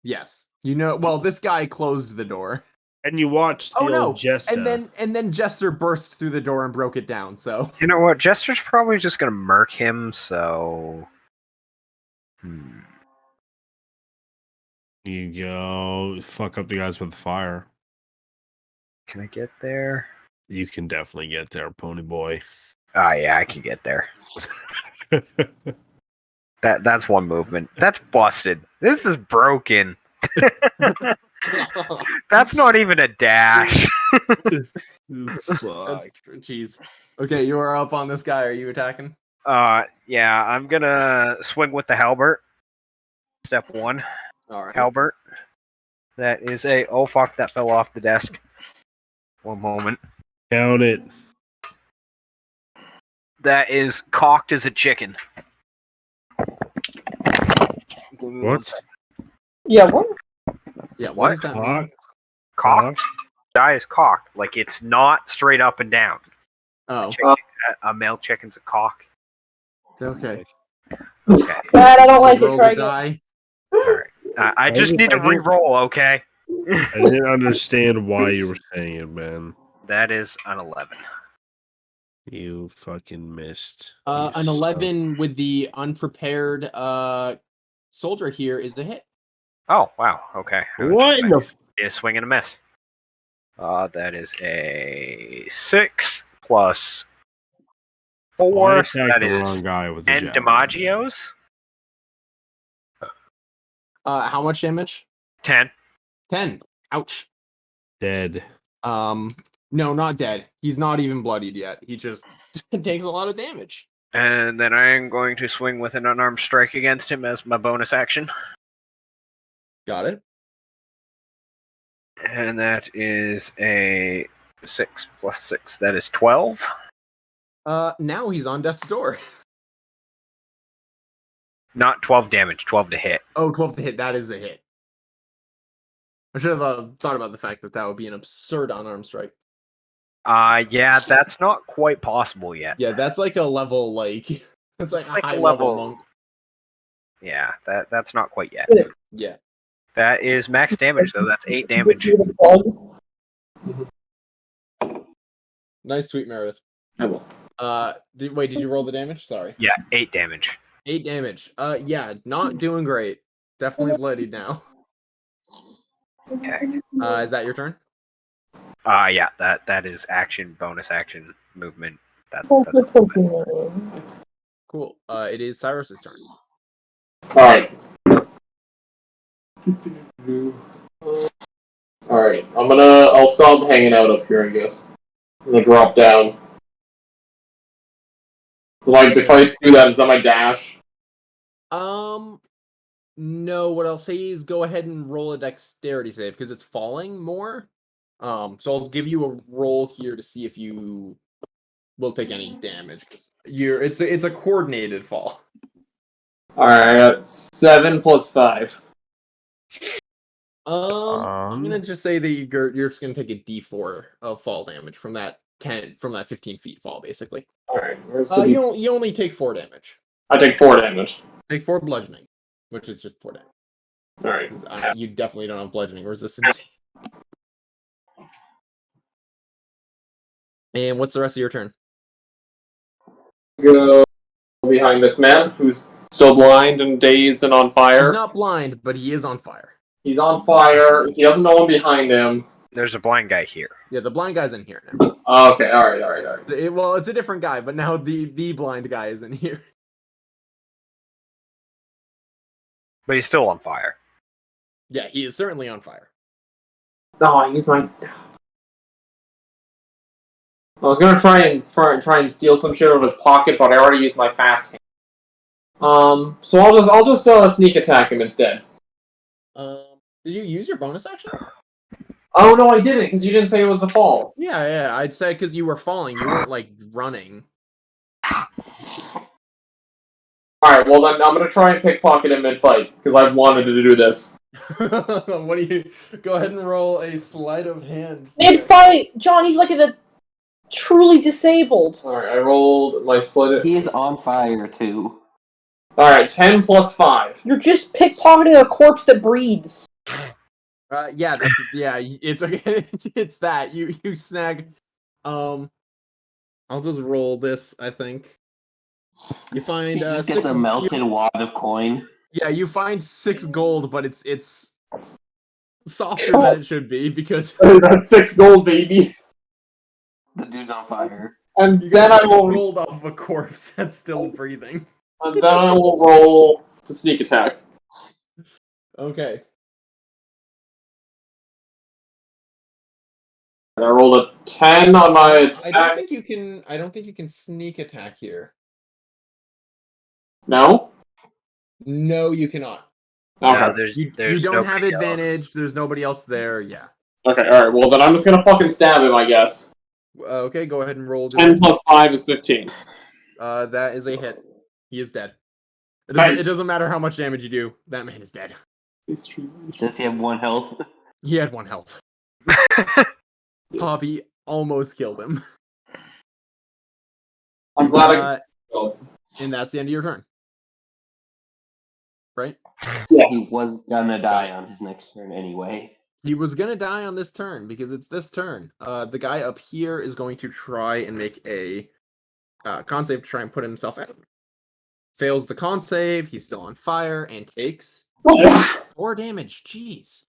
Yes. You know, well, this guy closed the door. And you watched the Oh no! old Jester. And then Jester burst through the door and broke it down. So You know what? Jester's probably just gonna murk him. So, You go fuck up the guys with the fire. can I get there? You can definitely get there, pony boy. Ah, yeah, I can get there. That's one movement. That's busted. This is broken. That's not even a dash. that's jeez. Okay, you are up on this guy. Are you attacking? Yeah, I'm gonna swing with the halberd. Step 1, All right. halberd. That is a oh fuck, that fell off the desk. One moment. Count it. That is cocked as a chicken. What? Yeah, what? Yeah. What? What does that mean? Cocked. Die is cocked. Like it's not straight up and down. Oh. A male chicken's a cock. Okay. Okay. Bad, I don't like it. Roll Try the again. die. All right. I just need to re-roll. Okay. I didn't understand why you were saying it, man. That is an 11. You fucking missed. An You 11 with the unprepared soldier here is the hit. Oh wow. Okay. suck. What in the? A swing and a miss. That is a 6 plus 4. I So attacked that the is wrong guy with the 10 javelin. DiMaggio's. How much damage? 10. 10. Ouch. Dead. No, not dead. He's not even bloodied yet. He just takes a lot of damage. And then I am going to swing with an unarmed strike against him as my bonus action. Got it. And that is a 6 plus 6. That is 12. Now he's on death's door. Not 12 damage, 12 to hit. Oh, 12 to hit. That is a hit. I should have thought about the fact that that would be an absurd unarmed strike. Yeah, that's not quite possible yet. Yeah, that's like a level, like... That's like It's a like a high level level- monk. Yeah, that's not quite yet. Yeah. That is max damage, though. That's 8 damage. Nice tweet, Meredith. I will. Did you roll the damage? Sorry. Yeah, 8 damage. 8 damage. Yeah, not doing great. Definitely bloodied now. Okay. Is that your turn? Yeah, that is action, bonus action, movement. That's Cool. It is Cyrus's turn. Alright. Alright, I'll stop hanging out up here, I guess. I'm gonna drop down. Like, if I do that, is that my dash? No, what I'll say is go ahead and roll a dexterity save, because it's falling more. So I'll give you a roll here to see if you will take any damage, because it's a coordinated fall. Alright, I got 7 plus 5. I'm gonna just say that you're just gonna take a D4 of fall damage from that 15 feet fall, basically. Alright, where's the You only take 4 damage. I take 4 damage. Take 4 bludgeoning, which is just 4 damage. Alright. You definitely don't have bludgeoning resistance. And what's the rest of your turn? Go behind this man who's still blind and dazed and on He's fire. not blind, but he is on fire. He's on fire. He doesn't know I'm behind him. There's a blind guy here. Yeah, the blind guy's in here now. Okay, alright. Well, it's a different guy, but now the blind guy is in here. But he's still on fire. Yeah, he is certainly on fire. No, I use my... I was gonna try and steal some shit out of his pocket, but I already used my fast hand. So I'll just sneak attack him instead. Did you use your bonus action? Oh no, I didn't, because you didn't say it was the fall. Yeah, I'd say because you were falling, you weren't like running. Alright, well then I'm gonna try and pickpocket him mid-fight, because I've wanted to do this. What do you... Go ahead and roll a sleight of hand. Mid-fight! Johnny's like a truly disabled. Alright, I rolled my sleight He is on fire too. Alright, 10 plus 5. You're just pickpocketing a corpse that breathes. Yeah, it's okay. It's that you snag. I'll just roll this. I think you find He just 6. gets a melted wad of coin. Yeah, you find 6 gold, but it's softer than it should be because That's 6 gold, baby. The dude's on fire. And you then got I will gold off of a corpse that's still breathing. and then I will roll to sneak attack. Okay. And I rolled a 10 on my attack. I don't think you can sneak attack here. No? No, you cannot. Okay. No, there's You there's don't have nobody else. advantage. There's nobody else there. Yeah. Okay, alright, well then I'm just gonna fucking stab him, I guess. Okay, go ahead and roll. 10 plus 5 is 15. That is a hit. He is dead. Nice. It doesn't matter how much damage you do. That man is dead. It's true. Does he have 1 health? He had 1 health. Poppy almost killed him. I'm glad I And that's the end of your turn. Right? He was gonna die on his next turn anyway. He was gonna die on this turn because it's this turn. The guy up here is going to try and make a con save to try and put himself out. Fails the con save. He's still on fire and takes 4 damage. Jeez.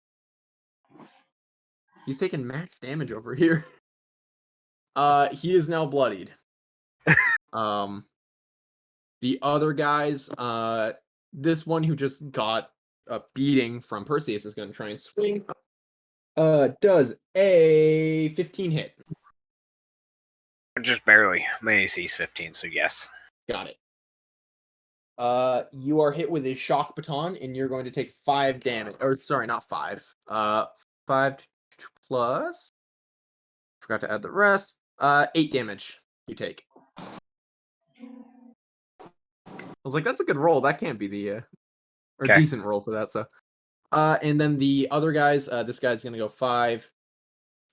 He's taking max damage over here. He is now bloodied. The other guys, this one who just got a beating from Perseus is going to try and swing. Does a 15 hit. Just barely. My AC is 15, so yes. Got it. You are hit with a shock baton, and you're going to take 5 damage. Or sorry, not 5. 5 plus. Forgot to add the rest. 8 damage you take. I was like, that's a good roll. That can't be the or Okay. decent roll for that. So, and then the other guys, this guy's gonna go 5,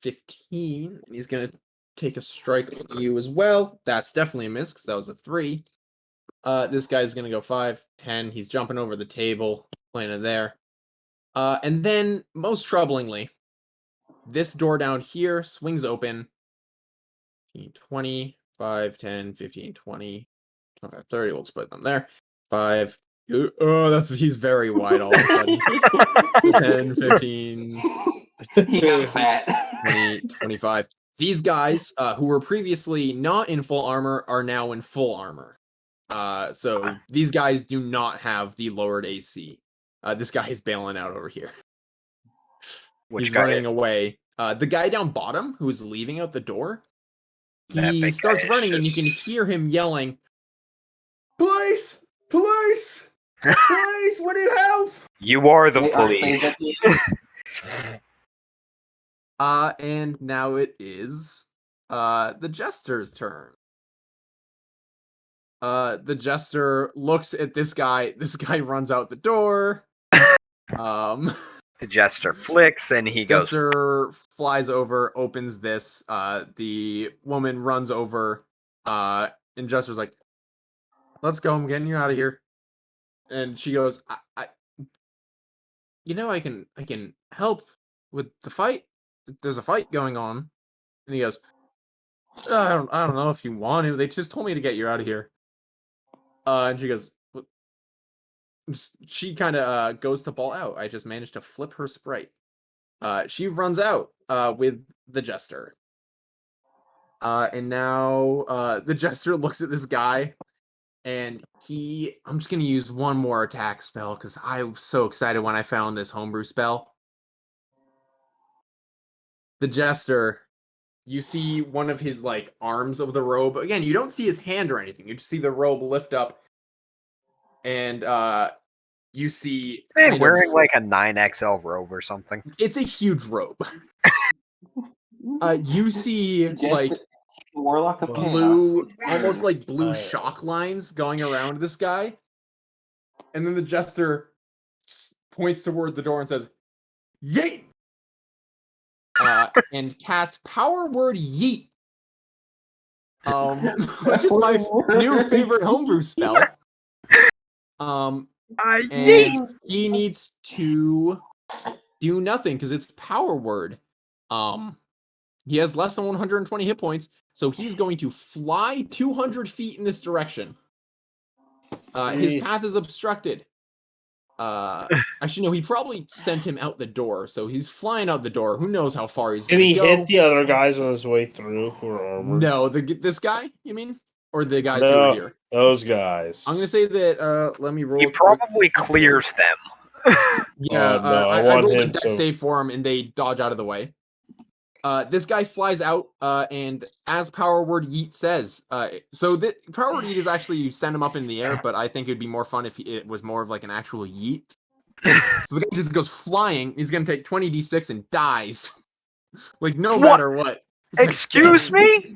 15, and he's gonna take a strike on you as well. That's definitely a miss because that was a 3. This guy's gonna go 5, 10. He's jumping over the table, landing there. And then, most troublingly, this door down here swings open. 15, 20, 5, 10, 15, 20, 25, 30. We'll split them there. 5. Oh, he's very wide all of a sudden. 10, 15, He got fat. 20, 25. These guys, who were previously not in full armor, are now in full armor. So these guys do not have the lowered AC. This guy is bailing out over here. Which He's guy? running away. The guy down bottom who's leaving out the door, That he big starts guy running and you can hear him yelling, "Police! Police! Police! We need help!" You are the Wait, aren't they police. at the end? And now it is the Jester's turn. The Jester looks at this guy. This guy runs out the door. The Jester flicks and he goes, Jester flies over, opens this. The woman runs over, and Jester's like, "Let's go. I'm getting you out of here." And she goes, I I can help with the fight. There's a fight going on." And he goes, I don't know if you want to. They just told me to get you out of here." And she goes, "What?" She kind of goes to ball out. I just managed to flip her sprite. She runs out with the Jester. And now the Jester looks at this guy, and I'm just going to use one more attack spell because I was so excited when I found this homebrew spell. The Jester, you see one of his arms of the robe. Again, you don't see his hand or anything. You just see the robe lift up, and you see "Hey, wearing like a 9XL robe or something." it's a huge robe. You see He's a warlock of chaos. blue, almost like blue shock lines going around this guy, And then the jester points toward the door and says, "Yeet!" And cast Power Word Yeet. Which is my new favorite homebrew spell. And he needs to do nothing because it's Power Word. He has less than 120 hit points, so he's going to fly 200 feet in this direction. His path is obstructed. Actually, no, he probably sent him out the door, so he's flying out the door. Who knows how far he's Can going to he go? hit the other guys on his way through who are armored? No, this guy, you mean? Or the guys who are here? Those guys. I'm going to say that, let me roll. He probably clears them. Yeah, no, I want rolled a him dex to- save for him, and they dodge out of the way. This guy flies out, and as Power Word Yeet says, so the Power Word Yeet is actually you send him up in the air, but I think it'd be more fun if it was more of like an actual yeet. So the guy just goes flying. He's gonna take 20d6 and dies, like no matter what. Excuse me?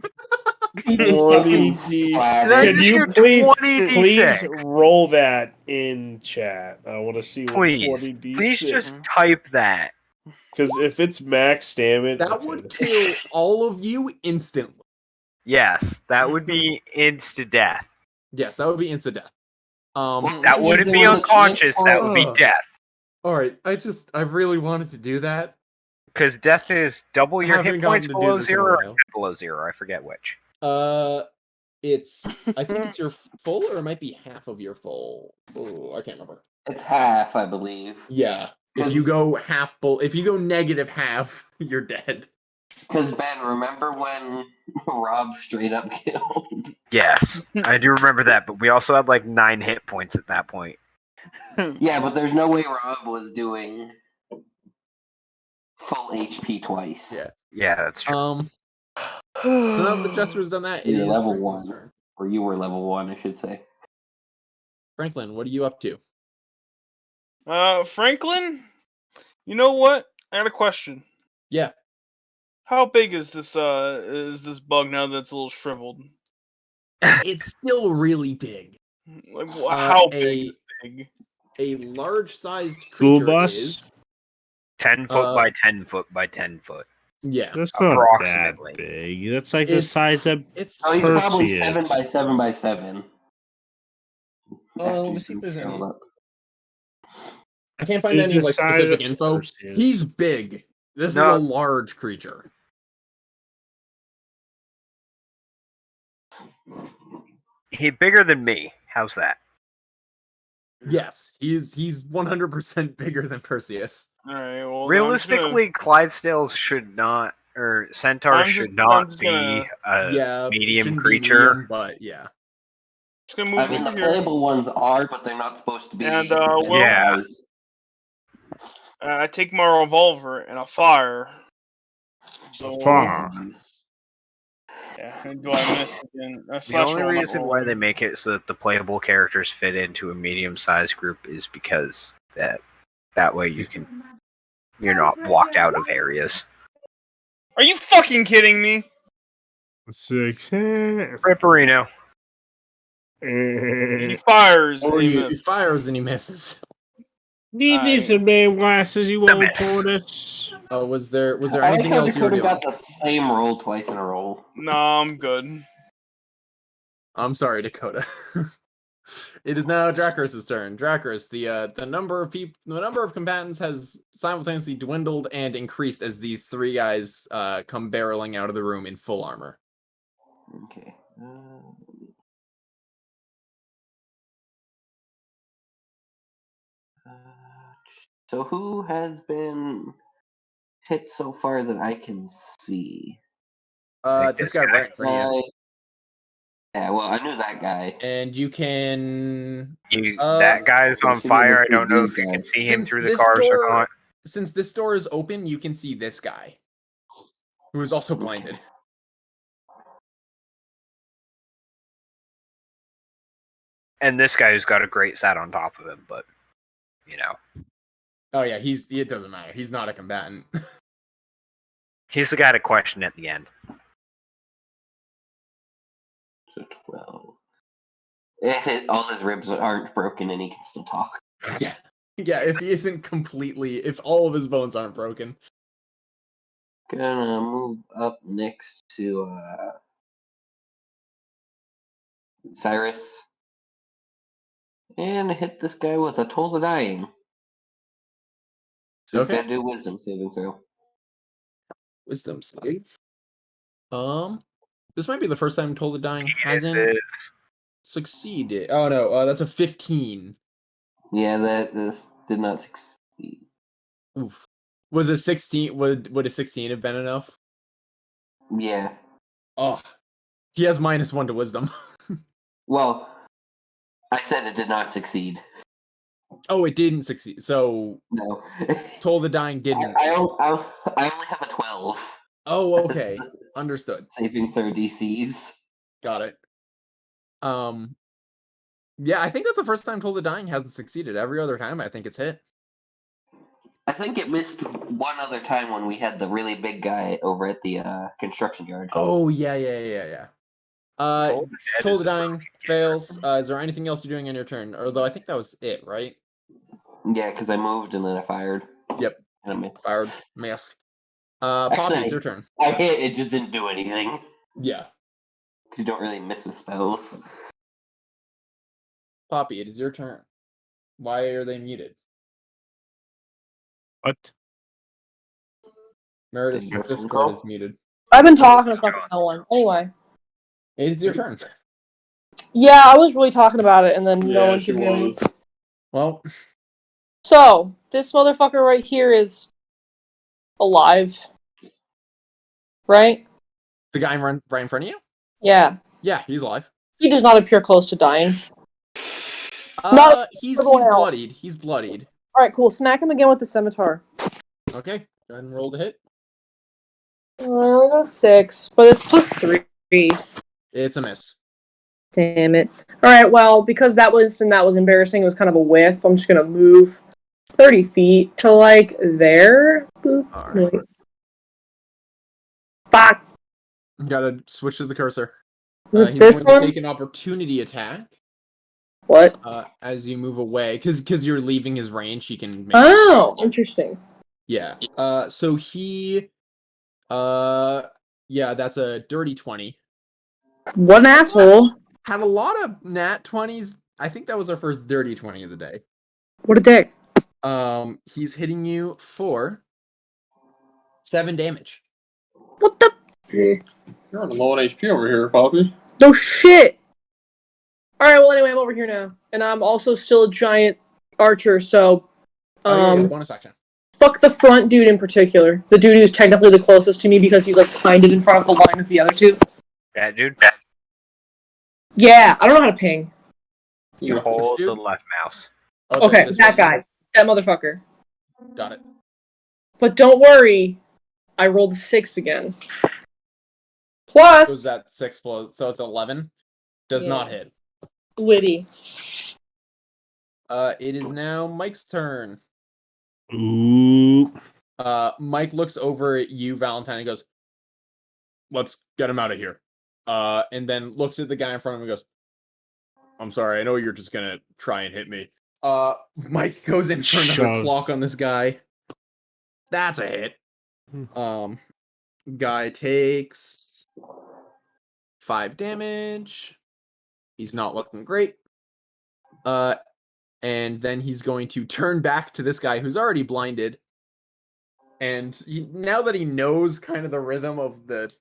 He just fucking 20D. splattered. Can you Just please 20d6. roll that in chat? I want to see what Please. 20d6. Please just type that. Because if it's max damage, That would kill all of you instantly. Yes, that would be insta death. Yes, that would be instant death. That wouldn't be unconscious, that would be death. All right, I really wanted to do that. Because death is double your Haven't hit gotten points to do below this in a 0 or while. below 0. I forget which. I think it's your full, or it might be half of your full. Oh, I can't remember. It's half, I believe. Yeah, if you go half if you go negative half, you're dead. Because Ben, remember when Rob straight up killed? Yes, I do remember that, but we also had like 9 hit points at that point. Yeah, but there's no way Rob was doing full HP twice. Yeah. Yeah, that's true. So now that the Jester's done that, it You're is level Franklin's 1. turn. Or you were level 1, I should say. Franklin, what are you up to? Franklin, you know what? I got a question. Yeah. How big is this bug now that's a little shriveled? It's still really big. Like how big? A Is big? a large-sized School creature bus? is 10 foot by 10 foot by 10 foot. yeah. That's not that Approximately. big. That's like the It's- size of It's Oh, he's probably Percy 7 is. by 7 by 7. let After me see if some there's any. showed up. I can't find It's any the like size specific of info. Perseus. He's big. This No. is a large creature. He's bigger than me. How's that? Yes, he's 100% bigger than Perseus. All right. Well, Realistically, Clydesdales should not, or centaurs I'm just- should I'm not just be gonna- a Yeah, medium shouldn't be creature. medium, but yeah. just gonna move I mean, the over here. playable ones are, but they're not supposed to be. And, that well- Yeah. size. I take my revolver and I fire. So Fire. yeah, and do I miss again? The only reason why they make it so that the playable characters fit into a medium-sized group is because that way you're not blocked out of areas. Are you fucking kidding me? 6. Ripperino. He fires. Or and he he misses. fires and he misses. Need some damn glasses, you The old miss. tortoise. Was there I like anything how else you were Dakota doing? got the same roll twice in a row. No, I'm good. I'm sorry, Dakota. It is now Dracarys' turn. Dracarys, the number of combatants has simultaneously dwindled and increased as these three guys come barreling out of the room in full armor. Okay. So who has been hit so far that I can see? This guy right in front of you. Yeah, well, I knew that guy. And you can That guy's on so fire. I maybe don't know these if you can guys. see him Since through the this cars or door- not. since this door is open, you can see this guy. Who is also blinded. And this guy who's got a great sat on top of him, but Oh yeah, it doesn't matter. He's not a combatant. he's the guy to question at the end. So 12. All his ribs aren't broken and he can still talk. Yeah. Yeah, if he isn't completely, if all of his bones aren't broken. Gonna move up next to Cyrus and hit this guy with a Toll the Dying. So he's Okay. gotta do wisdom saving throw. Wisdom save. This might be the first time Toll the Dying This hasn't is succeeded. Oh no, that's a 15. Yeah, this did not succeed. Oof. Was a 16? Would a 16 have been enough? Yeah. Oh, he has -1 to wisdom. Well, I said it did not succeed. Oh, it didn't succeed. So No. Toll the Dying didn't. I only have a 12. Oh, okay, understood. Saving throw DCs. Got it. Yeah, I think that's the first time Toll the Dying hasn't succeeded. Every other time, I think it's hit. I think it missed one other time when we had the really big guy over at the construction yard. Oh yeah. Toll the Dying fails. Is there anything else you're doing on your turn? Although I think that was it, right? Yeah, because I moved and then I fired. Yep. And I missed. Fired. Miss. Poppy, Actually, it's your turn. I hit, it just didn't do anything. Yeah. You don't really miss with spells. Poppy, it is your turn. Why are they muted? What? Meredith's Did your phone Discord call? is muted. I've been talking to fucking no one. Anyway. It is your turn. Yeah, I was really talking about it, and then no Yeah, one she could hear me. was. Well, So, this motherfucker right here is alive. Right? the guy right in front of you? Yeah. Yeah, he's alive. He does not appear close to dying. Not He's everyone else. bloodied. He's bloodied. Alright, cool. Smack him again with the scimitar. Okay, go ahead and roll the hit. I only got 6, but it's +3. It's a miss. Damn it. Alright, well, because that was embarrassing, it was kind of a whiff, I'm just gonna move 30 feet to, like, there. Boop. Alright. Wait. Fuck! Gotta switch to the cursor. Is it He's this going one? to take an opportunity attack What? as you move away. Because you're leaving his range, he can make Oh, interesting. Yeah. So he yeah, that's a dirty 20. What an asshole. Had a lot of nat 20s. I think that was our first dirty 20 of the day. What a dick. He's hitting you for 7 damage. What the? You're on low on HP over here, Poppy. No shit! Alright, well, anyway, I'm over here now. And I'm also still a giant archer, so. Bonus action. Fuck the front dude in particular. The dude who's technically the closest to me because he's, like, kind of in front of the line of the other two. that dude. Yeah, I don't know how to ping. You hold the dude? left mouse. Okay, this that one. guy. That motherfucker. Got it. But don't worry, I rolled a 6 again. So is Plus, that 6 plus? So it's 11. Does Yeah. not hit. witty. It is now Mike's turn. Ooh. Mike looks over at you, Valentine, and goes, "Let's get him out of here." And then looks at the guy in front of him and goes, "I'm sorry, I know you're just gonna try and hit me." Mike goes in for another Shoves. clock on this guy. That's a hit. Guy takes 5 damage. He's not looking great. And then he's going to turn back to this guy who's already blinded. And now that he knows kind of the rhythm of the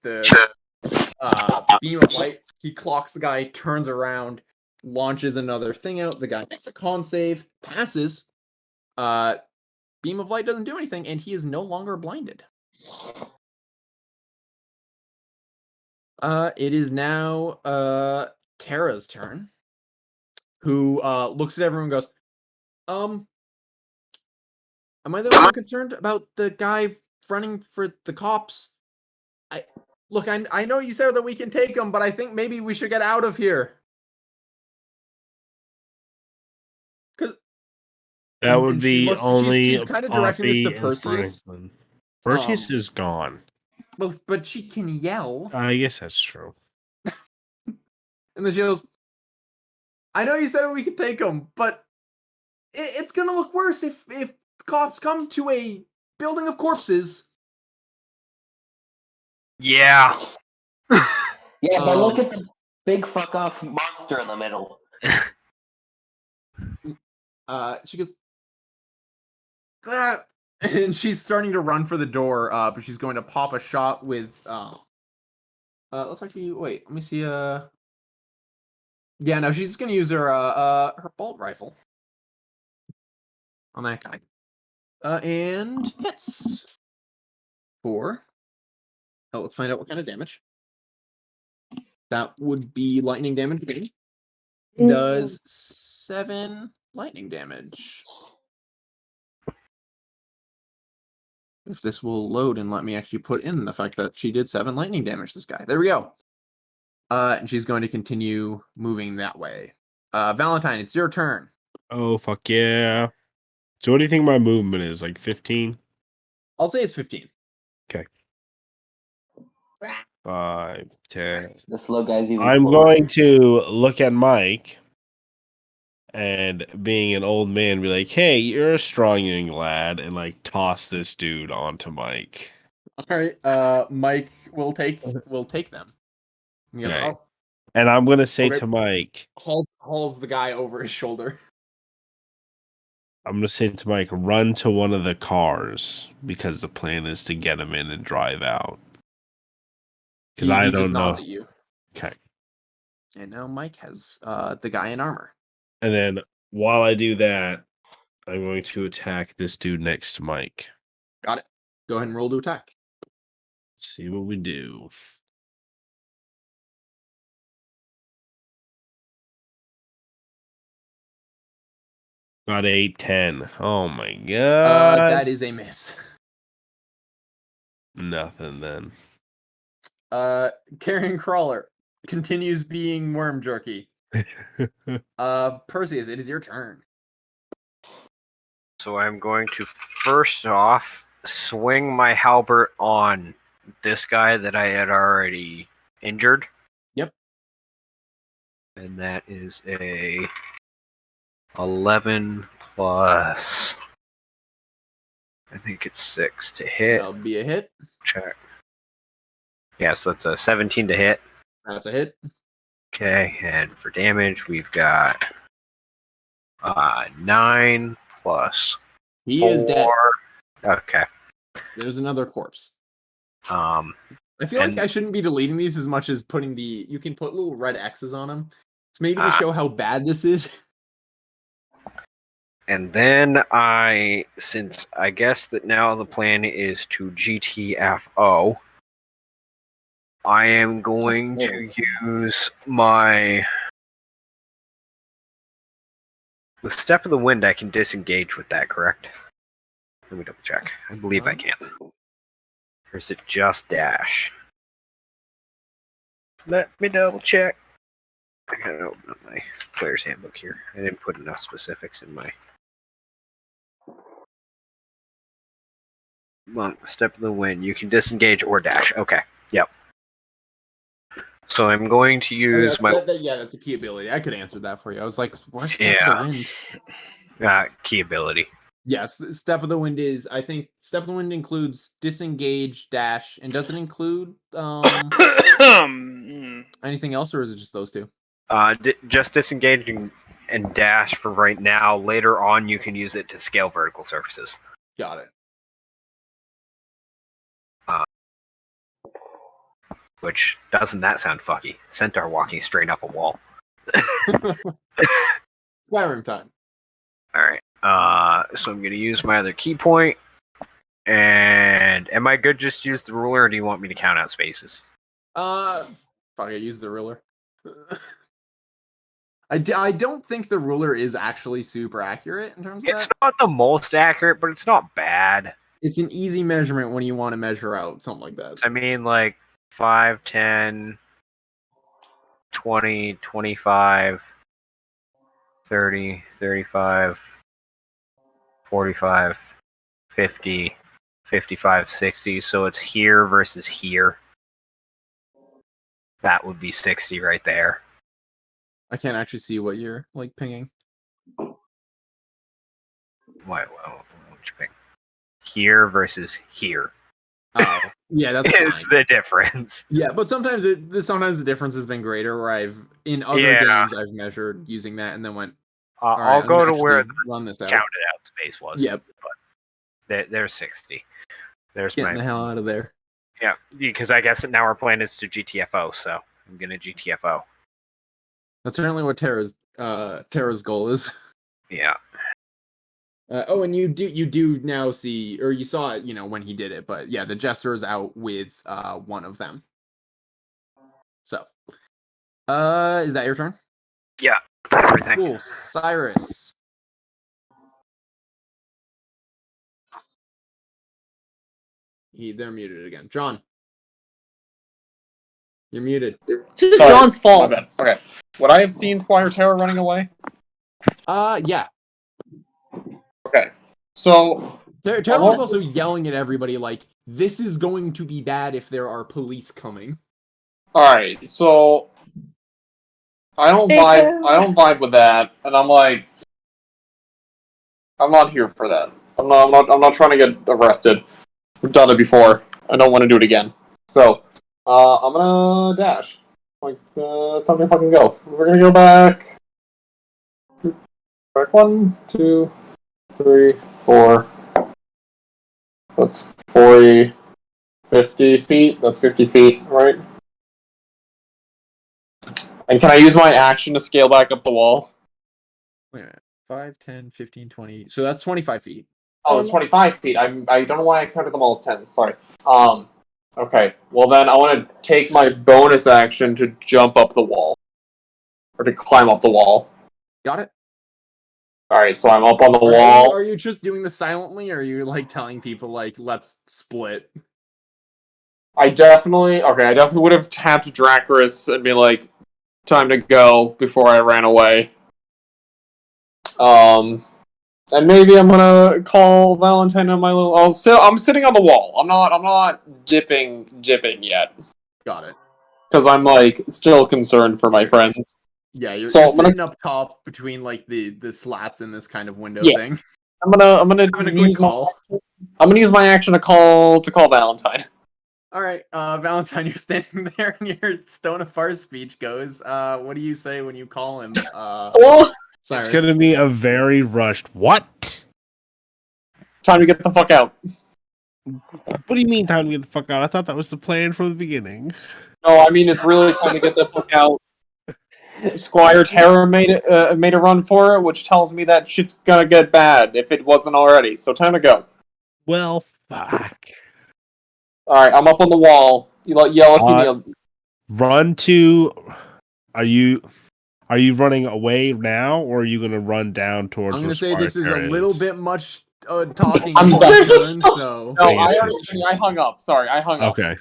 beam of light, he clocks the guy, turns around, launches another thing out. The guy makes a con save, passes. Beam of light doesn't do anything, and he is no longer blinded. It is now Tara's turn, who looks at everyone and goes, am I the one concerned about the guy running for the cops? I know you said that we can take him, but I think maybe we should get out of here. That would be she's only kind of directing this to Poppy and Perseus. Franklin. Perseus is gone. Well, but she can yell. I guess that's true. And then she goes, I know you said we could take them, but it's gonna look worse if cops come to a building of corpses. Yeah. Yeah, but look at the big fuck off monster in the middle. She goes, "Ah," and she's starting to run for the door. But she's going to pop a shot with let's actually wait. Let me see. Yeah, no, she's gonna use her bolt rifle on that guy. And hits for. Oh, let's find out what kind of damage. That would be lightning damage again. Does 7 lightning damage. If this will load and let me actually put in the fact that she did 7 lightning damage this guy. There we go. And she's going to continue moving that way. Valentine, it's your turn. Oh, fuck yeah. So what do you think my movement is? Like 15? I'll say it's 15. 5, 10. The slow guy's even I'm slower. going to look at Mike and being an old man be like, hey, you're a strong young lad, and like toss this dude onto Mike. All right. Mike will take them. He goes, Okay. oh, And I'm gonna say Okay. to Mike, hauls the guy over his shoulder. I'm gonna say to Mike, run to one of the cars because the plan is to get him in and drive out. Because I He just don't know. nods at you. Okay. And now Mike has the guy in armor. And then while I do that, I'm going to attack this dude next to Mike. Got it. Go ahead and roll to attack. Let's see what we do. Got 8, 10. Oh my god. That is a miss. Nothing then. Carrion Crawler continues being worm jerky. Perseus, it is your turn. So I'm going to first off swing my halberd on this guy that I had already injured. Yep. And that is a 11 plus. I think it's 6 to hit. That'll be a hit. Check. Yeah, so that's a 17 to hit. That's a hit. Okay, and for damage, we've got 9 plus He 4. is dead. Okay. There's another corpse. I I feel like I shouldn't be deleting these as much as putting the. You can put little red X's on them. So maybe to show how bad this is. And then since I guess that now the plan is to GTFO, I am going to use the Step of the Wind. I can disengage with that, correct? Let me double check. I believe I can. Or is it just dash? Let me double check. I gotta open up my player's handbook here. I didn't put enough specifics in my Step of the Wind. You can disengage or dash. Okay. Yep. So I'm going to use that's a key ability. I could answer that for you. I was like, where's Step of the Wind? Key ability. Yes, Step of the Wind is. I think Step of the Wind includes disengage, dash, and does it include anything else, or is it just those two? Just disengaging and dash for right now. Later on, you can use it to scale vertical surfaces. Got it. Which doesn't that sound fucky? Centaur walking straight up a wall. Skyrim time. All right. So I'm gonna use my other key point. And am I good just to use the ruler, or do you want me to count out spaces? Fuck, I use the ruler. I don't think the ruler is actually super accurate in terms of It's that. not the most accurate, but it's not bad. It's an easy measurement when you want to measure out something like that. I mean, like 5, 10, 20, 25, 30, 35, 45, 50, 55, 60. So it's here versus here. That would be 60 right there. I can't actually see what you're like pinging. What you pick? Here versus here. Oh, yeah, that's Is fine. the difference. Yeah, but sometimes the difference has been greater. Where I've in other Yeah. games I've measured using that and then went. I'll right, I'm go gonna to where actually the run this out. counted out space was. Yep, But there's 60. There's getting my the hell out of there. yeah. Because I guess now our plan is to GTFO. So I'm gonna GTFO. That's certainly what Tara's goal is. Yeah. Oh, and you do now see, or you saw it, when he did it. But yeah, the Jester is out with one of them. So, is that your turn? Yeah. Everything. Cool, Cyrus. They're muted again. John, you're muted. This is Sorry, John's fault. My bad. Okay. Would I have seen Squire Terror running away? Yeah. Okay. So Tara was also yelling at everybody like, "This is going to be bad if there are police coming." alright, so I don't vibe with that, and I'm like I'm not here for that. I'm not trying to get arrested. We've done it before. I don't want to do it again. So I'm gonna dash. Like time to fucking go. We're gonna go back. Back 1, 2, 3, 4. That's 40, 50 feet. That's 50 feet, right? And can I use my action to scale back up the wall? Wait a minute. 5, 10, 15, 20. So that's 25 feet. Oh, it's 25 feet. I don't know why I counted them all as 10. Sorry. Okay. Well, then I want to take my bonus action to jump up the wall. Or to climb up the wall. Got it. Alright, so I'm up on the Are wall. you just doing this silently, or are you like telling people like, let's split? I definitely would have tapped Dracarys and be like, time to go before I ran away. And maybe I'm gonna call Valentine on my little. I'm sitting on the wall. I'm not dipping yet. Got it. Because I'm like still concerned for my friends. Yeah, you're So sitting up top between like the slats in this kind of window thing. I'm gonna Having a good call. I'm gonna use my action to call Valentine. All right, Valentine, you're standing there, and your Stone of Far speech goes. What do you say when you call him? Oh, Cyrus? It's gonna be a very rushed. What? Time to get the fuck out. What do you mean time to get the fuck out? I thought that was the plan from the beginning. No, I mean it's really time to get the fuck out. Squire Terror made a run for it, which tells me that shit's gonna get bad if it wasn't already. So time to go. Well, fuck. All right, I'm up on the wall. You yell if you need. Run to. Are you running away now, or are you gonna run down towards? I'm gonna where say this is a Squire little is? bit much talking. I'm in done. turn, so No, Bastard. I hung up. Sorry, I hung up. Okay.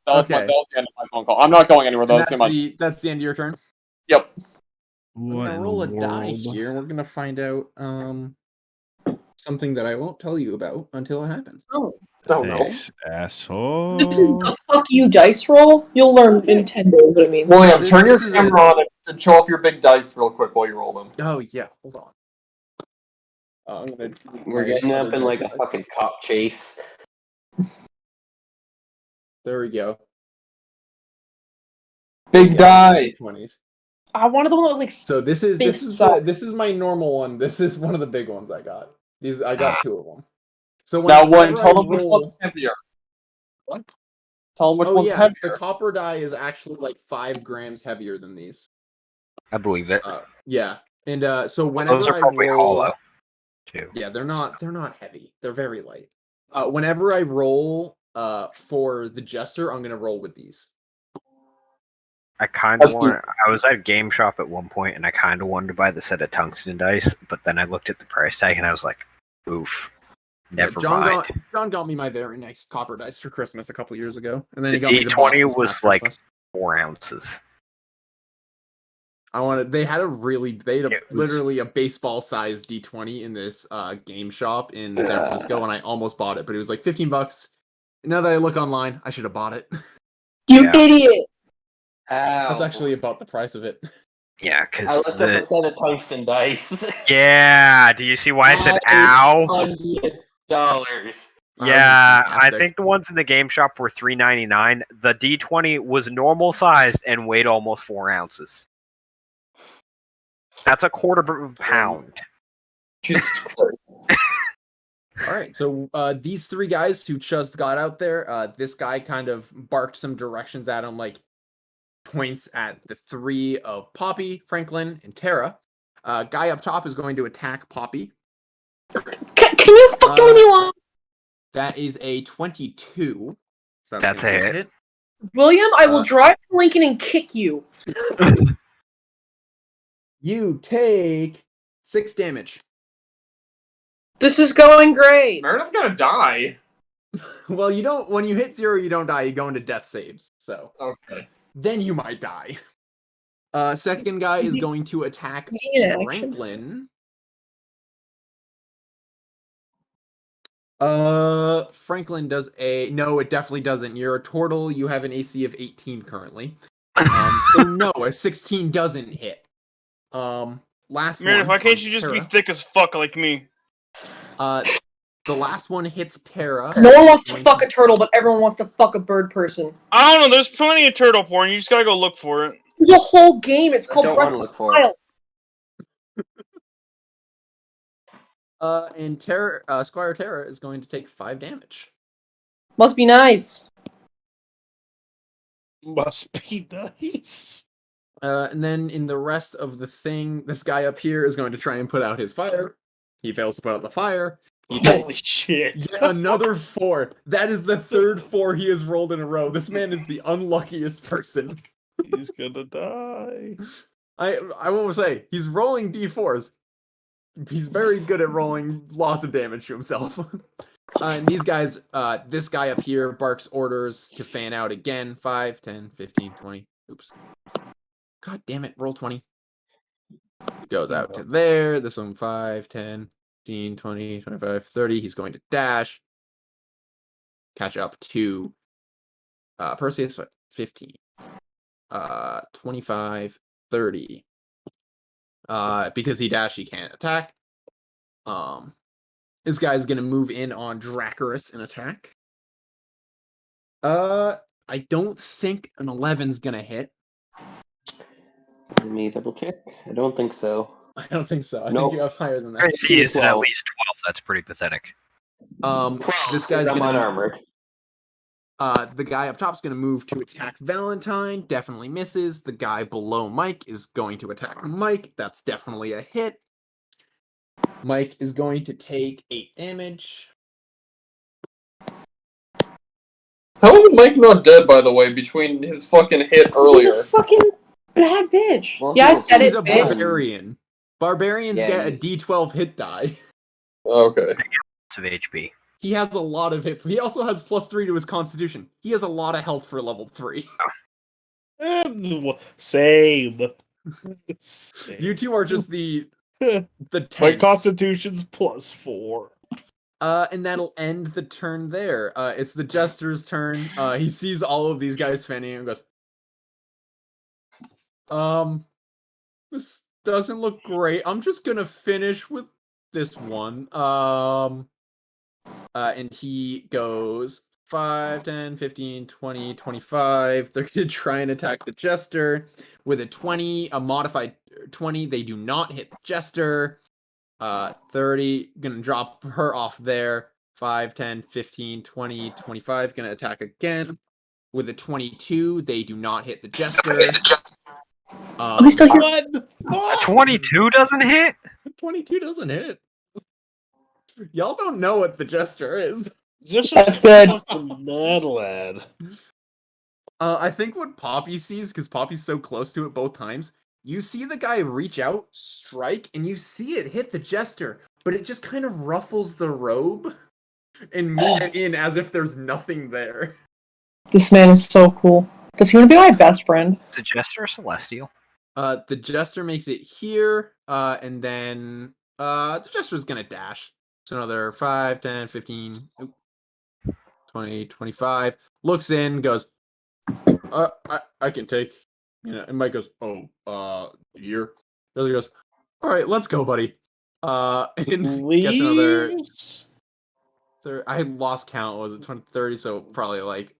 That was Okay. the end of my phone call. I'm not going anywhere though. And that's the end of your turn. Yep. I'm What gonna in roll the a die world? here. We're gonna find out something that I won't tell you about until it happens. oh. Don't know. Thanks, asshole. This is the fuck you dice roll. You'll learn in 10 days what it means. William, This- turn your this is camera on and show off your big dice real quick while you roll them. Oh yeah, hold on. I'm gonna. We're getting up in like a fucking cop chase. There we go. Big die. 20s. I wanted the one that was like. So this is Face this is my normal one. This is one of the big ones I got. I got 2 of them. So Now, whenever tell I them which roll- one's heavier. What? Tell them which Oh one's yeah, heavier. the copper die is actually like 5 grams heavier than these. I believe it. Yeah, and so whenever Those are I probably roll, hollow, too. yeah, they're not heavy. They're very light. Whenever I roll for the Jester, I'm gonna roll with these. I kind of want. I was at a game shop at one point, and I kind of wanted to buy the set of tungsten dice, but then I looked at the price tag, and I was like, "Oof, never mind." John got me my very nice copper dice for Christmas a couple years ago, and then The he got me the D20 boxes was past like Christmas. 4 ounces. They had It was- literally a baseball sized D20 in this game shop in San Francisco, and I almost bought it, but it was like $15. Now that I look online, I should have bought it. You Yeah. idiot! Ow. That's actually about the price of it. Yeah, I because looked up a set of tungsten dice. yeah. Do you see why I said ow? $100. Yeah, I fantastic. think the ones in the game shop were $3.99. The D20 was normal sized and weighed almost 4 ounces. That's a quarter of a pound. Jesus Christ. All right, so these three guys who just got out there, this guy kind of barked some directions at him, like points at the three of Poppy, Franklin, and Tara. Guy up top is going to attack Poppy. Can you fucking leave me alone? That is a 22. So That's gonna a miss hit. William, I will drive to Lincoln and kick you. You take 6 damage. This is going great. Meredith's gonna die. Well, you don't. When you hit 0, you don't die. You go into death saves. So Okay. then you might die. Second guy is going to attack Yeah, action. Franklin. Franklin does a no. It definitely doesn't. You're a turtle. You have an AC of 18 currently. So no, a 16 doesn't hit. Last Meredith, one. why can't on you just be Tara. thick as fuck like me? The last one hits Tara. No one wants to fuck a turtle, but everyone wants to fuck a bird person. I don't know. There's plenty of turtle porn. You just gotta go look for it. There's a whole game. It's I called don't Breath want to of look the for it. Wild. And Tara, Squire Tara is going to take 5 damage. Must be nice. Must be nice. And then in the rest of the thing, this guy up here is going to try and put out his fire. He fails to put out the fire. He Holy takes shit. yet another 4. That is the third 4 he has rolled in a row. This man is the unluckiest person. He's gonna die. I won't say, he's rolling d4s. He's very good at rolling lots of damage to himself. And these guys, this guy up here barks orders to fan out again. 5, 10, 15, 20. Oops. God damn it, roll 20. It goes out to there. This one, 5, 10, 15, 20, 25, 30. He's going to dash. Catch up to Perseus, 15. 25, 30. Because he dashed, he can't attack. This guy's gonna move in on Dracarys and attack. I don't think an 11's gonna hit. Let me double check. I don't think so. I don't think so. I Nope. think you have higher than I that. see it's at 12. least 12. That's pretty pathetic. 12. This guy's I'm gonna unarmored. the guy up top is gonna move to attack Valentine. Definitely misses. The guy below Mike is going to attack Mike. That's definitely a hit. Mike is going to take 8 damage. How is Mike not dead, by the way, between his fucking hit earlier? She's a fucking bad bitch. Well, Yeah, I he's- said He's it. a bitch. barbarian. Barbarians Yeah, get a you- D12 hit die. Okay. Lots of HP. He has a lot of hit. He also has +3 to his constitution. He has a lot of health for level 3. Same. You two are just the My tanks. constitution's +4. And that'll end the turn there. It's the Jester's turn. He sees all of these guys fanning and goes, this doesn't look great. I'm just gonna finish with this one. And he goes 5, 10, 15, 20, 25. They're gonna try and attack the Jester with a 20, a modified 20. They do not hit the Jester. 30, gonna drop her off there. 5, 10, 15, 20, 25, gonna attack again. With a 22, they do not hit the Jester. Are we still here? What the fuck? 22 doesn't hit? 22 doesn't hit. Y'all don't know what the Jester is. That's good. Fucking mad lad. I think what Poppy sees, because Poppy's so close to it both times, you see the guy reach out, strike, and you see it hit the Jester, but it just kind of ruffles the robe and moves in as if there's nothing there. This man is so cool. Does he want to be my best friend? The Jester Celestial? The Jester makes it here, and then the Jester's gonna dash. So another 5, 10, 15, 20, 25. Looks in, goes, I can take, and Mike goes, here. The other goes, all right, let's go, buddy. And gets another. Please? I lost count. Was it 20, 30? So probably like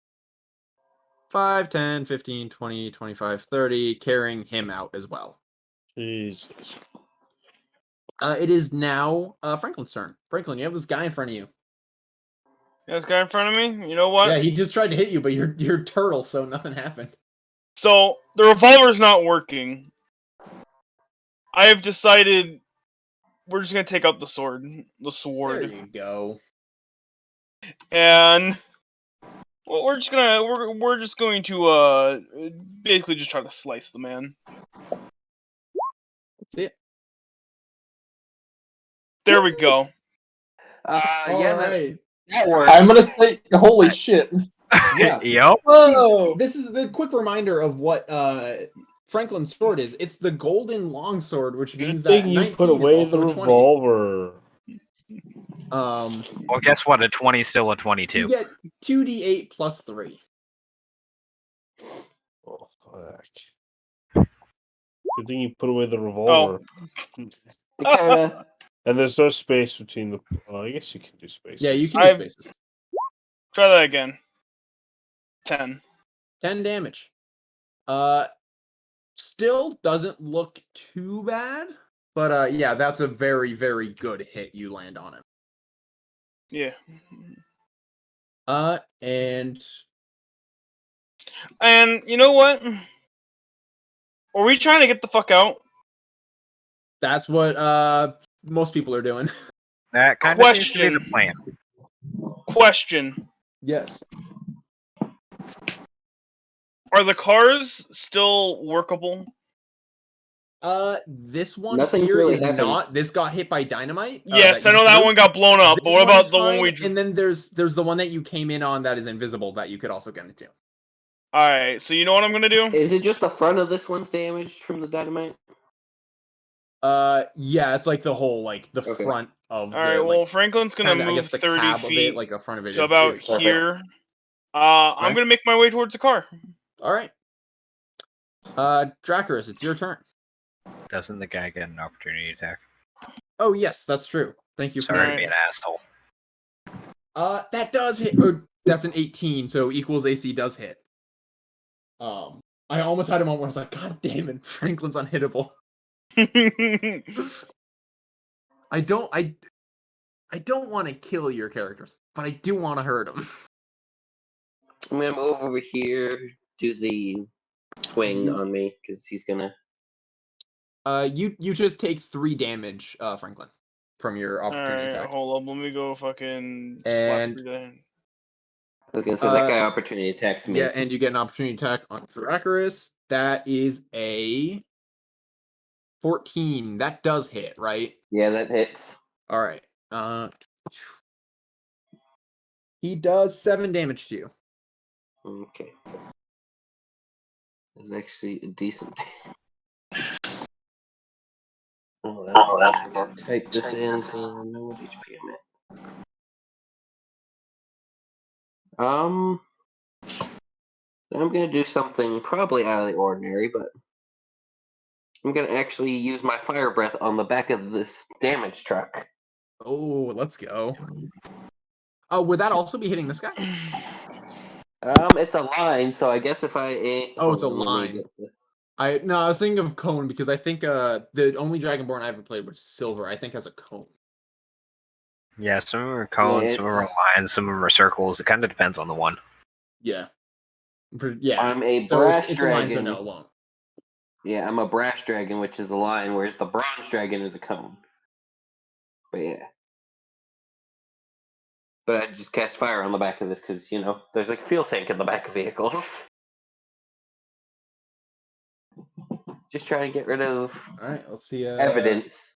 5, 10, 15, 20, 25, 30, carrying him out as well. Jesus. It is now Franklin's turn. Franklin, you have this guy in front of you. This guy in front of me. You know what? Yeah, he just tried to hit you, but you're turtle, so nothing happened. So the revolver's not working. I have decided we're just gonna take out the sword. The There sword. you go. And well, we're just going to basically just try to slice the man. See it. There we go. Yeah, Alright. that works. I'm gonna say, holy shit. Yeah. Yep. Whoa! This is the quick reminder of what Franklin's sword is. It's the golden longsword, which Good means that thing you 19 put is away also the a 20. revolver. Well, guess what? A 20 is still a 22. You get 2d8 plus 3. Oh, fuck. Good thing you put away the revolver. Dakota. And there's no space between the. Oh, I guess you can do spaces. Yeah, you can do spaces. Try that again. 10. 10 damage. Still doesn't look too bad, but yeah, that's a very, very good hit you land on him. Yeah. And you know what? Are we trying to get the fuck out? that's what most people are doing. That kind of seems to be the plan. Question. Yes. Are the cars still workable? This one Nothing's here really is happened. not. This got hit by dynamite. Yes, I you know that threw. one got blown up, This but what one about is the one fine, we... And then there's the one that you came in on that is invisible that you could also get into. Alright, so you know what I'm gonna do? Is it just the front of this one's damaged from the dynamite? Yeah, it's like the whole like the Okay. front of Alright, the well, like Franklin's gonna kinda, I move guess the 30 cab of feet it, like the front of it to is about perfect. here. I'm Okay. gonna make my way towards the car. All right. Dracarys, it's your turn. Doesn't the guy get an opportunity attack? Oh yes, that's true. Thank you for Sorry to Alright. be an asshole. that does hit. Or that's an 18, so equals AC does hit. I almost had a moment where I was like, God damn it, Franklin's unhittable. I don't want to kill your characters, but I do want to hurt them. I'm gonna move over here, do the swing on me, because he's gonna... You just take 3 damage, Franklin, from your opportunity Alright, attack. hold up, let me go fucking And- slap that. I was gonna say, that guy opportunity attacks me. Yeah, and you get an opportunity attack on Dracarys. That is a 14. That does hit, right? Yeah, that hits. All right. He does 7 damage to you. Okay. That's actually a decent... Type this in so I know what HP I'm at. I'm gonna do something probably out of the ordinary, but I'm gonna actually use my fire breath on the back of this damage truck. Oh, let's go. Would that also be hitting this guy? It's a line, so I guess if I... Oh, it's a hold on, let me line. get the- I was thinking of cone because I think the only Dragonborn I ever played was Silver. I think has a cone. Yeah, some of them are cones, some of them are lines, some of them are circles. It kind of depends on the one. Yeah. Yeah. I'm a So brass it's a line, so dragon. no, it won't. Yeah, I'm a brass dragon, which is a line, whereas the bronze dragon is a cone. But yeah. But I just cast fire on the back of this because, you know, there's like fuel tank in the back of vehicles. Just trying to get rid of Alright, let's see. evidence.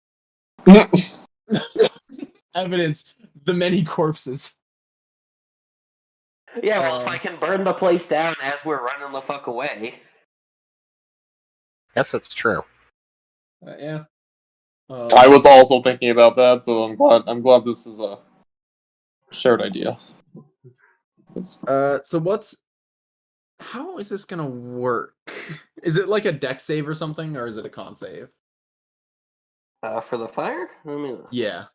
Evidence. The many corpses. Yeah, well, if I can burn the place down as we're running the fuck away. Yes, that's true. Yeah. I was also thinking about that, so I'm glad this is a shared idea. So what's How is this gonna work? Is it like a deck save or something, or is it a con save? For the fire? Let me look. Yeah.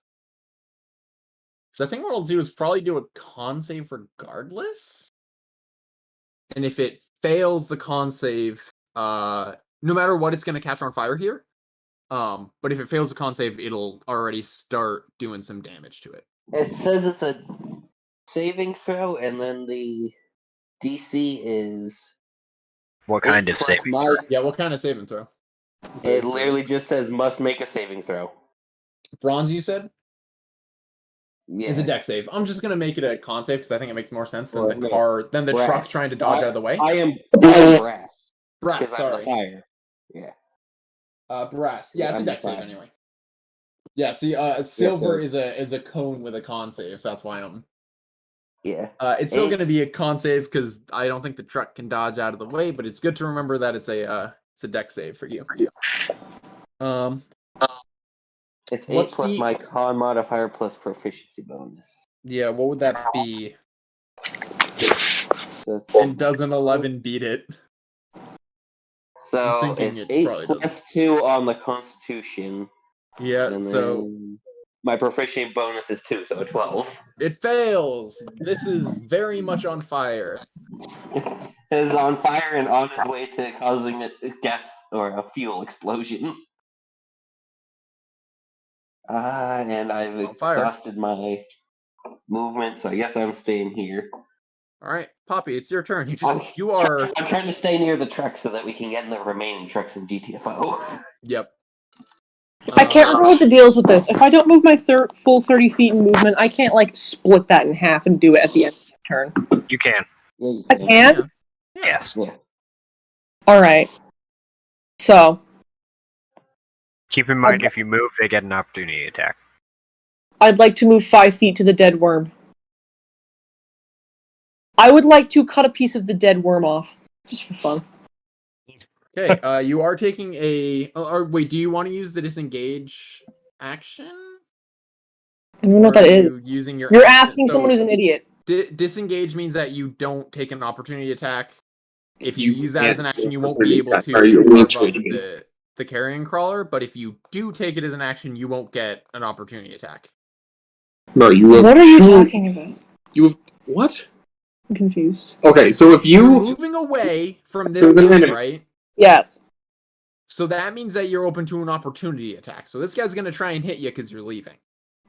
So I think what I'll do is probably do a con save regardless. And if it fails the con save, no matter what, it's gonna catch on fire here. But if it fails the con save, it'll already start doing some damage to it. It says it's a saving throw, and then the DC is. What kind 8 of plus saving my- throw? Yeah, what kind of saving throw? It literally just says must make a saving throw. Bronze, you said? Yeah. It's a deck save. I'm just gonna make it a con save because I think it makes more sense than Or the no, car than the truck brass. trying to dodge out of the way. I am brass. Brass, Because I'm the sorry. fire. Yeah. Brass. Yeah, Yeah, it's a I'm deck save fine. anyway. Yeah, see, silver sir. is a cone with a con save, so that's why I'm. Yeah. It's still Eight. going to be a con save because I don't think the truck can dodge out of the way, but it's good to remember that it's a deck save for you. It's 8 what's plus the- my con modifier plus proficiency bonus. Yeah, what would that be? So it's, And does an 11 beat it? so I'm thinking it's it 8 probably plus 2 on the Constitution. Yeah, And so then my proficiency bonus is 2, so 12. it fails. This is very much on fire. It is on fire and on his way to causing a gas or a fuel explosion. And I've On fire. exhausted my movement, so I guess I'm staying here. All right, Poppy, it's your turn. I'm I'm trying to stay near the truck so that we can get in the remaining trucks in GTFO. Yep. I can't remember what the deal is with this. If I don't move my full 30 feet in movement, I can't like split that in half and do it at the end of the turn. You can. Yeah, you I can? Yes. Yeah. Alright. So, Keep in mind, if you move, they get an opportunity attack. I'd like to move 5 feet to the dead worm. I would like to cut a piece of the dead worm off. Just for fun. Okay, you are taking a. Or wait, do you want to use the disengage action? I don't know what Or that are is. you using your. You're action? asking So, someone who's an idiot. disengage means that you don't take an opportunity attack. If you You use that as an can't action, you won't opportunity be able attack, to or you carve will up change me. the carrying crawler. But if you do take it as an action, you won't get an opportunity attack. No, you have What are you two- talking about? You have what? I'm confused. Okay, so if You're you moving away from this So the guy, enemy- right? Yes. So that means that you're open to an opportunity attack. So this guy's gonna try and hit you because you're leaving.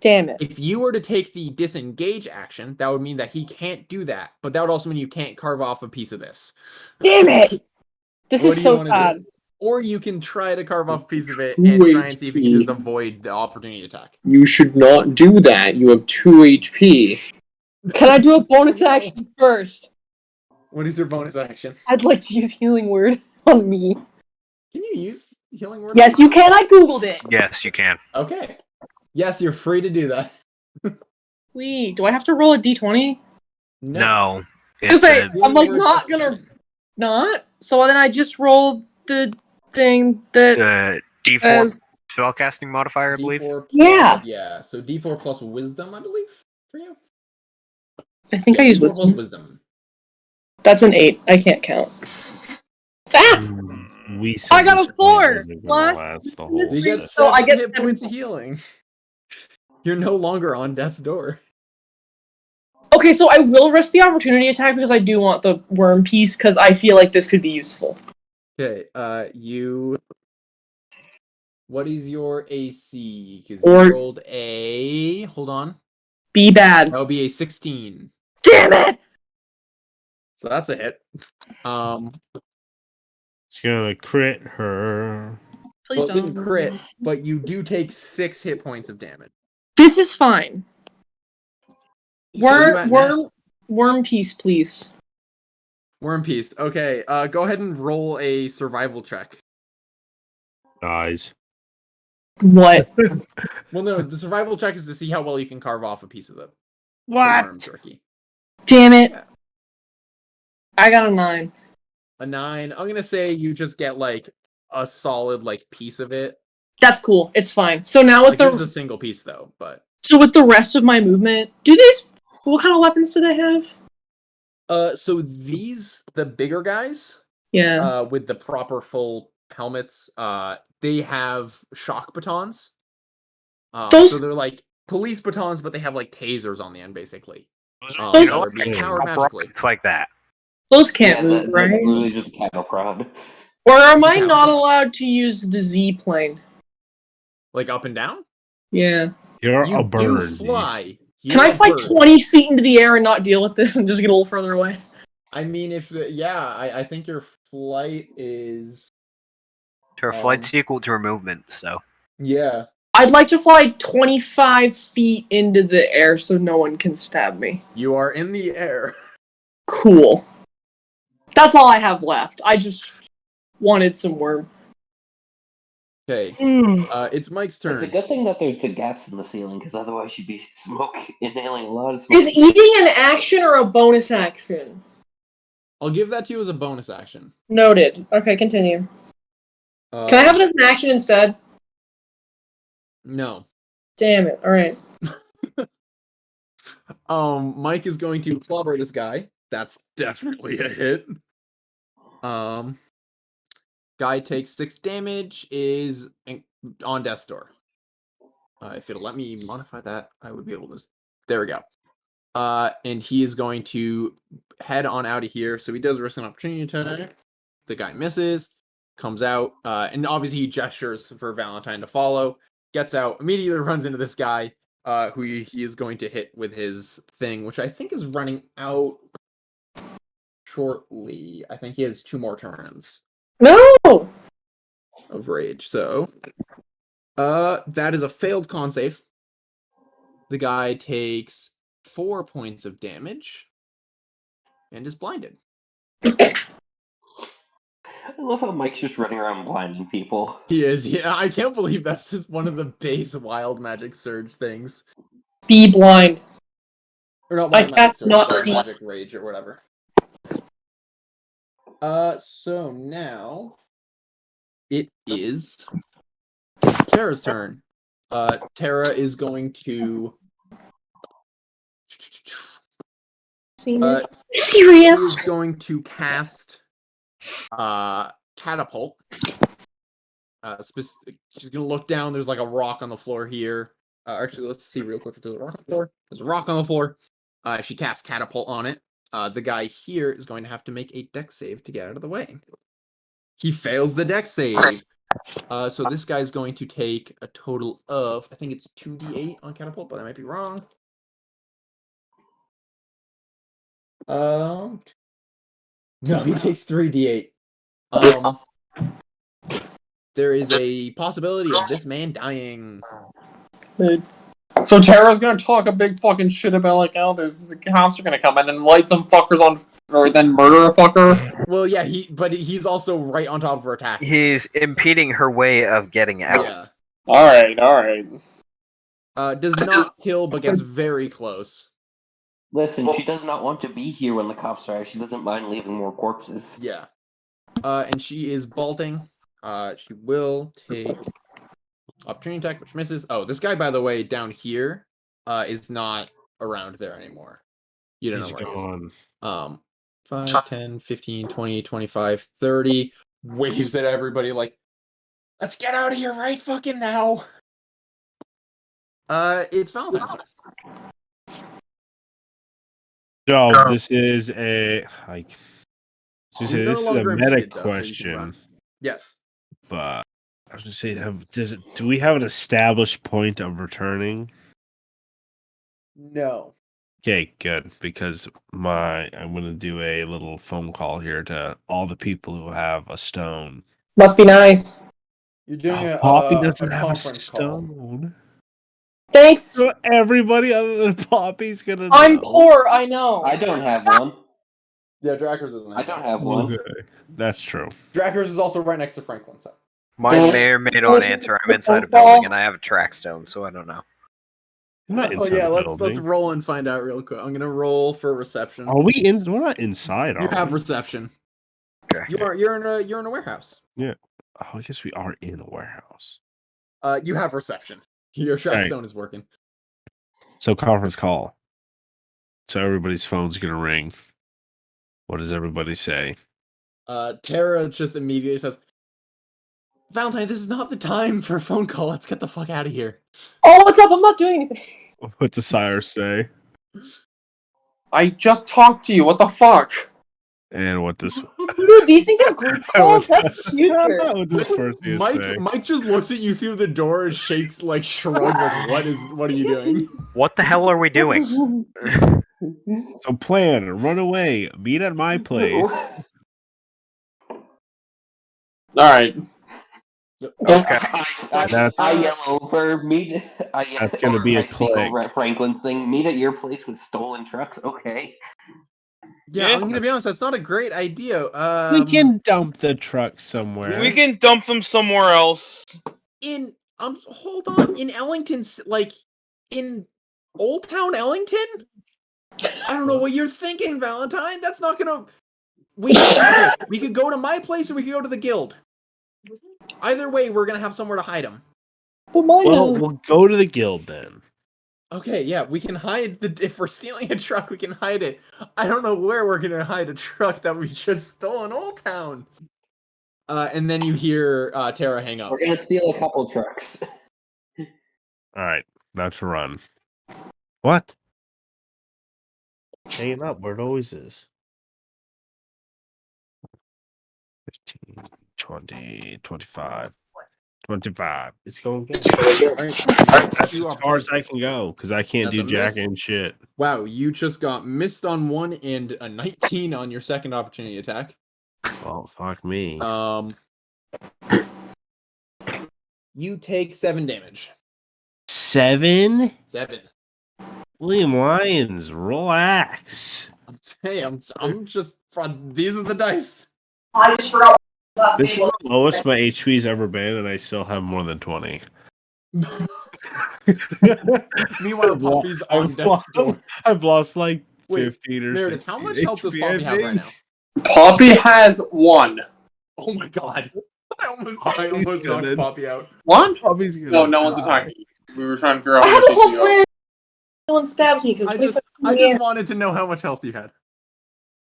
Damn it. If you were to take the disengage action, that would mean that he can't do that. But that would also mean you can't carve off a piece of this. Damn it! This What is do you so wanna sad. do? Or you can try to carve off a piece of it Two and try and see if you can just HP. avoid the opportunity attack. you should not do that. You have 2 HP. Can I do a bonus No. action first? What is your bonus action? I'd like to use Healing Word on me. Can you use healing word? Yes, you can. I googled it. Yes, you can. Okay. Yes, you're free to do that. Wait, do I have to roll a d20? No. Because It's I'm like Healing word not plus gonna 10. not. So then I just roll the thing that D4 says spellcasting modifier, I believe. D4 plus, Yeah. Yeah, so D4 plus wisdom, I believe, for you. I think Yeah, I use D4 plus wisdom. wisdom. That's an 8. I can't count. Ah! We I got a said this 4 wasn't gonna plus last the the whole You mystery, get session. so I 7 get hit 7 points of healing. You're no longer on death's door. Okay, so I will risk the opportunity attack because I do want the worm piece because I feel like this could be useful. Okay, you. What is your AC? Because Or- you rolled a. Hold on. Be bad. That would be a 16. Damn it! So that's a hit. It's gonna crit her. Please Well, it don't. didn't crit, but you do take 6 hit points of damage. This is fine. So you at net. Worm piece, please. Worm piece. Okay, go ahead and roll a survival check. Dies. What? Well, no, the survival check is to see how well you can carve off a piece of the What? worm jerky. Damn it! Yeah. I got a 9. A 9. I'm gonna say you just get like a solid like piece of it. That's cool. It's fine. So now with Like, there's the a single piece though, but so with the rest of my movement, what kind of weapons do they have? So the bigger guys, Yeah. with the proper full helmets, they have shock batons. So Those they're like police batons, but they have like tasers on the end, basically. Those So Those- they're being insane. powered magically. It's like that. those can't Yeah, move, right? that's literally just a cattle prod. Or am It's a I cattle not prod. allowed to use the Z plane? Like up and down. Yeah. You're You a bird. do fly. Can You're I a fly bird. 20 feet into the air and not deal with this and just get a little further away? I mean, I think your flight is. Her flight's equal to her movement, so. Yeah. I'd like to fly 25 feet into the air so no one can stab me. You are in the air. Cool. That's all I have left. I just wanted some worm. Okay. It's Mike's turn. It's a good thing that there's the gaps in the ceiling, because otherwise you'd be inhaling a lot of smoke. Is eating an action or a bonus action? I'll give that to you as a bonus action. Noted. Okay, continue. Uh, Can I have it as an action instead? No. Damn it. Alright. Mike is going to clobber this guy. That's definitely a hit. Guy takes 6 damage, is on death's door. If it'll let me modify that, I would be able to. There we go. And he is going to head on out of here. So he does risk an opportunity attack. The guy misses, comes out, and obviously he gestures for Valentine to follow. Gets out, immediately runs into this guy, who he is going to hit with his thing, which I think is running out shortly. I think he has 2 more turns No! of rage. So, that is a failed con save. The guy takes 4 points of damage and is blinded. I love how Mike's just running around blinding people. He is, yeah. I can't believe that's just one of the base wild magic surge things. Be blind. Or not I wild magic cast surge, not sorry, see. magic rage or whatever. So now it is Tara's turn. Tara is going to Serious? she is going to cast catapult. She's gonna look down. There's like a rock on the floor here. Actually, let's see real quick if there's a rock on the floor. There's a rock on the floor. She casts catapult on it. The guy here is going to have to make a dex save to get out of the way. He fails the dex save. So this guy's going to take a total of, I think it's 2d8 on catapult, but I might be wrong. No, he takes 3d8. There is a possibility of this man dying. So Tara's gonna talk a big fucking shit about like, oh, there's a cops are gonna come and then light some fuckers on, or then murder a fucker. Well, yeah, but he's also right on top of her attack. He's impeding her way of getting out. Yeah. All right. Does not kill, but gets very close. Listen, she does not want to be here when the cops arrive. She doesn't mind leaving more corpses. Yeah. And she is bolting. She will take opportunity attack, which misses. Oh, this guy, by the way, down here, is not around there anymore. You don't know where he is. 5, 10, 15, 20, 25, 30. Waves at everybody like, let's get out of here right fucking now. It's Valentine's. So this is a this You're no is a longer meta impeded, though, so you can question, run. Yes. but I was gonna say, do we have an established point of returning? No. Okay, good, because I'm gonna do a little phone call here to all the people who have a stone. Must be nice. You're doing Poppy a doesn't have a conference call. stone. Thanks. So everybody other than Poppy's gonna. I'm know. poor, I know. I don't have one. Yeah, Drackers isn't. I don't have one. Okay, that's true. Drackers is also right next to Franklin, so. Mine may or may not answer. I'm inside a building and I have a track stone, so I don't know. I'm not Oh inside yeah, the let's building. roll and find out real quick. I'm gonna roll for reception. Are we in? We're not inside. You Are have we? reception. Okay. You're in a warehouse. Oh, I guess we are in a warehouse. You have reception. Your track Right. stone is working. So conference call. So everybody's phone's gonna ring. What does everybody say? Tara just immediately says, Valentine, this is not the time for a phone call. Let's get the fuck out of here. Oh, what's up? I'm not doing anything. What does Cyrus say? I just talked to you. What the fuck? And what does Dude, these things are group calls. That's future. what does Perseus say? Mike just looks at you through the door and shakes, like shrugs, like what are you doing? What the hell are we doing? So plan, run away, meet at my place. Alright. Okay. I yell over. That's gonna be a I speak over click. at Franklin's thing. Meet at your place with stolen trucks. Okay. Yeah, Yeah. I'm gonna be honest, that's not a great idea. We can dump the truck somewhere. We can dump them somewhere else. Hold on, in Ellington, like in Old Town Ellington? I don't know what you're thinking, Valentine. That's not gonna. We could go to my place or we could go to the guild. Either way, we're gonna have somewhere to hide them. Well, we'll go to the guild then. Okay, yeah, we can hide if we're stealing a truck, we can hide it. I don't know where we're gonna hide a truck that we just stole in Old Town. And then you hear Tara hang up. We're gonna steal a couple trucks. Alright, let's run. What? Hanging up where it always is. 15, 20, 25. 25. It's going good. That's as far as I can go because I can't do jack and shit. Wow, you just got missed on one and a 19 on your second opportunity attack. Oh, fuck me. You take 7 damage. 7? 7. William Lyons, relax. Hey, I'm just. These are the dice. I just forgot. This is the lowest my HP's ever been, and I still have more than 20. Meanwhile, Poppy's on death's door. I've lost like Wait, 15 or Meredith, how much health does HP, Poppy I have right think. now? Poppy has 1. Oh my god. I almost Poppy's knocked gonna- Poppy out. 1? Poppy's gonna No, no one's die. attacking. We were trying to figure out I how have much a whole you got. plan. No one stabs me because I I'm just 25 wanted to know how much health you had.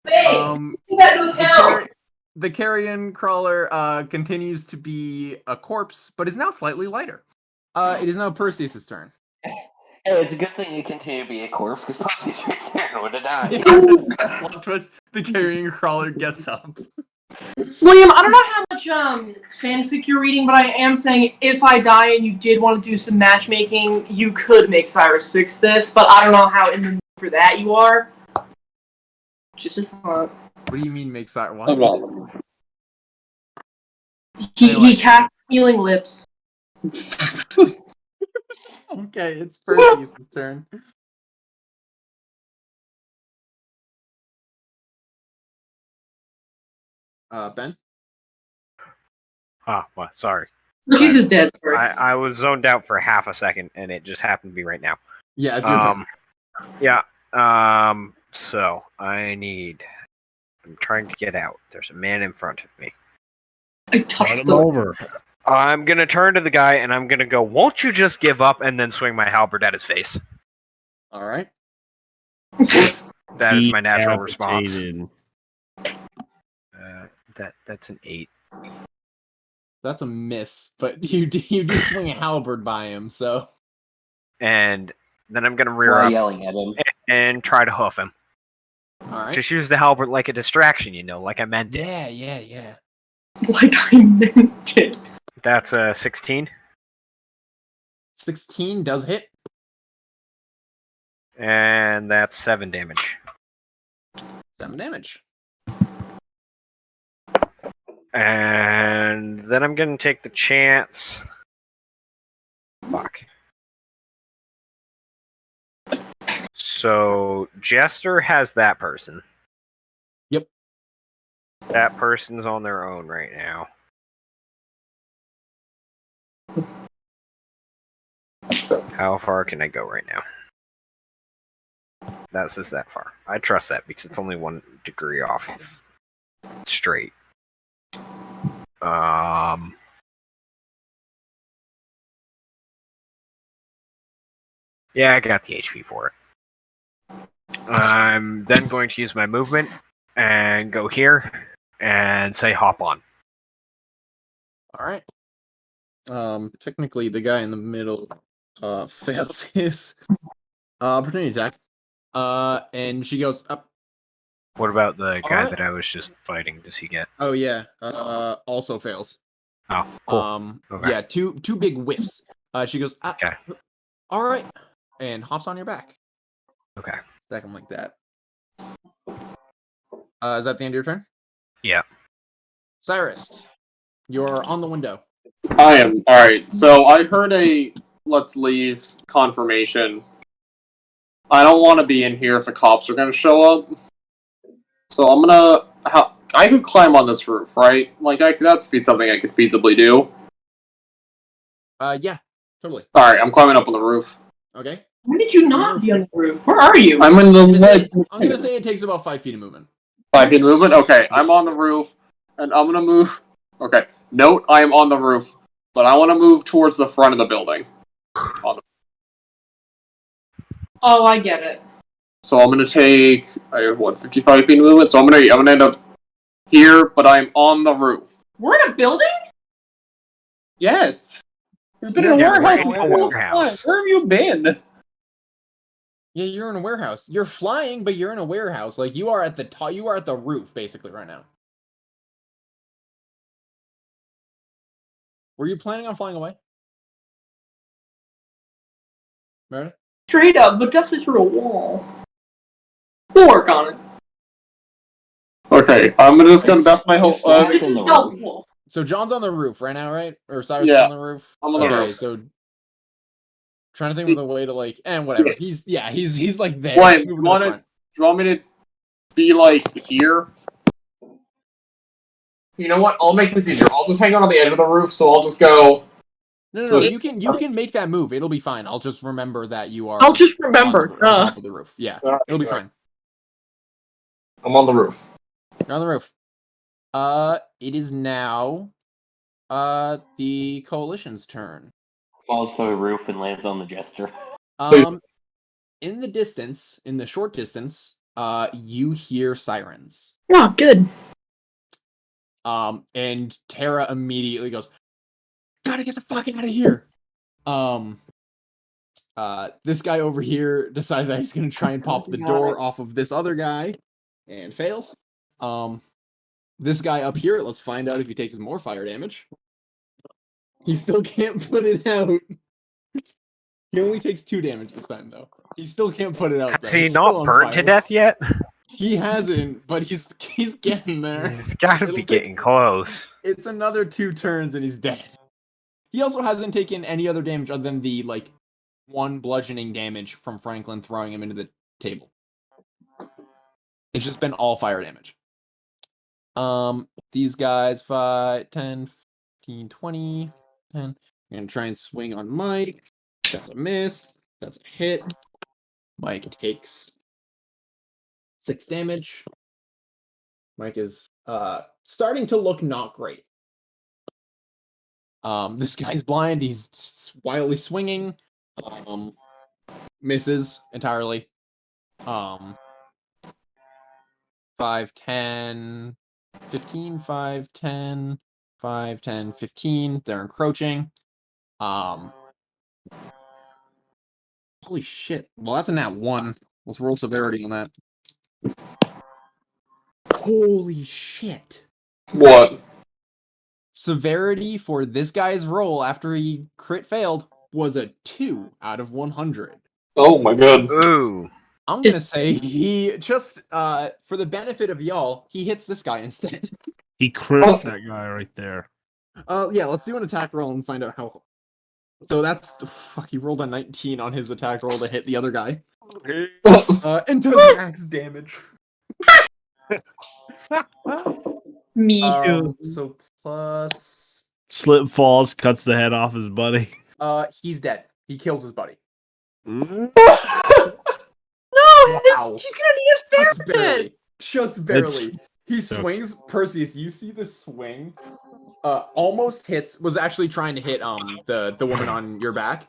Thanks. Um, Take that into account. The carrion crawler continues to be a corpse, but is now slightly lighter. It is now Perseus' turn. Hey, it's a good thing you continue to be a corpse because Poppy's right there and would have died. Plot twist, the carrion crawler gets up. William, I don't know how much fanfic you're reading, but I am saying if I die and you did want to do some matchmaking, you could make Cyrus fix this, but I don't know how in the mood for that you are. Just a thought. What do you mean make Cyrus? What? I'm not looking for He casts healing lips. Okay, it's Perseus' turn. Ben? Oh, well, sorry. Jesus dead. Sorry. I was zoned out for half a second, and it just happened to be right now. Yeah, it's your turn. Yeah. So I'm trying to get out. There's a man in front of me. I Run touched him the. over. I'm gonna turn to the guy and I'm gonna go, "Won't you just give up?" and then swing my halberd at his face. All right. That is my natural response. Decapitated. That's an 8. That's a miss, but you do swing a halberd by him, so. And then I'm gonna rear While up yelling at him. and try to hoof him. All right. Just use the halberd like a distraction, like I meant it. Yeah. Like I meant it. That's a 16, 16 does hit. and that's 7 damage. 7 damage. And then I'm gonna take the chance. Fuck. So Jester has that person. Yep. That person's on their own right now. How far can I go right now? That says that far. I trust that because it's only 1 degree off straight. Yeah, I got the HP for it. I'm then going to use my movement and go here and say hop on. All right. Technically, the guy in the middle fails his opportunity attack. And she goes up. What about the guy Alright. that I was just fighting? Does he get? Oh yeah. Also fails. Oh, cool. Okay. Yeah, two big whiffs. She goes, Okay. All right, and hops on your back. Okay. Stack him like that. Is that the end of your turn? Yeah. Cyrus, you're on the window. I am. Alright, so I heard a let's leave confirmation. I don't want to be in here if the cops are going to show up. So I'm going to... I could climb on this roof, right? Like, that's something I could feasibly do. Yeah, totally. Alright, I'm climbing up on the roof. Okay. Why did you not be on the roof? Where are you? I'm in the ledge. I'm gonna say it takes about 5 feet of movement. 5 feet movement? Okay, I'm on the roof, and I'm gonna move... Okay, note I am on the roof, but I want to move towards the front of the building. Oh, I get it. So I'm gonna take... I have, 55 feet of movement? So I'm gonna end up here, but I'm on the roof. We're in a building? Yes! We've been in a warehouse the whole time. Where have you been? Yeah, you're in a warehouse. You're flying, but you're in a warehouse. Like, you are at the top. You are at the roof, basically, right now. Were you planning on flying away? Meredith? Straight up, but definitely through a wall. We'll work on it. Okay, I'm just gonna that's my whole... This is helpful. So John's on the roof right now, right? Or Cyrus is Yeah, on the roof? I'm on the Okay, roof. so... Trying to think of a way to, like... And whatever. He's like there. Why, He's do moving to the front. you want me to be, like, here? You know what? I'll make this easier. I'll just hang out on the edge of the roof, so I'll just go... No, you can make that move. It'll be fine. I'll just remember that you are... I'll just remember. on top of the roof. Yeah, it'll be fine. I'm on the roof. You're on the roof. It is now the coalition's turn. Falls through the roof and lands on the jester. In the distance, in the short distance, you hear sirens. Oh, good. And Tara immediately goes, "Gotta get the fuck out of here." This guy over here decided that he's gonna try and pop the door off of this other guy, and fails. This guy up here, let's find out if he takes more fire damage. He still can't put it out. He only takes 2 damage this time, though. He still can't put it out. Has he not burned to death yet? He hasn't, but he's getting there. He's got to be getting close. It's another 2 turns and he's dead. He also hasn't taken any other damage other than the 1 bludgeoning damage from Franklin throwing him into the table. It's just been all fire damage. These guys fight 10, 15, 20, 10. I'm gonna try and swing on Mike. That's a miss. That's a hit. Mike takes 6 damage. Mike is starting to look not great. This guy's blind. He's wildly swinging. Misses entirely. 5, 10, 15, 5, 10, 5, 10, 15. They're encroaching. Holy shit. Well, that's a nat 1. Let's roll severity on that. Holy shit. What? Severity for this guy's roll after he crit failed was a 2 out of 100. Oh my god. Ooh. I'm gonna say he just, for the benefit of y'all, he hits this guy instead. He crits that guy right there. Yeah, let's do an attack roll and find out how. So that's fuck. He rolled a 19 on his attack roll to hit the other guy. And does max damage. Me. So plus. Slip falls, cuts the head off his buddy. He's dead. He kills his buddy. No, Wow. he's gonna need a Just therapist. barely. Just barely. It's- He swings. Perseus, you see the swing? Almost hits. Was actually trying to hit the woman on your back.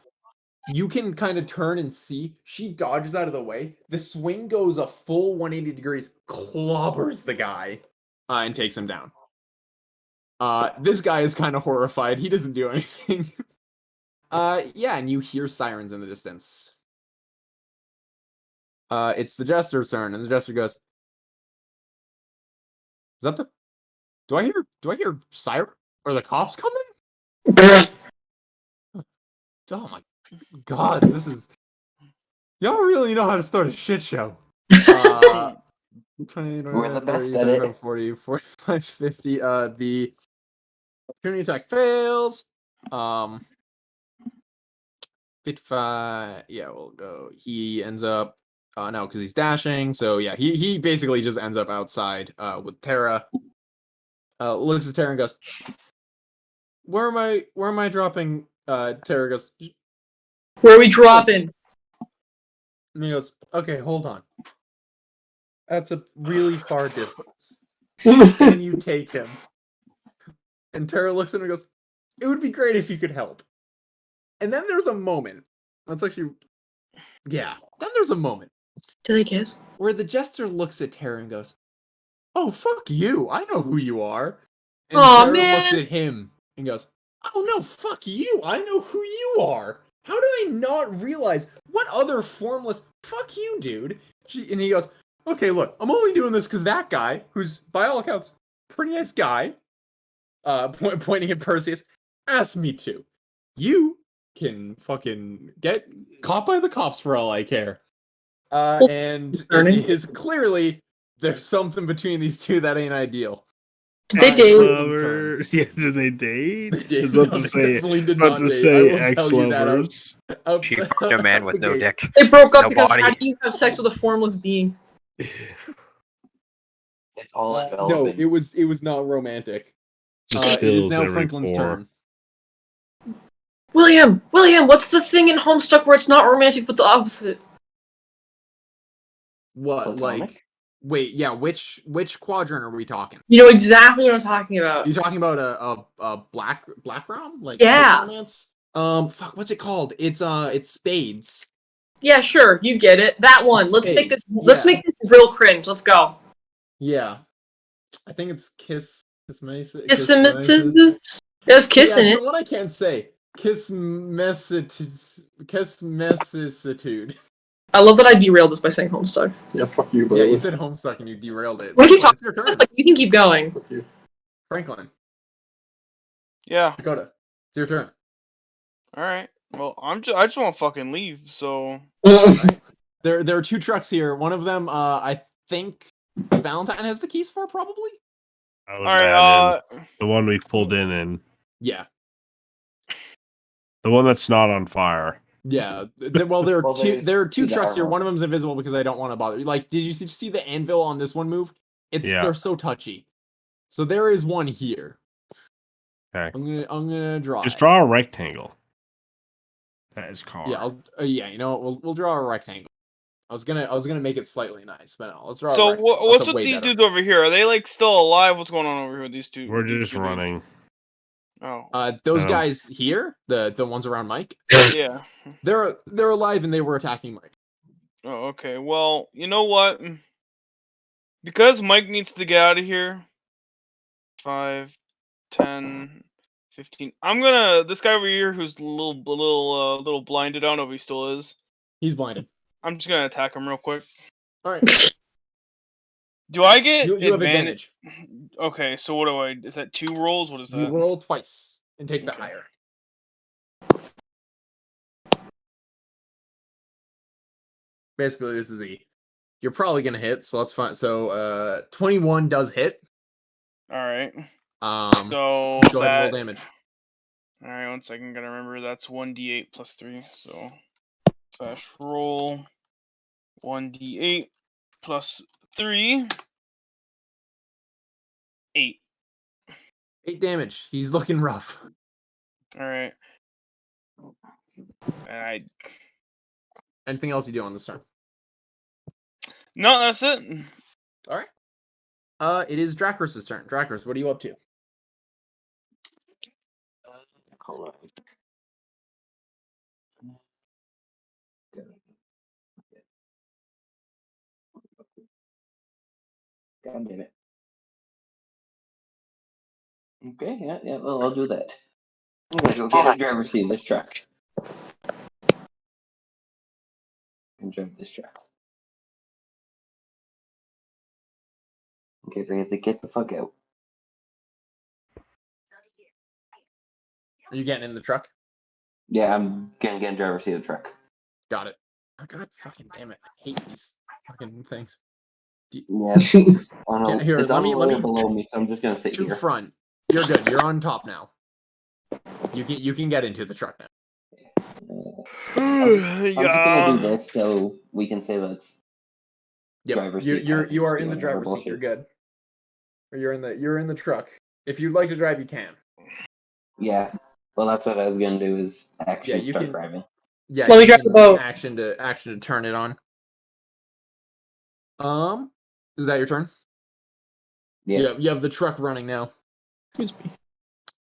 You can kind of turn and see. She dodges out of the way. The swing goes a full 180 degrees, clobbers the guy, and takes him down. This guy is kind of horrified. He doesn't do anything. Yeah, and you hear sirens in the distance. It's the Jester's turn, and the Jester goes, "Is that the? Do I hear siren? Are the cops coming?" Oh my God, this is. Y'all really know how to start a shit show. 20, We're the 30, best at 35, it. 40, 45, 50. The opportunity attack fails. 55. Yeah, we'll go. He ends up. No, because he's dashing. So yeah, he basically just ends up outside. With Terra. Looks at Terra and goes, Where am I dropping? Terra goes, Where are we dropping? and he goes, okay, hold on. That's a really far distance. Can you take him? And Terra looks at him and goes, it would be great if you could help. And then there's a moment. That's actually, yeah. Then there's a moment Do they kiss? where the Jester looks at Terra and goes, oh, fuck you. I know who you are. And Aw, Terra man. looks at him and goes, oh, no, fuck you. I know who you are. How did I not realize? What other formless, fuck you, dude. And he goes, okay, look, I'm only doing this because that guy, who's, by all accounts, pretty nice guy, pointing at Perseus, asked me to. You can fucking get caught by the cops for all I care. And it is clearly there's something between these two that ain't ideal. Did they date? Lover. Yeah, did they date? They I was about no, to they say, definitely did about not to date. I say will tell you that ex-lovers. She fucked a man with no dick. They broke up No because body. how do you have sex with a formless being? It's all No, irrelevant. it was not romantic. Just It is fills now every Franklin's pore. turn. William, what's the thing in Homestuck where it's not romantic but the opposite? What, Platonic? like? Wait, yeah. Which quadrant are we talking? You know exactly what I'm talking about. You talking about a black rom, like Yeah. romance? Fuck, what's it called? It's spades. Yeah, sure, you get it. That one. Let's make this. Spades, Let's yeah. make this real cringe. Let's go. Yeah, I think it's Kiss Mesa. There's kissing Yeah, it. from what I can't say, Kiss Messitude. I love that I derailed this by saying Homestuck. Yeah, fuck you, Yeah, bro. you said Homestuck and you derailed it. What are you Franklin, it's talking your turn. about? Like, you can keep going. Fuck you. Franklin, Yeah. Dakota, it's your turn. All right. Well, I just want to fucking leave. So There are two trucks here. One of them, I think Valentine has the keys for, probably. I all would right. imagine the one we pulled in, Yeah, the one that's not on fire. yeah. Well, there are Well, two. there's There are two two that trucks are here. One of marked. them's invisible because I don't want to bother. Like, did you see the anvil on this one move? Yeah. They're so touchy. So there is one here. Okay. I'm gonna draw. Just it. draw a rectangle. That is car. Yeah, yeah. You know what? We'll draw a rectangle. I was gonna make it slightly nice, but no, let's draw. So a rectangle. what's That's a with way these better. dudes over here? Are they like still alive? What's going on over here with these two? We're these just two dudes? running. Oh. Those No. guys here, the ones around Mike, Yeah. they're alive and they were attacking Mike. Oh, okay. Well, you know what? Because Mike needs to get out of here. 5, 10, 15. I'm gonna this guy over here who's a little blinded. I don't know if he still is. He's blinded. I'm just gonna attack him real quick. All right. Do I get You have advantage. Okay, so what do I? Is that 2 rolls? What is You that? roll twice and take the Okay. higher. Basically, this is you're probably gonna hit, so that's fine. So 21 does hit. All right. go So ahead and roll damage. All right, 1 second. Gotta remember that's 1d8 plus 3. So / roll 1d8 plus 3. 8. 8 damage. He's looking rough. All right. And Anything else you do on this turn? no, that's it. All right. It is Dracarys' turn. Dracarys, what are you up to? Hold on. God damn it. Okay, yeah, well, I'll do that. I'm gonna go get a driver's seat of this truck. And drive this truck. Okay, ready to get the fuck out. Are you getting in the truck? Yeah, I'm gonna get a driver's seat of the truck. Got it. Oh, God fucking damn it. I hate these fucking things. Yeah. Oh no, Here, it's let on me- the let layer me- below me, so I'm just gonna sit To here. front. You're good. You're on top now. You can get into the truck now. I'm just gonna do this so we can say that's Yep. driver's You seat you are passage, in the whatever driver's seat. You're bullshit. good. Or you're in the truck. If you'd like to drive, you can. Yeah. Well, that's what I was gonna do is actually you start can- driving. Yeah. Let me you drive the can boat. Action to turn it on. Is that your turn? Yeah. You have the truck running now. Excuse me.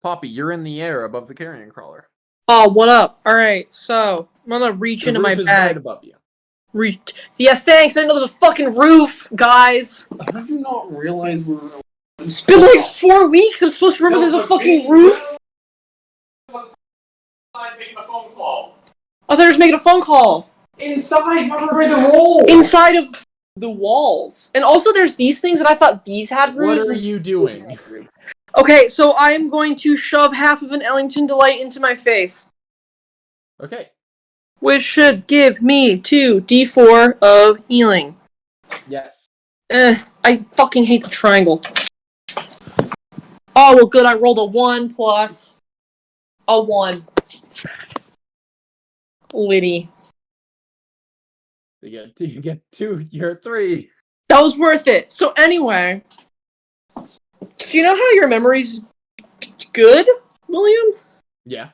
Poppy, you're in the air above the carrion crawler. Oh, what up? All right, so I'm gonna reach The into my roof is bag. right above you. Reach. Yeah, thanks. I didn't know there's a fucking roof, guys. How did you not realize we were? It's been like 4 weeks. I'm supposed to remember there's a fucking roof. Making a phone call. I thought I was making a phone call Inside, remember where the roll? inside of the walls, and also there's these things that I thought these had What roofs. are you doing? Okay, so I'm going to shove half of an Ellington Delight into my face, Okay. which should give me 2d4 of healing. Yes. I fucking hate the triangle. Oh, well, good. I rolled a 1 plus a 1. Liddy. You get 2. You're at 3. That was worth it. So anyway, do you know how your memory's good, William? Yeah.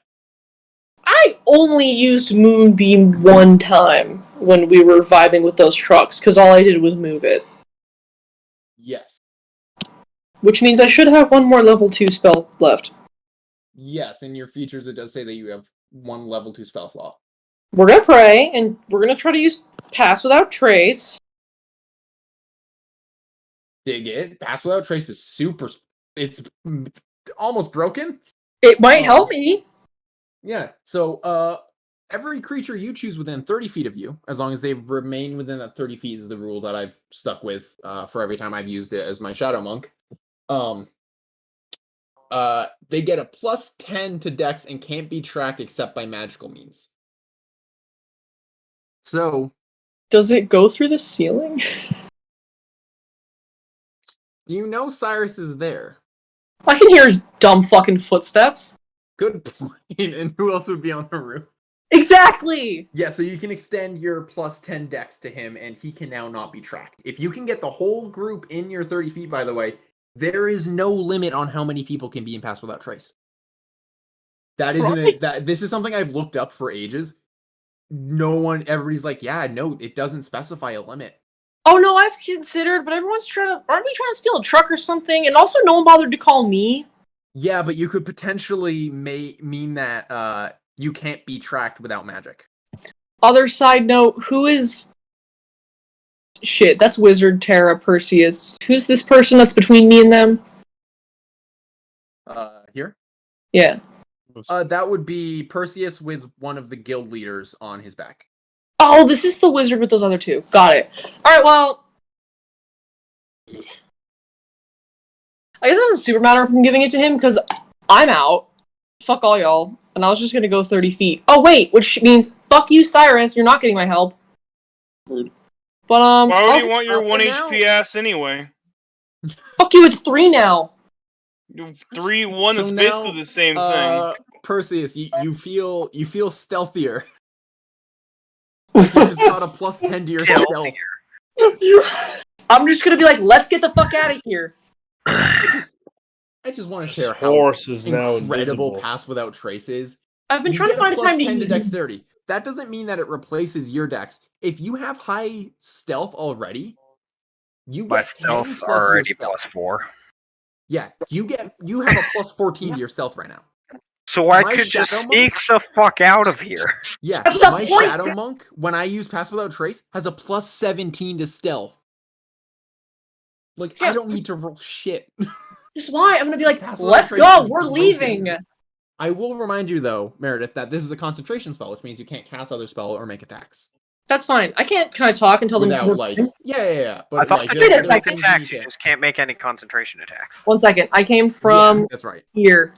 I only used Moonbeam one time when we were vibing with those trucks, because all I did was move it. Yes. Which means I should have one more level 2 spell left. Yes, in your features it does say that you have 1 level 2 spell slot. We're gonna pray, and we're gonna try to use Pass Without Trace. Dig it. Pass Without Trace is super... It's almost broken. It might help me. Yeah, so, every creature you choose within 30 feet of you, as long as they remain within that 30 feet is the rule that I've stuck with, for every time I've used it as my Shadow Monk. They get a plus 10 to Dex and can't be tracked except by magical means. So, Does it go through the ceiling? do you know Cyrus is there? I can hear his dumb fucking footsteps. Good point. And who else would be on the roof? Exactly! Yeah, so you can extend your plus 10 Dex to him, and he can now not be tracked. If you can get the whole group in your 30 feet, by the way, there is no limit on how many people can be in Pass Without Trace. That isn't this is something I've looked up for ages. Everybody's like, yeah, no, it doesn't specify a limit. Oh no, I've considered, but everyone's aren't we trying to steal a truck or something? And also no one bothered to call me. Yeah, but you could potentially mean that you can't be tracked without magic. Other side note, who is... Shit, that's Wizard Terra Perseus. Who's this person that's between me and them? Here? Yeah. That would be Perseus with one of the guild leaders on his back. Oh, this is the wizard with those other two. Got it. Alright, well... I guess it doesn't super matter if I'm giving it to him, because I'm out. Fuck all y'all. And I was just gonna go 30 feet. Oh, wait! Which means, fuck you, Cyrus, you're not getting my help. But, Why would you want your for 1 now- HP ass anyway? Fuck you, it's 3 now! 3, 1 So is now, basically the same thing. Perseus, you feel stealthier. You just got a plus 10 to your stealth. I'm just gonna be like, let's get the fuck out of here. I just want to This share how horse is now incredible invisible. Pass Without Trace is. I've been You trying to get find a plus time to 10 use dexterity. That doesn't mean that it replaces your dex. If you have high stealth already, you My get 10 stealth's plus your already stealth. plus 4. Yeah, you have a plus 14 to your stealth right now. So I My could just Shadow sneak the fuck out of here. Yeah, That's the my point! Shadow Monk, when I use Pass Without Trace, has a plus 17 to stealth. Like, Yeah. I don't need to roll shit. Just why? I'm gonna be like, Pass let's without trace go, is we're broken. leaving. I will remind you, though, Meredith, that this is a concentration spell, which means you can't cast other spell or make attacks. That's fine. Can I talk and tell them Without, we're like, leaving? yeah. I But, thought like, you Wait a there are second. things attacks, you you just can't make any concentration attacks. 1 second. I came Yeah, from that's right. here.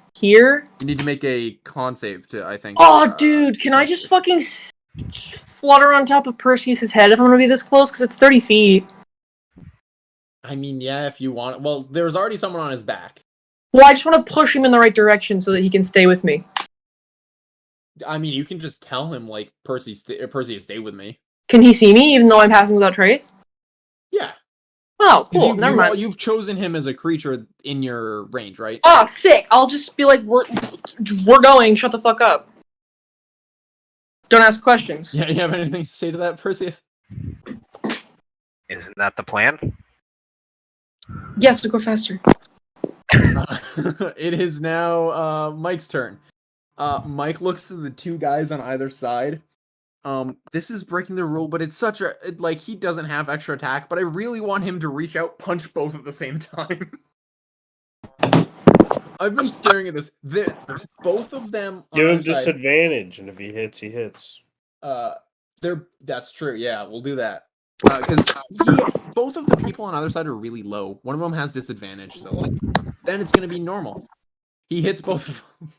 You need to make a con save to, I think. Oh, dude, can I just fucking flutter on top of Perseus's head if I'm gonna be this close? Because it's 30 feet. I mean, yeah, if you want. Well, there was already someone on his back. Well, I just want to push him in the right direction so that he can stay with me. I mean, you can just tell him, like, Percy, stay with me. Can he see me even though I'm passing without trace? Yeah. Oh, cool. Never mind. You've chosen him as a creature in your range, right? Oh, sick. I'll just be like, we're going. Shut the fuck up. Don't ask questions. Yeah, you have anything to say to that, Percy? Isn't that the plan? Yes, to go faster. It is now Mike's turn. Mike looks at the two guys on either side. This is breaking the rule, but it's such a like he doesn't have extra attack, but I really want him to reach out, punch both at the same time. I've been staring at this. Both of them on Give him either side, disadvantage, and if he hits, he hits. that's true. Yeah, we'll do that. Because both of the people on either side are really low. One of them has disadvantage, so like then it's gonna be normal. He hits both of them.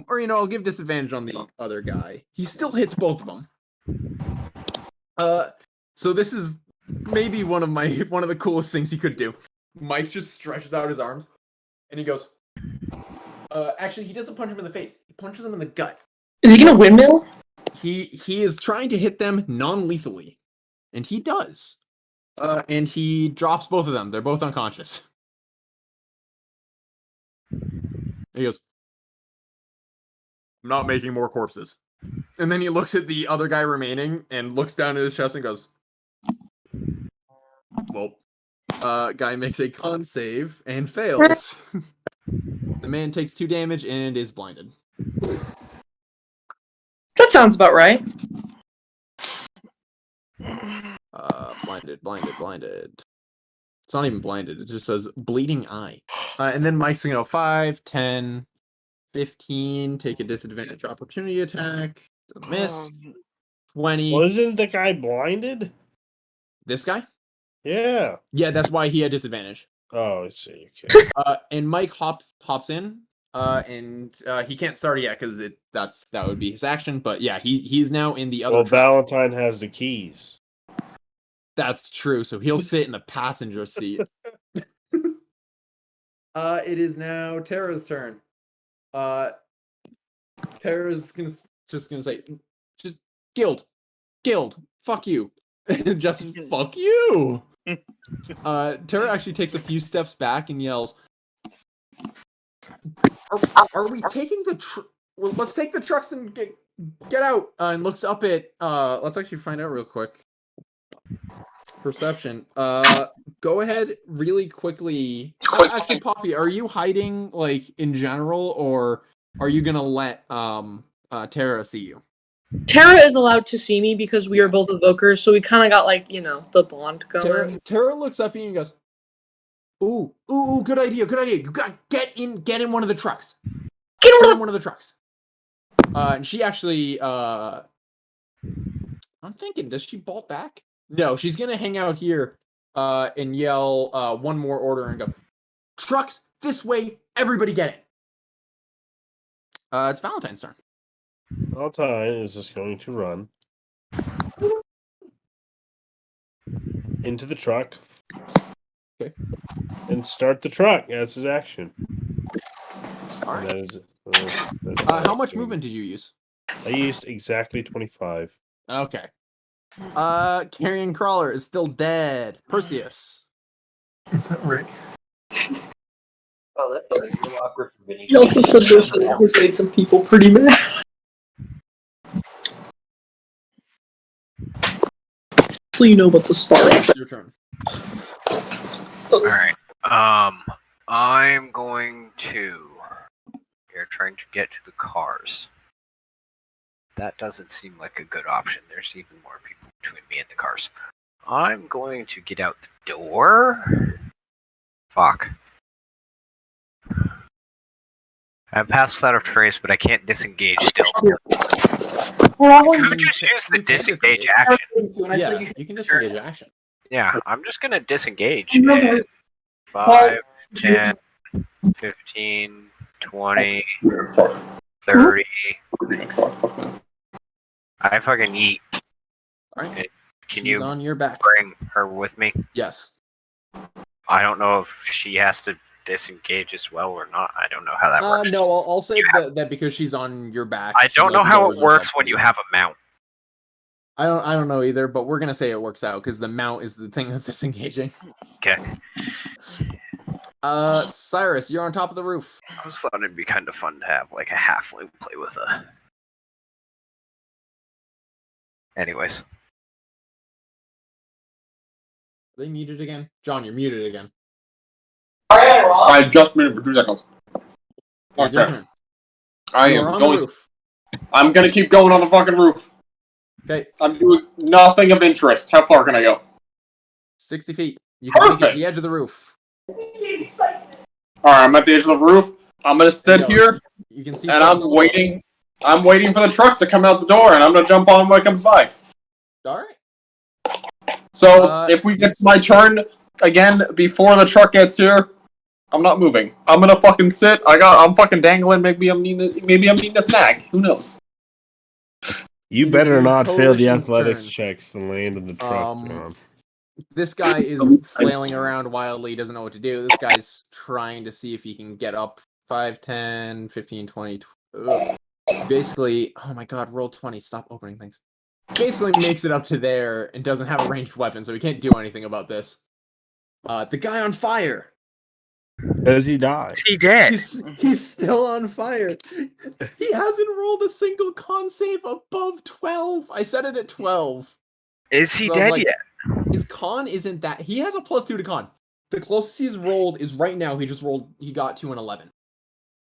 Or I'll give disadvantage on the other guy. He still hits both of them. So this is maybe one of the coolest things he could do. Mike just stretches out his arms, and he goes. Actually, he doesn't punch him in the face. He punches him in the gut. Is he gonna windmill? He is trying to hit them non-lethally, and he does. And he drops both of them. They're both unconscious. And he goes, I'm not making more corpses. And then he looks at the other guy remaining and looks down at his chest and goes, well, guy makes a con save and fails. The man takes 2 damage and is blinded. That sounds about right. Blinded. It's not even blinded. It just says bleeding eye. And then Mike's gonna go 5, 10, 15. Take a disadvantage opportunity attack. Miss. 20. Wasn't the guy blinded? This guy? Yeah. Yeah, that's why he had disadvantage. Oh, I see. Okay. And Mike hops in. And he can't start it yet because that would be his action. But yeah, he's now in the other. Well, truck. Valentine has the keys. That's true. So he'll sit in the passenger seat. It is now Tara's turn. Tara's just gonna say, just guild, fuck you, Justin, fuck you. Tara actually takes a few steps back and yells, "Are we taking the well, let's take the trucks and get out." And looks up at let's actually find out real quick. Perception. Go ahead really quickly. Actually, Poppy, are you hiding like in general, or are you gonna let Tara see you? Tara is allowed to see me because we are both evokers, so we kind of got like the bond going. Tara looks up at you and goes, "Ooh, good idea. You got get in one of the trucks. Get in one of the trucks." And she actually, I'm thinking, does she bolt back? No, she's gonna hang out here, and yell one more order and go, "Trucks this way, everybody get it." It's Valentine's turn. Valentine is just going to run into the truck. Okay. And start the truck. That's his action. All right. That is, how much movement did you use? I used exactly 25. Okay. Carrion Crawler is still dead. Perseus. Is that right? Oh, that's really awkward for Vinny. He also said this and it has made some people pretty mad. So you know about the spar. It's your turn. Alright. I'm going to. You're trying to get to the cars. That doesn't seem like a good option. There's even more people between me and the cars. I'm going to get out the door. Fuck. I have pass without a trace, but I can't disengage still. Well, Could just use the you can disengage disengage. action. Yeah, you can disengage action. Yeah, I'm just gonna disengage. Okay. 5, 10, 15, 20, 30. I fucking eat. Alright. Can She's you on your back. bring her with me? Yes. I don't know if she has to disengage as well or not. I don't know how that works. No, I'll say that because she's on your back. I she, don't know like, how lowers it works herself when to you have a mount. I don't know either, but we're gonna say it works out because the mount is the thing that's disengaging. Okay. Cyrus, you're on top of the roof. I just thought it'd be kind of fun to have like a halfling play with a. Anyways. Are they muted again? John, you're muted again. I just muted for 2 seconds. It's your turn. I You am are on going. the roof. I'm gonna keep going on the fucking roof. Okay, I'm doing nothing of interest. How far can I go? 60 feet. You can make it to Perfect. the edge of the roof. Alright, I'm at the edge of the roof. I'm gonna sit There you go. here, You can see. and folks I'm on the waiting. I'm waiting for the truck to come out the door, and I'm gonna jump on when it comes by. All right. So if we get my turn again before the truck gets here, I'm not moving. I'm gonna fucking sit. I'm fucking dangling. Maybe I'm needing a snack. Who knows? You It better is the not fail the coalition's athletics turn. checks to land in the truck, John. This guy is flailing around wildly, doesn't know what to do. This guy's trying to see if he can get up 5, 10, 15, 20. Basically, oh my god, roll 20. Stop opening things. Basically makes it up to there and doesn't have a ranged weapon, so he can't do anything about this. The guy on fire. Does he die? He dead. He's still on fire. He hasn't rolled a single con save above 12. I set it at 12. Is he So, dead like, yet? His con isn't that. He has a +2 to con. The closest he's rolled is right now. He got to an 11.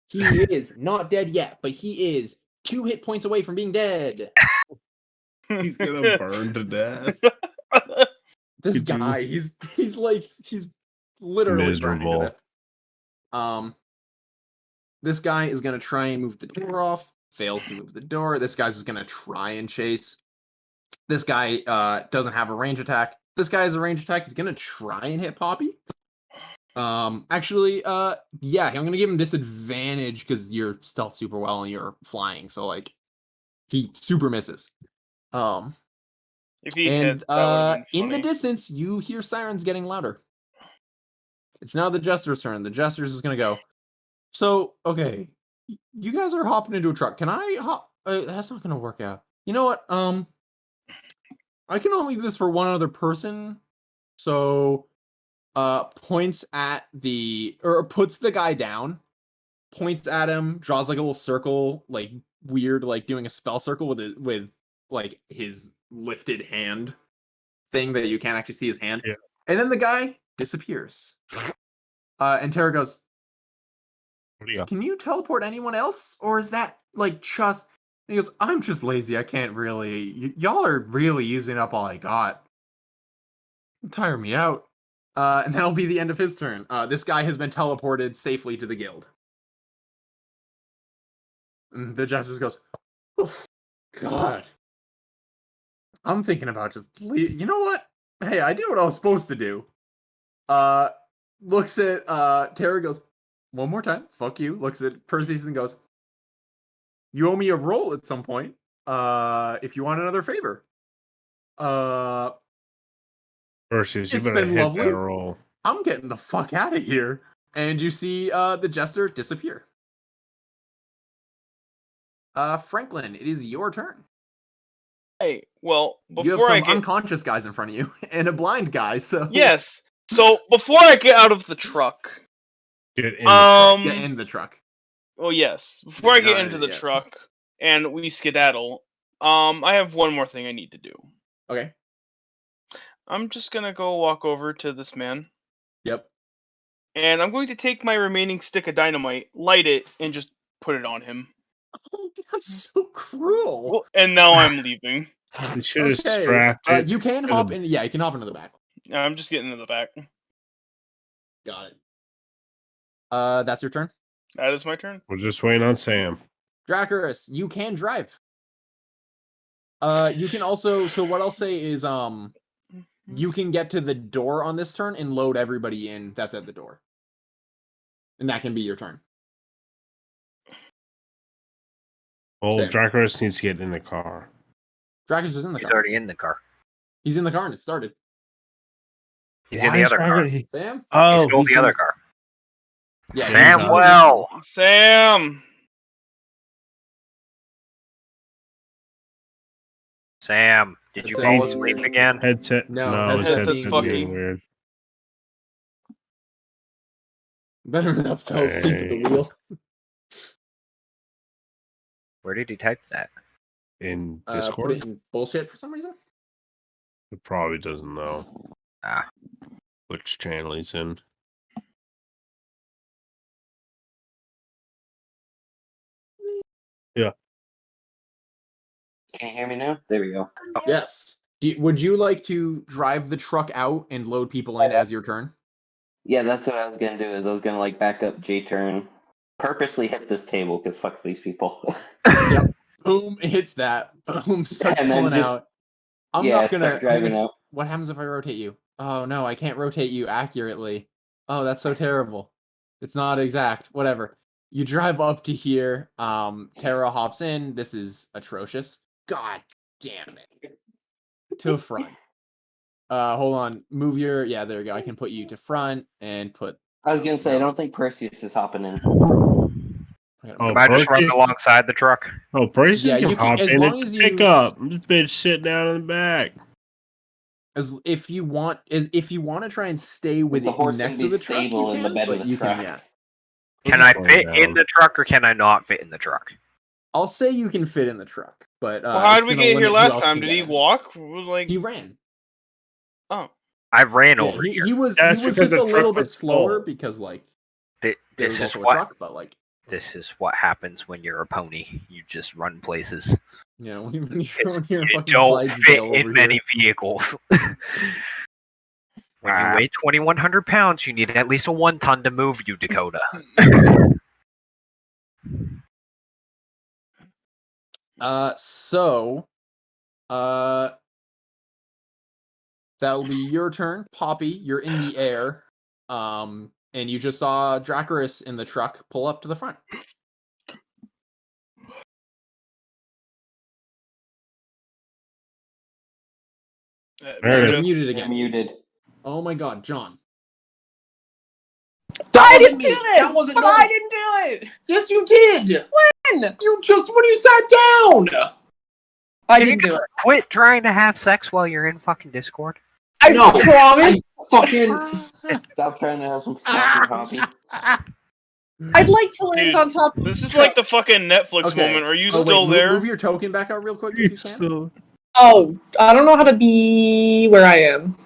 He is not dead yet, but he is 2 hit points away from being dead. He's gonna burn to death. This Could you- guy, he's literally burning to Miserable. death. This guy is gonna try and move the door off. Fails to move the door. This guy's just gonna try and chase. This guy doesn't have a range attack. This guy has a range attack. He's gonna try and hit Poppy. Actually, yeah, I'm gonna give him disadvantage because you're stealth super well and you're flying, so like he super misses. If he And hit, that would've been in the funny. distance, you hear sirens getting louder. It's now the Jester's turn. The Jester's is gonna go. So, okay, you guys are hopping into a truck. Can I hop? That's not gonna work out. You know what? I can only do this for one other person. So, points at puts the guy down, points at him, draws like a little circle, like weird, like doing a spell circle with like his lifted hand thing that you can't actually see his hand. Yeah. And then the guy disappears. And Tara goes, What do you got? "Can you teleport anyone else? Or is that like just..." And he goes, "I'm just lazy. I can't really... y'all are really using up all I got. Tire me out." And that'll be the end of his turn. This guy has been teleported safely to the guild. And the Jester goes, "Oh, God. I'm thinking about just you know what? Hey, I did what I was supposed to do." Looks at Tara, goes, "One more time. Fuck you." Looks at Perseus and goes, "You owe me a roll at some point. If you want another favor." Versus, you It's better been hit lovely. that roll. I'm getting the fuck out of here. And you see the Jester disappear. Franklin, it is your turn. Hey, well, You have before some I get unconscious guys in front of you and a blind guy, so yes, so before I get out of the truck, Get in the truck. get in the truck. well, yes, before I get No, into the yeah. truck and we skedaddle, I have one more thing I need to do. Okay. I'm just gonna go walk over to this man, Yep. and I'm going to take my remaining stick of dynamite, light it, and just put it on him. Oh, that's so cruel. Well, and now I'm leaving. They should have Okay. strapped it. You can to hop the- in. Yeah, you can hop into the back. I'm just getting to the back. Got it. That's your turn. That is my turn. We're just waiting on Sam. Dracarys, you can drive. You can also. So what I'll say is, you can get to the door on this turn and load everybody in that's at the door, and that can be your turn. Well, Sam. Dracarys needs to get in the car. Dracarys is in the He's car. already in the car. He's in the car and it started. He's in the other car. Sam? Oh, He stole the in- other car. Yeah, Samuel! Sam! Sam, did you fall asleep again? Headset. No, No, his headset's headset's fucky. getting weird. Better not fell asleep at the wheel. Where did he type that? In Put Discord? it in bullshit for some reason. It probably doesn't know Ah. which channel he's in. Yeah. Can you hear me now? There we go. Yes. Would you like to drive the truck out and load people in as your turn? Yeah, that's what I was gonna do. Is I was gonna like back up J turn, purposely hit this table because fuck these people. Yep. Boom, hits that. Boom, starts And then pulling just- out. I'm yeah, not gonna. start driving out. What happens if I rotate you? Oh no, I can't rotate you accurately. Oh, that's so terrible. It's not exact. Whatever. You drive up to here. Tara hops in. This is atrocious. God damn it. To front. Hold on. Move your. Yeah, there you go. I can put you to front and put. I was gonna say I No. don't think Perseus is hopping in. Oh, Am I just running Perseus- alongside the truck? Oh, Brace Yeah, can you can- hop as in. long It's as a you pickup. This bitch sitting down in the back. As if you want to try and stay with The it horse next can to be the truck, you stable in the can, bed of but the you can, truck. yeah. Can We'll I just fit slow in down. the truck or can I not fit in the truck? I'll say you can fit in the truck, but Well, how it's did we gonna get here limit who last else time? can Did get he in. walk? Like, He ran. oh, I ran Yeah, over here. he was That's just because a the little truck bit was slower full. because like Th- there This was is also a what truck, but like this is what happens when you're a pony. You just run places. you know when you're You fucking don't Clydesdale fit over in many here. vehicles. When you weigh 2,100 pounds, you need at least a 1 ton to move you, Dakota. So that'll be your turn, Poppy. You're in the air. And you just saw Dracarys in the truck pull up to the front. There it You're is. muted You're again. muted. Oh my god, John. I didn't do this! That wasn't but no- I didn't do it! Yes, you did. When? You just when you sat down. I Can you didn't do just it. quit trying to have sex while you're in fucking Discord? I No. promise. Fucking. Stop trying to have some fucking coffee. I'd like to land Dude, on top of this the is like truck. the fucking Netflix Okay. moment. Are you Oh, wait, still there? Move your token back out real quick if you can. Oh, I don't know how to be where I am.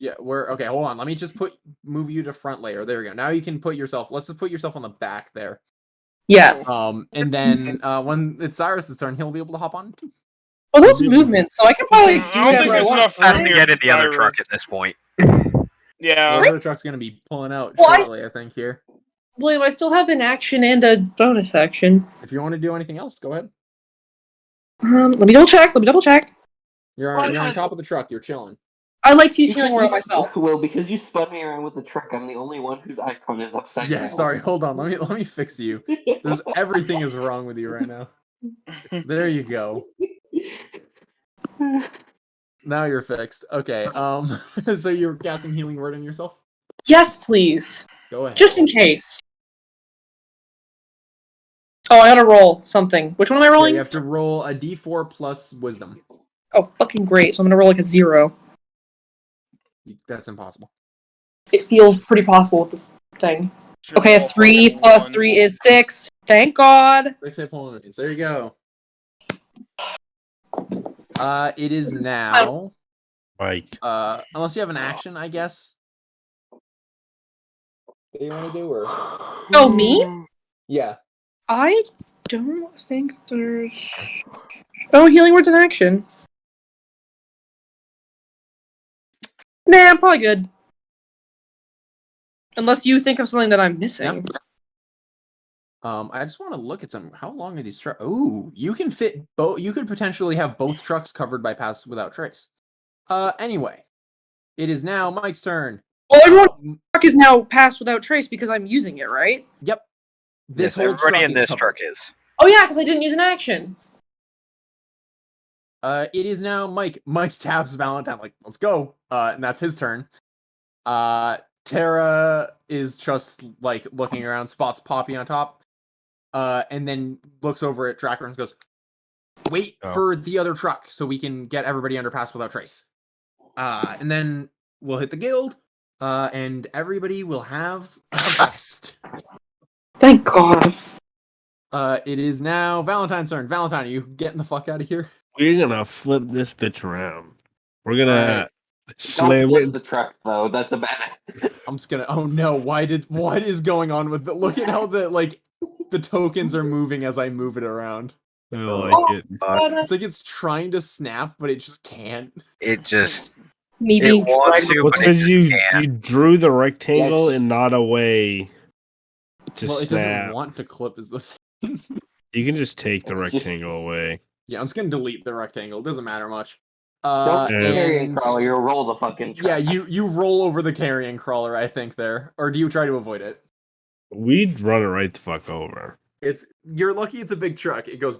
Yeah, okay, hold on. Let me just move you to front layer. There we go. Now you can put yourself. Let's just put yourself on the back there. Yes. And then when it's Cyrus's turn, he'll be able to hop on too. Well, those movements, so I can probably do I don't think whatever I there's want. enough I have room to here get in for the other Cyrus. truck at this point. Yeah. The other truck's gonna be pulling out Well, shortly, I think. Here, William, I still have an action and a bonus action. if you want to do anything else, go ahead. Let me double check. You're on top of the truck. You're chilling. I like to use healing word on myself. Well, because you spun me around with the truck, I'm the only one whose icon is upside Yeah, down. sorry. Hold on. Let me fix you. There's everything is wrong with you right now. There you go. Now you're fixed. Okay. So you're casting healing word on yourself. Yes, please. Go ahead. Just in case. Oh, I gotta roll something. Which one am I Yeah, rolling? you have to roll a d4 plus wisdom. Oh, fucking great. So I'm gonna roll like a 0. That's impossible. It feels pretty possible with this thing. Okay, a 3 plus 3 is 6. Thank God. 6 hit points. There you go. It is now. Mike. Unless you have an action, I guess. That you want to do, or Oh, me? yeah. I don't think there's... Oh, healing word's an action. Nah, I'm probably good. Unless you think of something that I'm missing. I just want to look at some. How long are these trucks? Ooh, you can fit both. You could potentially have both trucks covered by pass without trace. Anyway, it is now Mike's turn. Well, everyone's truck is now passed without trace because I'm using it, right? Yep. This Yes, whole everybody truck in is this covered. truck is. Oh yeah, because I didn't use an action. It is now Mike. Mike taps Valentine like, let's go. And that's his turn. Tara is just like looking around, spots Poppy on top, and then looks over at Tracker and goes, "Wait for the other truck so we can get everybody under pass without trace." And then we'll hit the guild, and everybody will have a rest. Thank God. It is now Valentine's turn. Valentine, are you getting the fuck out of here? We're gonna flip this bitch around. We're gonna Don't slam flip it. the truck though. That's a bad. I'm just gonna. Oh no! What is going on with the? Look at how the tokens are moving as I move it around. I like it. It's like it's trying to snap, but it just can't. It just Me it being wants dragged. to, Well, but it because just you can't. drew the rectangle Yes. and not a way to Well, it doesn't snap. want to clip. Is the thing. You can just take the It's just- rectangle away. Yeah, I'm just gonna delete the rectangle. It doesn't matter much. Don't and- carry a and- crawler. You'll roll the fucking truck. Yeah, you roll over the carrying crawler. I think there, or do you try to avoid it? We'd run it right the fuck over. You're lucky. It's a big truck. It goes.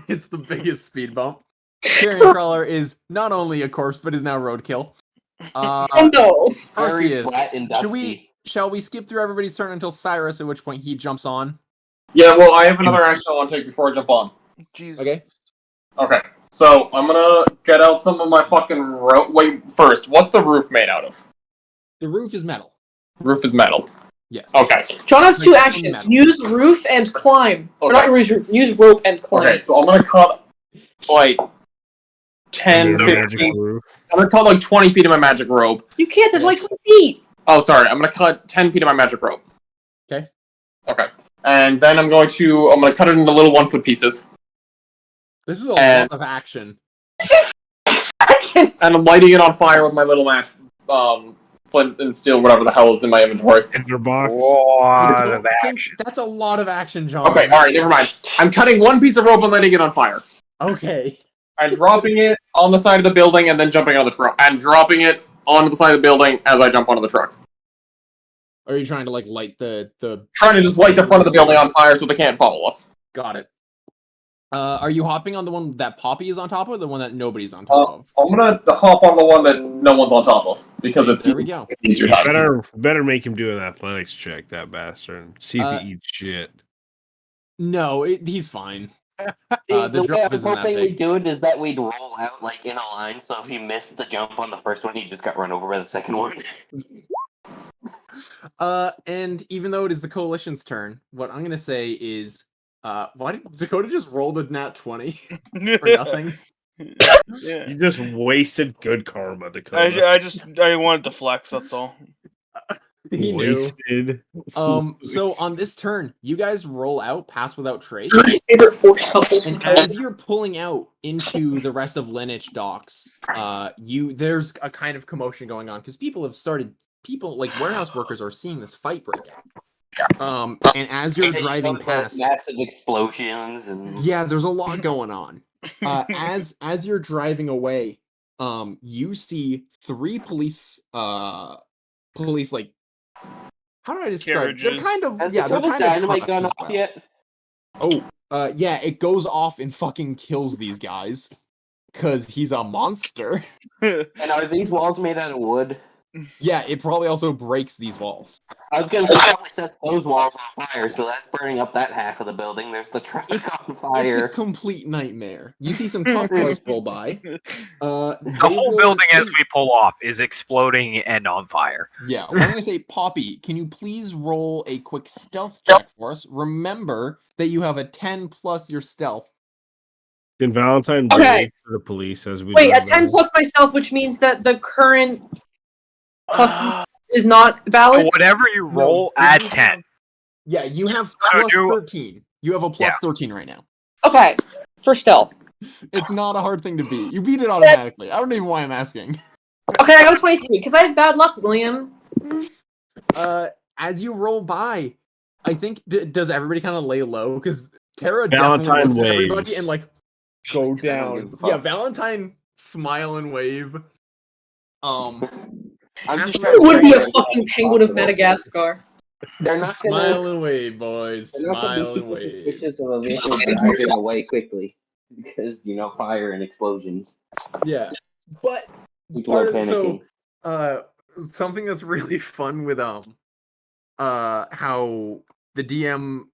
It's the biggest speed bump. Carrying crawler is not only a corpse, but is now roadkill. Oh no. Very Perseus, flat and dusty. shall we skip through everybody's turn until Cyrus, at which point he jumps on? Yeah, well, I have another action I want to take before I jump on. Jesus. Okay. Okay, so I'm gonna get out some of my fucking rope. Wait, first, what's the roof made out of? The roof is metal. Roof is metal. Yes. Okay. John has two Like, actions. metal. Use roof and climb. Or Okay. not use roof, use rope and climb. Okay, so I'm gonna cut like 10, And then a magic 15. roof. I'm gonna cut like 20 feet of my magic rope. You can't, there's only 20 feet. Oh, sorry, I'm gonna cut 10 feet of my magic rope. Okay. Okay. And then I'm gonna cut it into little 1 foot pieces. This is a And- lot of action. And I'm lighting it on fire with my little match, flint and steel, whatever the hell is in my inventory. Tinderbox. I Lot don't of think action. that's a lot of action, John. Okay, alright, never mind. I'm cutting one piece of rope and lighting it on fire. Okay. I'm dropping it on the side of the building and then jumping on the truck. And dropping it onto the side of the building as I jump onto the truck. Are you trying to like light the? Trying to just light the front of the building on fire so they can't follow us. Got it. Are you hopping on the one that Poppy is on top of, or the one that nobody's on top of? I'm gonna hop on the one that no one's on top of. Because it's There we go. easier You time. better make him do an athletics check, that bastard. See if he eats shit. No, he's fine. The The way drop I was isn't that hoping big. we'd do it is that we'd roll out like in a line, so if he missed the jump on the first one, he just got run over by the second one. And even though it is the coalition's turn, what I'm gonna say is, why did Dakota just roll a nat 20 for nothing? Yeah. You just wasted good karma, Dakota. I wanted to flex. That's all. He knew. Wasted. So on this turn, you guys roll out, pass without trace, Favorite force couples from and Thailand. as you're pulling out into the rest of Lineage docks, there's a kind of commotion going on because people like warehouse workers are seeing this fight break out. And as you're driving past, massive explosions and yeah, there's a lot going on. As you're driving away, you see 3 police like, how do I describe it? They're Carriages. kind of Has they're the kind of dynamite trucks gone as off well. yet? Oh, yeah, it goes off and fucking kills these guys because he's a monster. And are these walls made out of wood? Yeah, it probably also breaks these walls. I was gonna say probably set those walls on fire, so that's burning up that half of the building. There's the truck It's on It's a fire. complete nightmare. You see some cop cars roll by. The whole building as we pull off is exploding and on fire. Yeah, I'm gonna say, Poppy, can you please roll a quick stealth check for us? Remember that you have a 10 plus your stealth. Can Valentine Okay. wait for the police as we Wait, drive a 10 by? plus myself, which means that the current plus is not valid. So whatever you roll, No, add you 10. have- Yeah, you have So plus do- 13. You have a plus 13 right now. Okay, for stealth. It's not a hard thing to beat. You beat it automatically. I don't even know why I'm asking. Okay, I got a 23 because I had bad luck, William. As you roll by, I think does everybody kind of lay low because Tara Valentine definitely looks at everybody waves. and like go I don't give down. a Yeah, fuck. Valentine smile and wave. I'm After- just It would be a trying to fucking penguin of Madagascar. They're not gonna. Smile and wave, boys. They're not gonna be Smile and super wave. suspicious of a vehicle driving away quickly because fire and explosions. Yeah, but People part are of panicking. something that's really fun with how the DM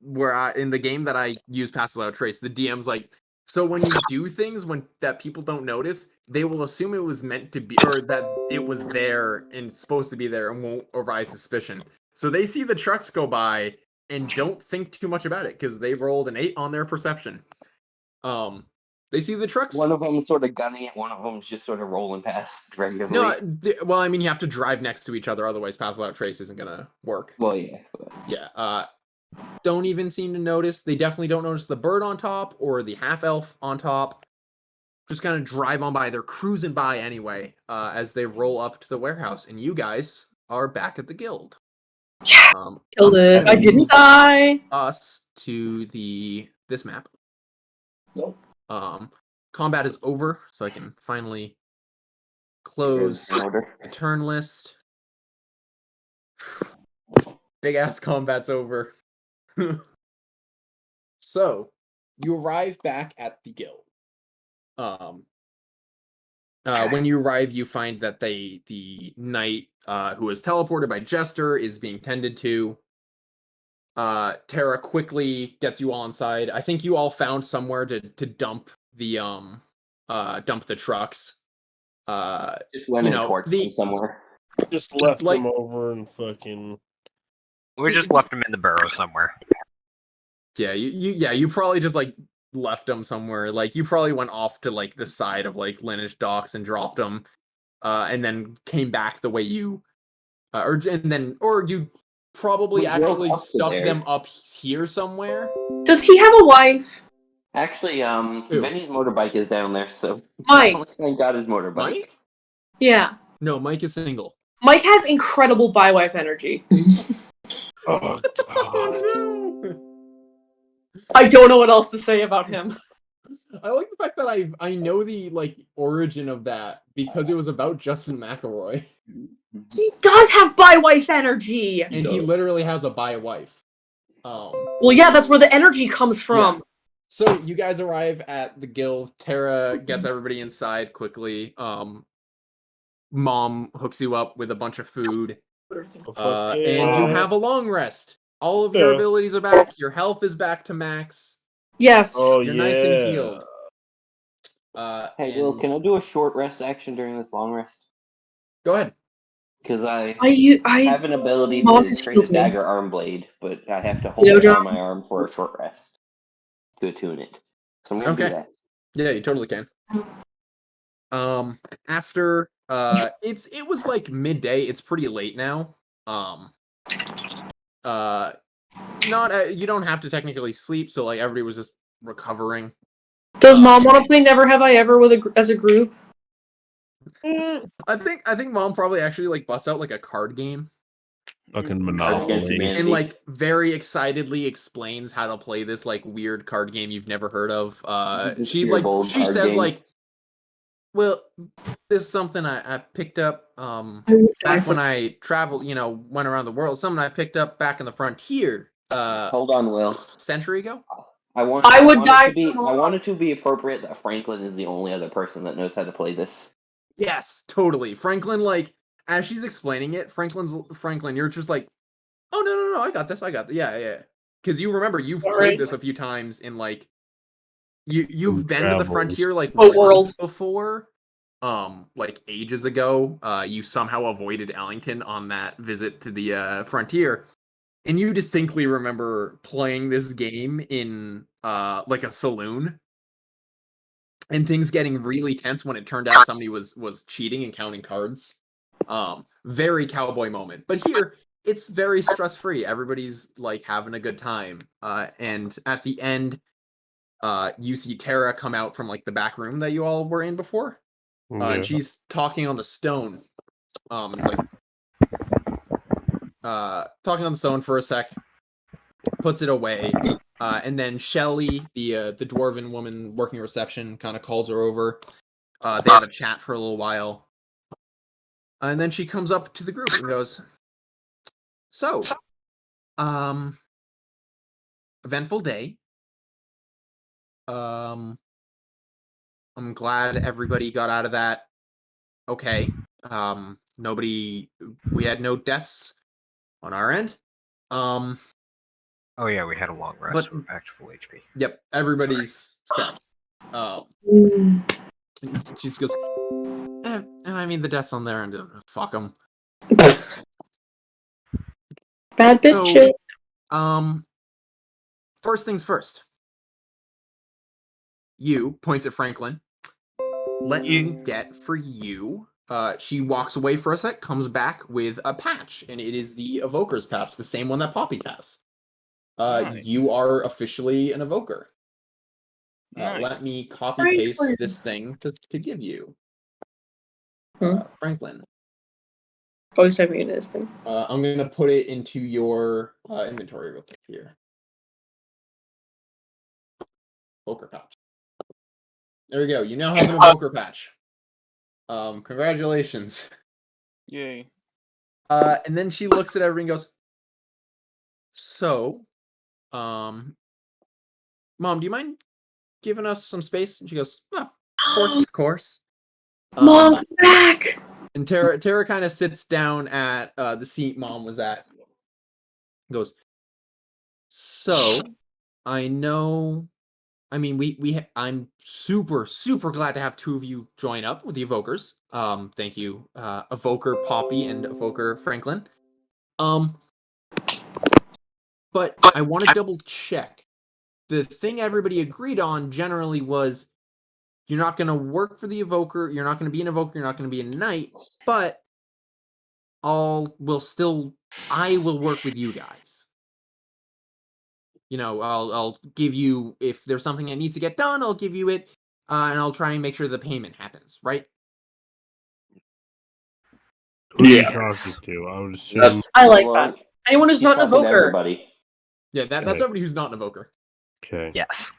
in the game that I use Pass Without Trace, the DM's like, so when you do things that people don't notice, they will assume it was meant to be or that it was there and supposed to be there and won't arise suspicion. So they see the trucks go by and don't think too much about it because they rolled an 8 on their perception. They see the trucks. One of them sort of gunning it. One of them's just sort of rolling past regularly. No, well, I mean, you have to drive next to each other, otherwise Path Without Trace isn't gonna work. Well, yeah. Yeah. Don't even seem to notice. They definitely don't notice the bird on top or the half elf on top. Just kind of drive on by. They're cruising by anyway, as they roll up to the warehouse, and you guys are back at the guild. Yeah, killed it. gonna I didn't move die. Us to this map. Nope. Combat is over, so I can finally close the turn list. Big ass combat's over. So you arrive back at the guild. When you arrive, you find that the knight who was teleported by Jester is being tended to. Tara quickly gets you all inside. I think you all found somewhere to dump the trucks. Just went and torched them somewhere. Just left them over and fucking. We just left them in the barrow somewhere. Yeah, you probably just like left them somewhere. Like you probably went off to like the side of like Lineage docks and dropped them, and then came back the way you, or you probably actually stuck them up here somewhere. Does he have a wife? Actually, Vinny's motorbike is down there, so Mike. Thank God his motorbike. Mike? Yeah. No, Mike is single. Mike has incredible bi-wife energy. Oh God. I don't know what else to say about him. I like the fact that I know the like origin of that because it was about Justin McElroy. He does have bi-wife energy! And he literally has a bi-wife. Well, yeah, that's where the energy comes from. Yeah. So you guys arrive at the guild. Tara gets everybody inside quickly. Mom hooks you up with a bunch of food. And you have a long rest. All of your abilities are back. Your health is back to max. Yes. Oh, You're nice and healed. Hey, Will, can I do a short rest action during this long rest? Go ahead. Because I have an ability to train a dagger arm blade, but I have to hold it on my arm for a short rest to attune it. So I'm gonna do that. Yeah, you totally can. After it was like midday. It's pretty late now. You don't have to technically sleep, so like everybody was just recovering. Does Mom want to play Never Have I Ever as a group? I think Mom probably actually like busts out like a card game. Fucking Monopoly. And like very excitedly explains how to play this like weird card game you've never heard of. She says game. Like, well, this is something I picked up back when I traveled, went around the world. Something I picked up back in the frontier. Hold on, Will. Century ago. I want it to be appropriate that Franklin is the only other person that knows how to play this. Yes, totally. Franklin, like, as she's explaining it, Franklin, you're just like, oh no, I got this. Yeah. Because you remember you've played this a few times in like you've been to the frontier like once before. Like ages ago. You somehow avoided Ellington on that visit to the frontier. And you distinctly remember playing this game in like a saloon. And things getting really tense when it turned out somebody was cheating and counting cards. Very cowboy moment. But here, it's very stress-free. Everybody's like having a good time. And at the end, you see Tara come out from like the back room that you all were in before. And she's talking on the stone. like talking on the phone for a sec, puts it away, and then Shelly, the dwarven woman working reception, kind of calls her over. They have a chat for a little while, and then she comes up to the group and goes, "So, eventful day. I'm glad everybody got out of that okay. We had no deaths on our end. Oh yeah, we had a long rest. We're back to full HP. Yep, everybody's set. She just goes, and I mean the deaths on their end. Fuck them. Bad bitch. So, first things first. You points at Franklin. Let me get for you. She walks away for a sec, comes back with a patch, and it is the Evoker's patch, the same one that Poppy has. Nice. You are officially an Evoker. Nice. Let me copy paste this thing to give you. Franklin. Always typing into this thing. I'm gonna put it into your inventory real quick here. Evoker patch. There we go. You now have an Evoker patch. Congratulations. Yay. And then she looks at everyone and goes, "So, Mom, do you mind giving us some space?" And she goes, "Oh, of course." Mom, come back! And Tara kind of sits down at the seat Mom was at. Goes, "So, I know. I mean, I'm super glad to have two of you join up with the Evokers. Thank you, Evoker Poppy and Evoker Franklin. But I want to double check. The thing everybody agreed on generally was you're not going to work for the Evoker, you're not going to be an Evoker, you're not going to be a Knight, but I will work with you guys. You know, I'll give you, if there's something that needs to get done, I'll give you it, and I'll try and make sure the payment happens, right?" Who are you talking to? I would assume. I like that. Anyone who's not an talking to Evoker. everybody. Yeah, that's Okay. everybody who's not an Evoker. Okay. Yes.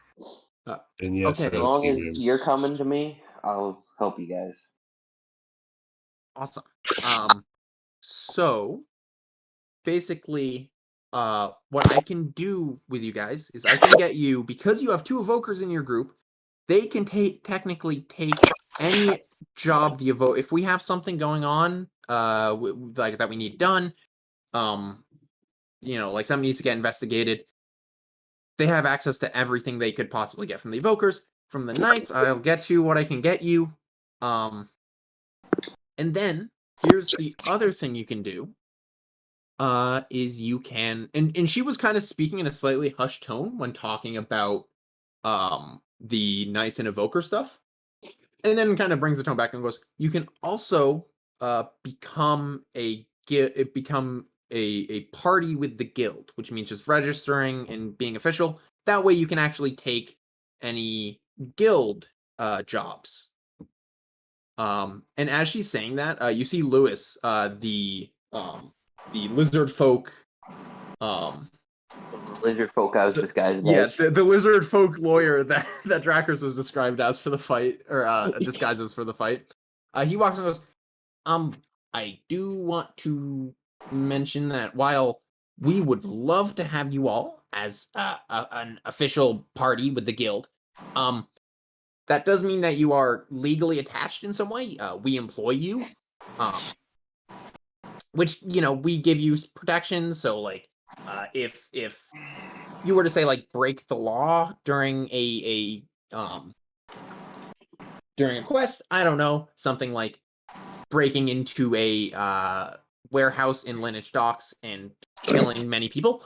And yes, Okay. As long as you're coming to me, I'll help you guys. Awesome. So basically, what I can do with you guys is I can get you, because you have two Evokers in your group, they can technically take any job the Evoke. If we have something going on, like that we need done, you know, like something needs to get investigated, they have access to everything they could possibly get from the Evokers. From the Knights, I'll get you what I can get you. And then here's the other thing you can do. Is you can, and she was kind of speaking in a slightly hushed tone when talking about the Knights and Evoker stuff, and then kind of brings the tone back and goes, you can also become a party with the guild, which means just registering and being official. That way you can actually take any guild jobs. And as she's saying that, you see Lewis, the lizard folk. Lizard folk I was disguised as. Yeah, the lizard folk lawyer that Drakers was described as for the fight, or disguised as for the fight. He walks and goes, I do want to mention that while we would love to have you all as an official party with the guild, that does mean that you are legally attached in some way. We employ you, which, you know, we give you protection. So like, if you were to say like break the law during a quest, I don't know, something like breaking into a warehouse in Lineage Docks and killing many people,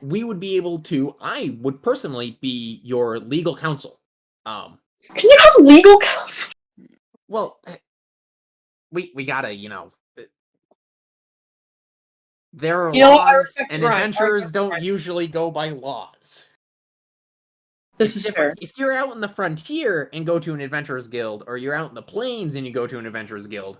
we would be able to. I would personally be your legal counsel. Can you have legal counsel? Well, we gotta, you know. There are laws, and adventurers don't usually go by laws. This is fair. If you're out in the frontier and go to an adventurer's guild, or you're out in the plains and you go to an adventurer's guild,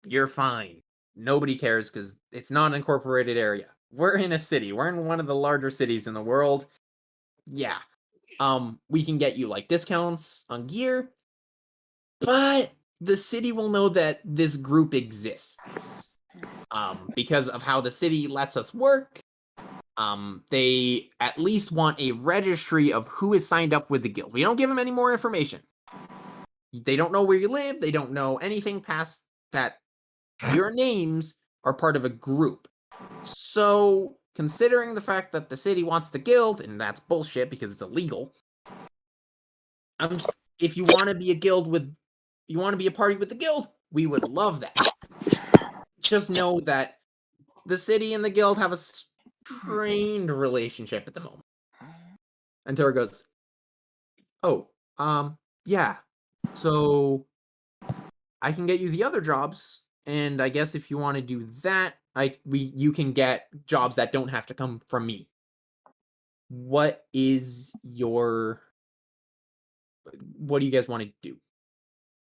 you're fine. Nobody cares because it's not an incorporated area. We're in a city. We're in one of the larger cities in the world. Yeah. We can get you like discounts on gear, but the city will know that this group exists. Because of how the city lets us work. They at least want a registry of who is signed up with the guild. We don't give them any more information. They don't know where you live. They don't know anything past that. Your names are part of a group. So, considering the fact that the city wants the guild, and that's bullshit because it's illegal, if you want to be a guild with, you want to be a party with the guild, we would love that. Just know that the city and the guild have a strained relationship at the moment. And Tara goes, oh, yeah. So I can get you the other jobs, and I guess if you want to do that, you can get jobs that don't have to come from me. What do you guys want to do?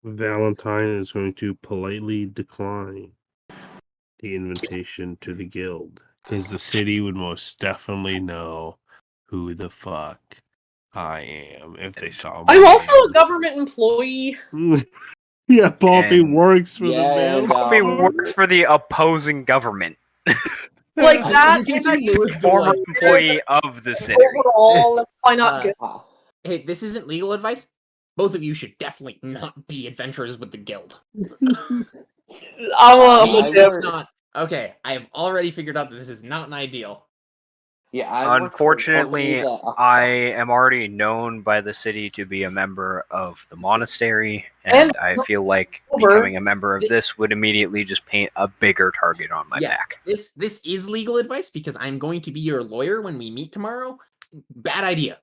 Valentine is going to politely decline the invitation to the guild because the city would most definitely know who the fuck I am if they saw me. I'm also a government employee. Yeah, Poppy And- works for the Yeah, band. Poppy works for the opposing government. Like that, You can and see Lewis go Former like, employee of the city. overall, that's probably not good. Ah, hey, this isn't legal advice. Both of you should definitely not be adventurers with the guild. I'm I legit. work- Not okay. I have already figured out that this is not an ideal. Yeah, I work for a company Unfortunately, that- I am already known by the city to be a member of the monastery, And and I feel like over- becoming a member of this would immediately just paint a bigger target on my Yeah. back. This is legal advice because I'm going to be your lawyer when we meet tomorrow. Bad idea.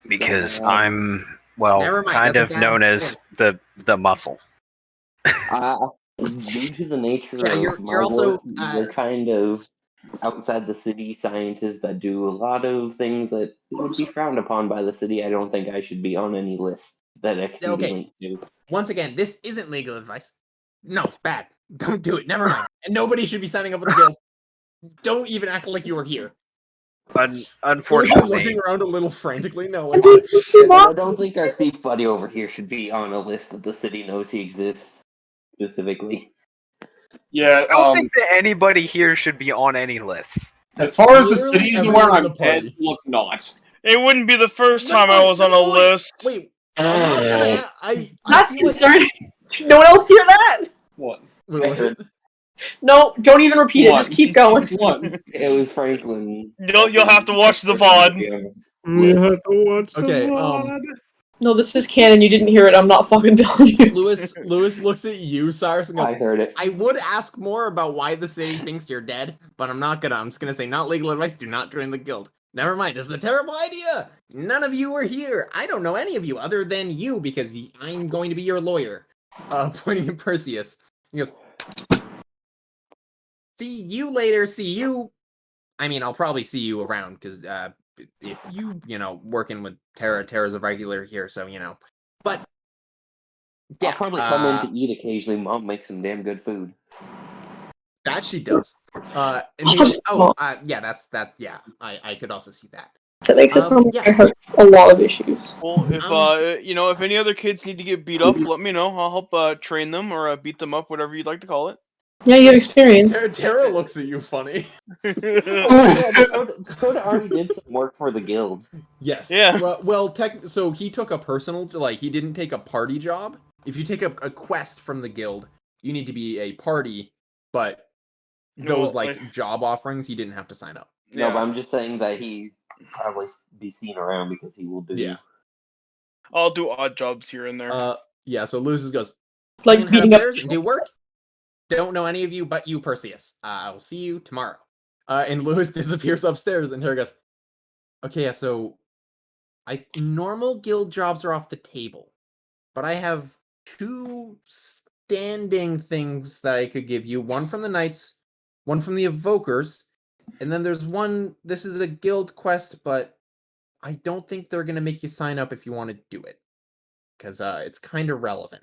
Because Yeah. I'm, well, Never mind, kind that's of a bad known as point. the muscle. Due to the nature Yeah, of you're my also, work, we're kind of outside the city scientists that do a lot of things that would be frowned upon by the city. I don't think I should be on any list that I can be Okay. linked to. Once again, this isn't legal advice. No, bad. Don't do it. Never mind. And nobody should be signing up with the guild. Don't even act like you were here. Lewis is Unfortunately, looking around a little frantically. No, And like, these two And I months- don't think our thief buddy over here should be on a list that the city knows he exists specifically. Yeah, I don't think that anybody here should be on any list. as far as the Literally city is everyone aware, in the I'm dead. party. Looks not. It wouldn't be the first No time I point, was no on a point. list. Wait. I'm not gonna- I That's feel like- concerning. No one else hear that? What? Wait, was it? No, don't even repeat it. What? Just keep going. What? It was Franklin. You'll have to watch the VOD. You have to watch the Okay, VOD. No, this is canon. You didn't hear it. I'm not fucking telling you. Lewis looks at you, Cyrus, and goes, I heard it. I would ask more about why the city thinks you're dead, but I'm not gonna. I'm just gonna say, not legal advice. Do not join the guild. Never mind. This is a terrible idea. None of you are here. I don't know any of you other than you because I'm going to be your lawyer. Pointing at Perseus. He goes, see you later. See you. I mean, I'll probably see you around because if you working with Tara's a regular here, so But yeah, I'll probably come in to eat occasionally. Mom makes some damn good food. that she does. And yeah, that's that. Yeah, I could also see that. That makes it sound like yeah. I have a lot of issues. Well, if if any other kids need to get beat up, let me know. I'll help train them or beat them up, whatever you'd like to call it. Yeah, you have experience. Tara looks at you funny. Dakota already did some work for the guild. Yes. Yeah. Well, so he took a personal, he didn't take a party job. If you take a quest from the guild, you need to be a party, but those job offerings, he didn't have to sign up. No, but I'm just saying that he probably be seen around because he will do. Yeah. I'll do odd jobs here and there. Yeah. So Lucius goes, It's like "I'm gonna head beating up. upstairs and do work. Don't know any of you but you, Perseus. I will see you tomorrow." And Lewis disappears upstairs, and Harry goes, "Okay, yeah, so normal guild jobs are off the table, but I have 2 standing things that I could give you. One from the Knights, one from the Evokers, and then there's one. This is a guild quest, but I don't think they're gonna make you sign up if you want to do it, because it's kind of relevant."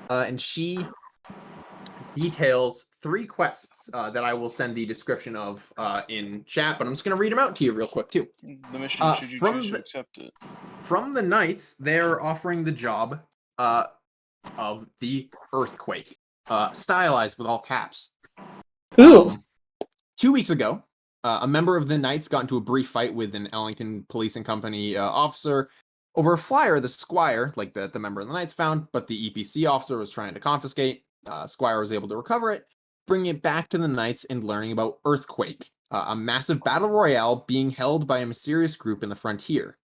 And she details 3 quests that I will send the description of in chat, but I'm just going to read them out to you real quick too. The mission, should you choose to accept it. From the Knights, they're offering the job of the Earthquake, stylized with all caps. Ooh. 2 weeks ago, a member of the Knights got into a brief fight with an Ellington Police and Company officer over a flyer the Squire, like the member of the Knights, found, but the EPC officer was trying to confiscate. Squire was able to recover it, bring it back to the Knights, and learning about Earthquake, a massive battle royale being held by a mysterious group in the frontier.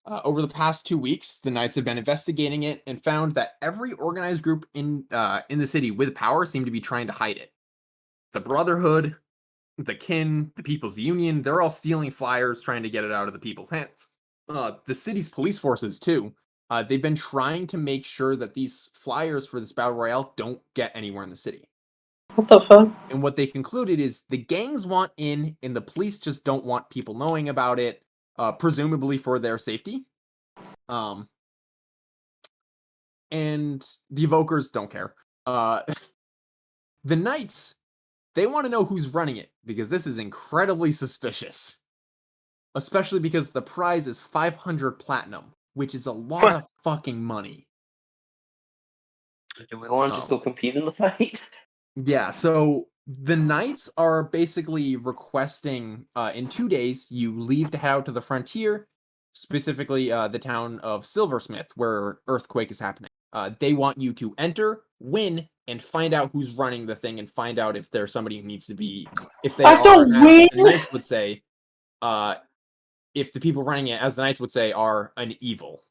Over the past 2 weeks, the Knights have been investigating it and found that every organized group in the city with power seemed to be trying to hide it. The Brotherhood, the Kin, the People's Union, they're all stealing flyers, trying to get it out of the people's hands. The city's police forces, too. They've been trying to make sure that these flyers for this battle royale don't get anywhere in the city. What the fuck? And what they concluded is the gangs want in, and the police just don't want people knowing about it, presumably for their safety. And the Evokers don't care. The Knights, they want to know who's running it, because this is incredibly suspicious. Especially because the prize is 500 platinum, which is a lot of fucking money. Do we want to just go compete in the fight? Yeah, so the Knights are basically requesting, in 2 days, you leave to head out to the frontier, specifically the town of Silversmith, where Earthquake is happening. They want you to enter, win, and find out who's running the thing, and find out if there's somebody who needs to be... If they I have to are, as win? the Knights would say, if the people running it, as the Knights would say, are an evil.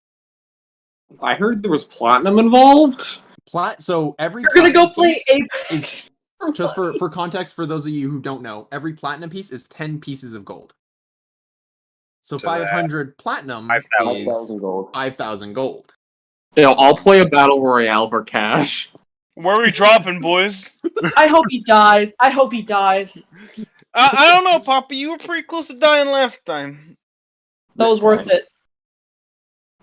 I heard there was platinum involved. So every You're gonna go platinum play piece Apex. is, just for context, for those of you who don't know, every platinum piece is 10 pieces of gold. So 500 platinum 5,000. is 5,000 gold. 5,000 gold. I'll play a battle royale for cash. Where are we dropping, boys? I hope he dies. I hope he dies. I don't know, Poppy. You were pretty close to dying last time. That was This worth time. it.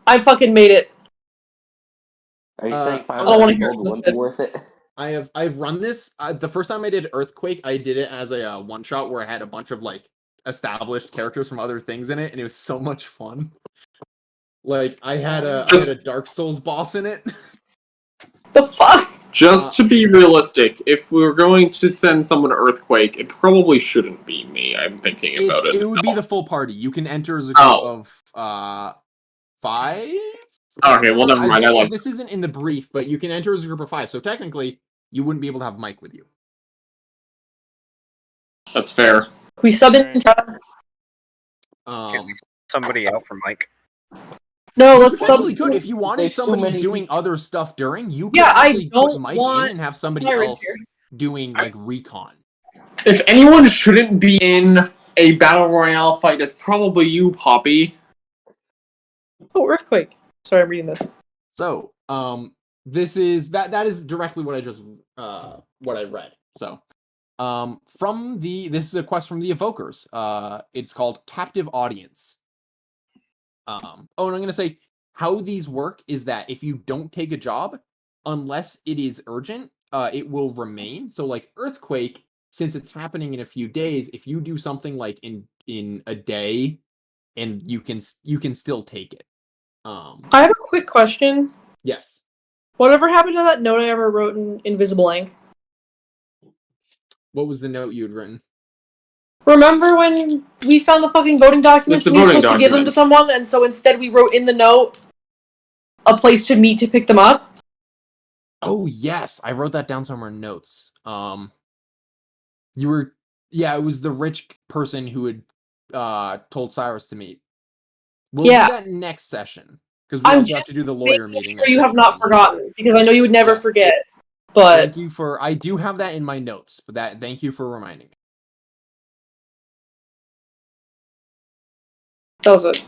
I fucking made it. Are you saying I don't wanna 5,000 hear gold this wouldn't be bit. worth it? I've run this. The first time I did Earthquake, I did it as a one shot where I had a bunch of like established characters from other things in it, and it was so much fun. Like I had a Dark Souls boss in it. The fuck? Just to be realistic, if we're going to send someone to Earthquake, it probably shouldn't be me. I'm thinking about it. It would be the full party. You can enter as a group of 5. Okay, well never mind. This isn't in the brief, but you can enter as a group of 5. So technically, you wouldn't be able to have Mike with you. That's fair. Can we sub in chat? Somebody out for Mike. No, You let's sub. potentially could if you wanted There's too somebody many doing other stuff during. You could Yeah, I actually put don't Mike want in and have somebody pirates else here. doing like recon. If anyone shouldn't be in a battle royale fight, it's probably you, Poppy. Oh, Earthquake. Sorry, I'm reading this. So, this is that is directly what I just what I read. So, this is a quest from the Evokers. It's called Captive Audience. And I'm gonna say how these work is that if you don't take a job, unless it is urgent, it will remain. So, like Earthquake, since it's happening in a few days, if you do something like in a day, and you can still take it. I have a quick question. Yes. Whatever happened to that note I ever wrote in Invisible Ink? What was the note you had written? Remember when we found the fucking voting documents It's the and we were voting supposed to give them to documents. someone, and so instead we wrote in the note a place to meet to pick them up? Oh yes, I wrote that down somewhere in notes. It was the rich person who had told Cyrus to meet. We'll Yeah. do that next session because we I'm also have to do the lawyer Making meeting. sure you have not forgotten, because I know you would never Yes. forget. But I do have that in my notes, but thank you for reminding me. that was it.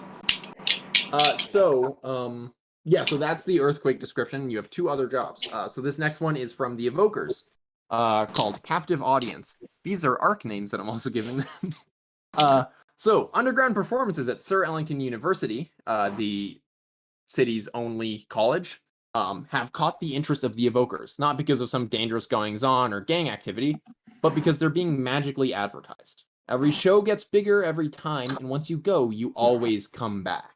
So that's the Earthquake description. You have 2 other jobs. So this next one is from the Evokers, called Captive Audience. These are ARC names that I'm also giving them. So underground performances at Sir Ellington University, the city's only college. have caught the interest of the evokers, not because of some dangerous goings-on or gang activity, but because they're being magically advertised. Every show gets bigger every time, and once you go, you always come back.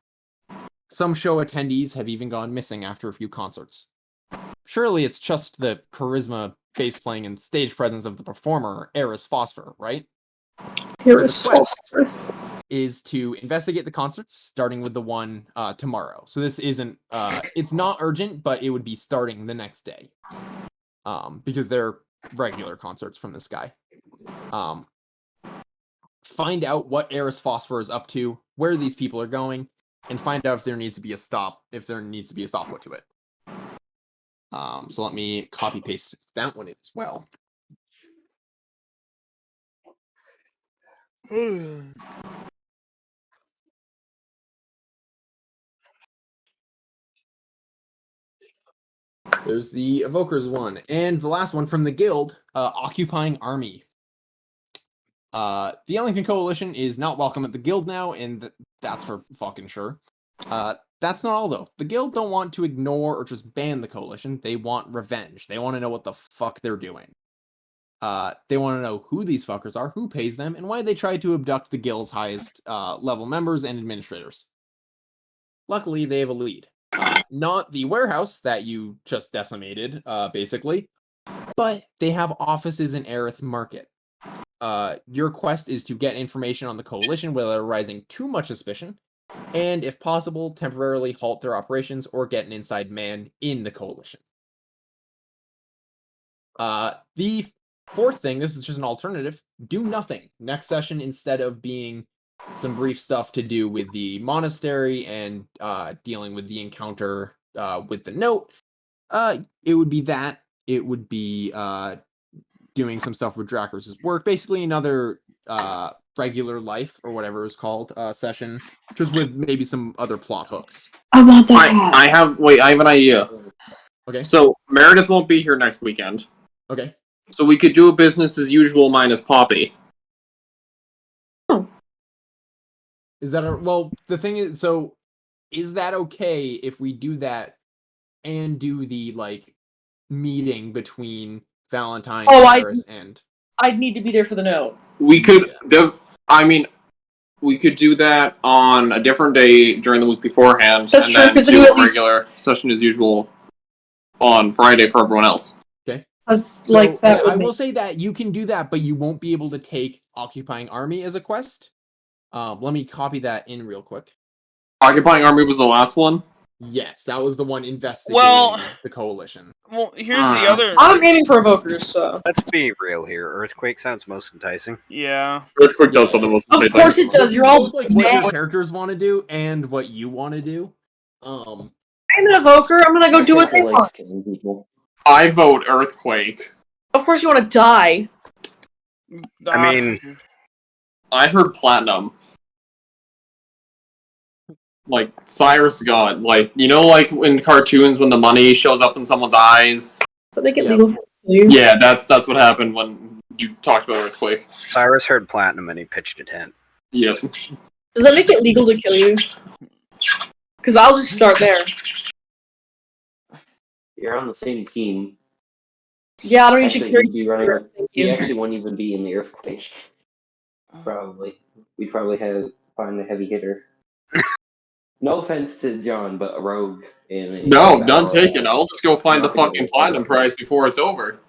Some show attendees have even gone missing after a few concerts. Surely it's just the charisma, bass playing, and stage presence of the performer, Eris Phosphor, right? Eris So the quest Phosphor. is to investigate the concerts, starting with the one tomorrow. So this isn't, it's not urgent, but it would be starting the next day, because they're regular concerts from this guy. Find out what Eris Phosphor is up to, where these people are going, and find out if there needs to be a stop put to it. So let me copy paste that one as well. There's the Evokers one, and the last one from the guild, Occupying Army. The Ellington Coalition is not welcome at the guild now, and that's for fucking sure. That's not all, though. The guild don't want to ignore or just ban the coalition. They want revenge. They want to know what the fuck they're doing. They want to know who these fuckers are, who pays them, and why they tried to abduct the guild's highest level members and administrators. Luckily, they have a lead. Not the warehouse that you just decimated, basically, but they have offices in Aerith Market. Your quest is to get information on the coalition without arising too much suspicion, and if possible, temporarily halt their operations or get an inside man in the coalition. The fourth thing, this is just an alternative, do nothing. Next session, instead of being some brief stuff to do with the monastery and dealing with the encounter with the note, it would be that. It would be doing some stuff with Drakkers' work, basically another regular life or whatever it's called session, just with maybe some other plot hooks. I want that. I have an idea. Okay. So Meredith won't be here next weekend. Okay. So we could do a business as usual minus Poppy. Is that well? The thing is, so is that okay if we do that and do the meeting between Valentine, Paris, and I'd need to be there for the note. We could. We could do that on a different day during the week beforehand, That's and true, then 'cause then do you a at least- regular session as usual on Friday for everyone else. Okay. So, I will say that you can do that, but you won't be able to take Occupying Army as a quest. Let me copy that in real quick. Occupying Army was the last one? Yes, that was the one investigating the coalition. Well, here's the other. I'm aiming for evokers, so. Let's be real here. Earthquake sounds most enticing. Yeah. Earthquake does something most Of course it does. You're all Both, what your characters want to do and what you want to do. I'm an evoker. I'm gonna go do what they want. I vote Earthquake. Of course you want to die. I mean, I heard Platinum. Like Cyrus got like in cartoons when the money shows up in someone's eyes. So they get legal for you. Yeah, that's what happened when you talked about Earthquake. Cyrus heard Platinum and he pitched a tent. Yep. Does that make it legal to kill you? Because I'll just start there. You're on the same team. Yeah, I don't need Actually, security. you'd be running. Thank You you. actually won't even be in the earthquake. Probably. We'd probably find a heavy hitter. No offense to John, but a rogue in a No, battle none royale. taken. I'll just go find the Not gonna fucking get Platinum it. prize before it's over.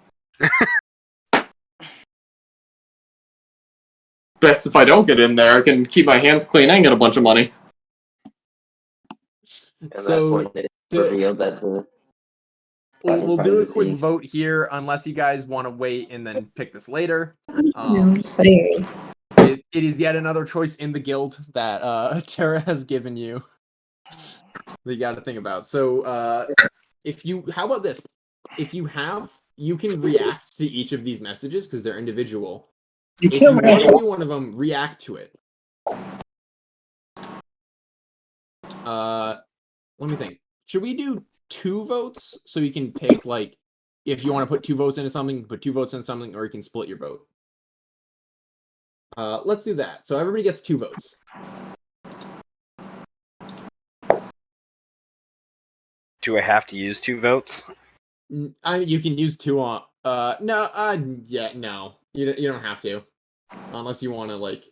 Best if I don't get in there. I can keep my hands clean and get a bunch of money. And that's So when it's revealed that the we'll do a prize quick is- vote here, unless you guys want to wait and then pick this later. Let's see. It is yet another choice in the guild that Tara has given you that you got to think about. So, how about this? If you can react to each of these messages because they're individual. If you want to do one of them, react to it. Let me think. Should we do 2 votes so you can pick if you want to put 2 votes into something, put 2 votes into something, or you can split your vote. Let's do that. So everybody gets 2 votes. Do I have to use 2 votes? You can use 2 on. Yeah, no. You don't have to, unless you want to like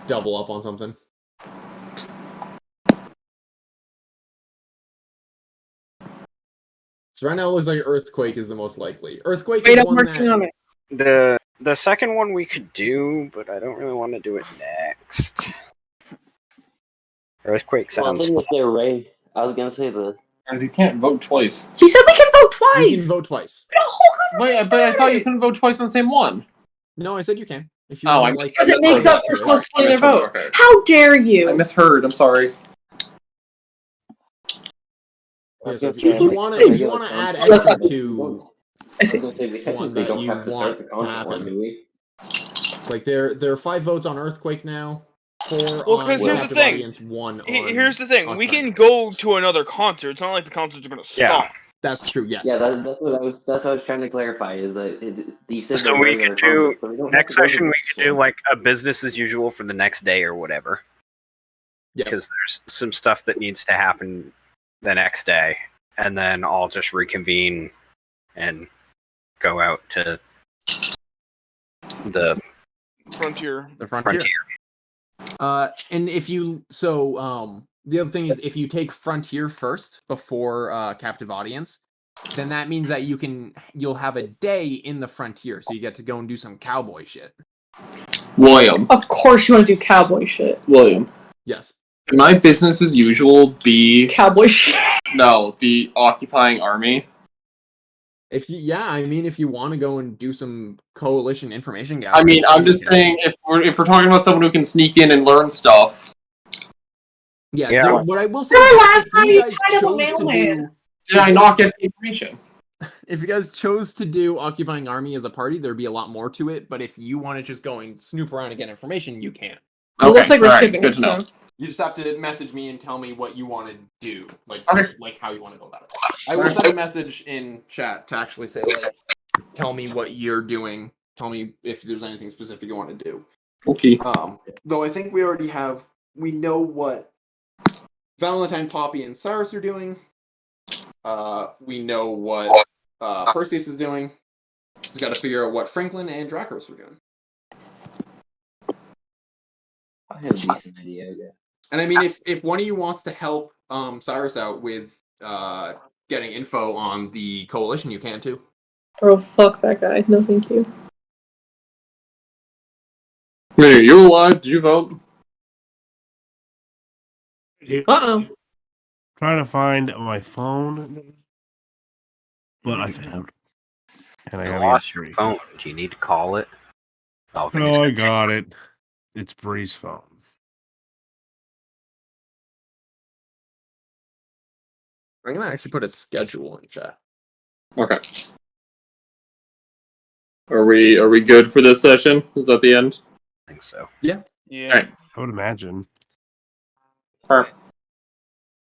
double up on something. So right now it looks like earthquake is the most likely. Earthquake Wait, is I'm one working that on it. The second one we could do, but I don't really want to do it next. Earthquake Well, sounds thing fun. is, they're Ray. I was gonna say the. And you can't vote twice. He said we can vote twice. you can vote twice. We had a whole conversation But I thought you about it. couldn't vote twice on the same one. No, I said you can. If you Oh, want I to like. Because it makes misheard. up for it. someone splitting their misheard, vote. okay. How dare you? I misheard. I'm sorry. I was Yeah, gonna so say, if you I want think to, the regular add content extra one, to I see. I was gonna say we one technically that don't you have to want start the to content one, happen. do we? Like there are 5 votes on earthquake now, 4 Well, on because here's the captive thing. audience, 1 on. Here's the thing. We occupying. can go to another concert. It's not like the concerts are gonna stop. That's true. Yes. Yeah, that's what I was trying to clarify. Is that you said So the we regular could do concert, so we don't next have to go to session. the We next could do one. like a business as usual for the next day or whatever. Yep. Because there's some stuff that needs to happen the next day, and then I'll just reconvene and go out to the Frontier. The frontier. frontier. And if you the other thing is if you take frontier first before captive audience, then that means that you'll have a day in the frontier, so you get to go and do some cowboy shit. William. Of course you want to do cowboy shit. William. Yes. Can my business as usual be Cowboy shit. no, the occupying army? If you want to go and do some coalition information gathering. I mean, I'm just saying if we're talking about someone who can sneak in and learn stuff. Yeah. What I will say Remember is last if time you you guys tried up a chose to mailman? do Did I not get the information? if you guys chose to do occupying army as a party, there'd be a lot more to it. But if you want to just go and snoop around and get information, you can. It looks like we're skipping good it, to know. so. You just have to message me and tell me what you want to do, like Okay. like how you want to go about it. I will send a message in chat to actually say, like, tell me what you're doing. Tell me if there's anything specific you want to do. Okay. Though I think we know what Valentine, Poppy, and Cyrus are doing. We know what Perseus is doing. Just got to figure out what Franklin and Dracos are doing. I have a decent idea. Yeah. And I mean, if one of you wants to help Cyrus out with getting info on the coalition, you can too. Bro, fuck that guy. No, thank you. Wait, are you alive? Did you vote? Uh-oh. Trying to find my phone, but I found. And I You got lost your phone. Do you need to call it? Oh, No, I got it. It's Bree's phone. I'm gonna actually put a schedule in chat. Okay. Are we good for this session? Is that the end? I think so. Yeah. Yeah. Alright. I would imagine. Perfect.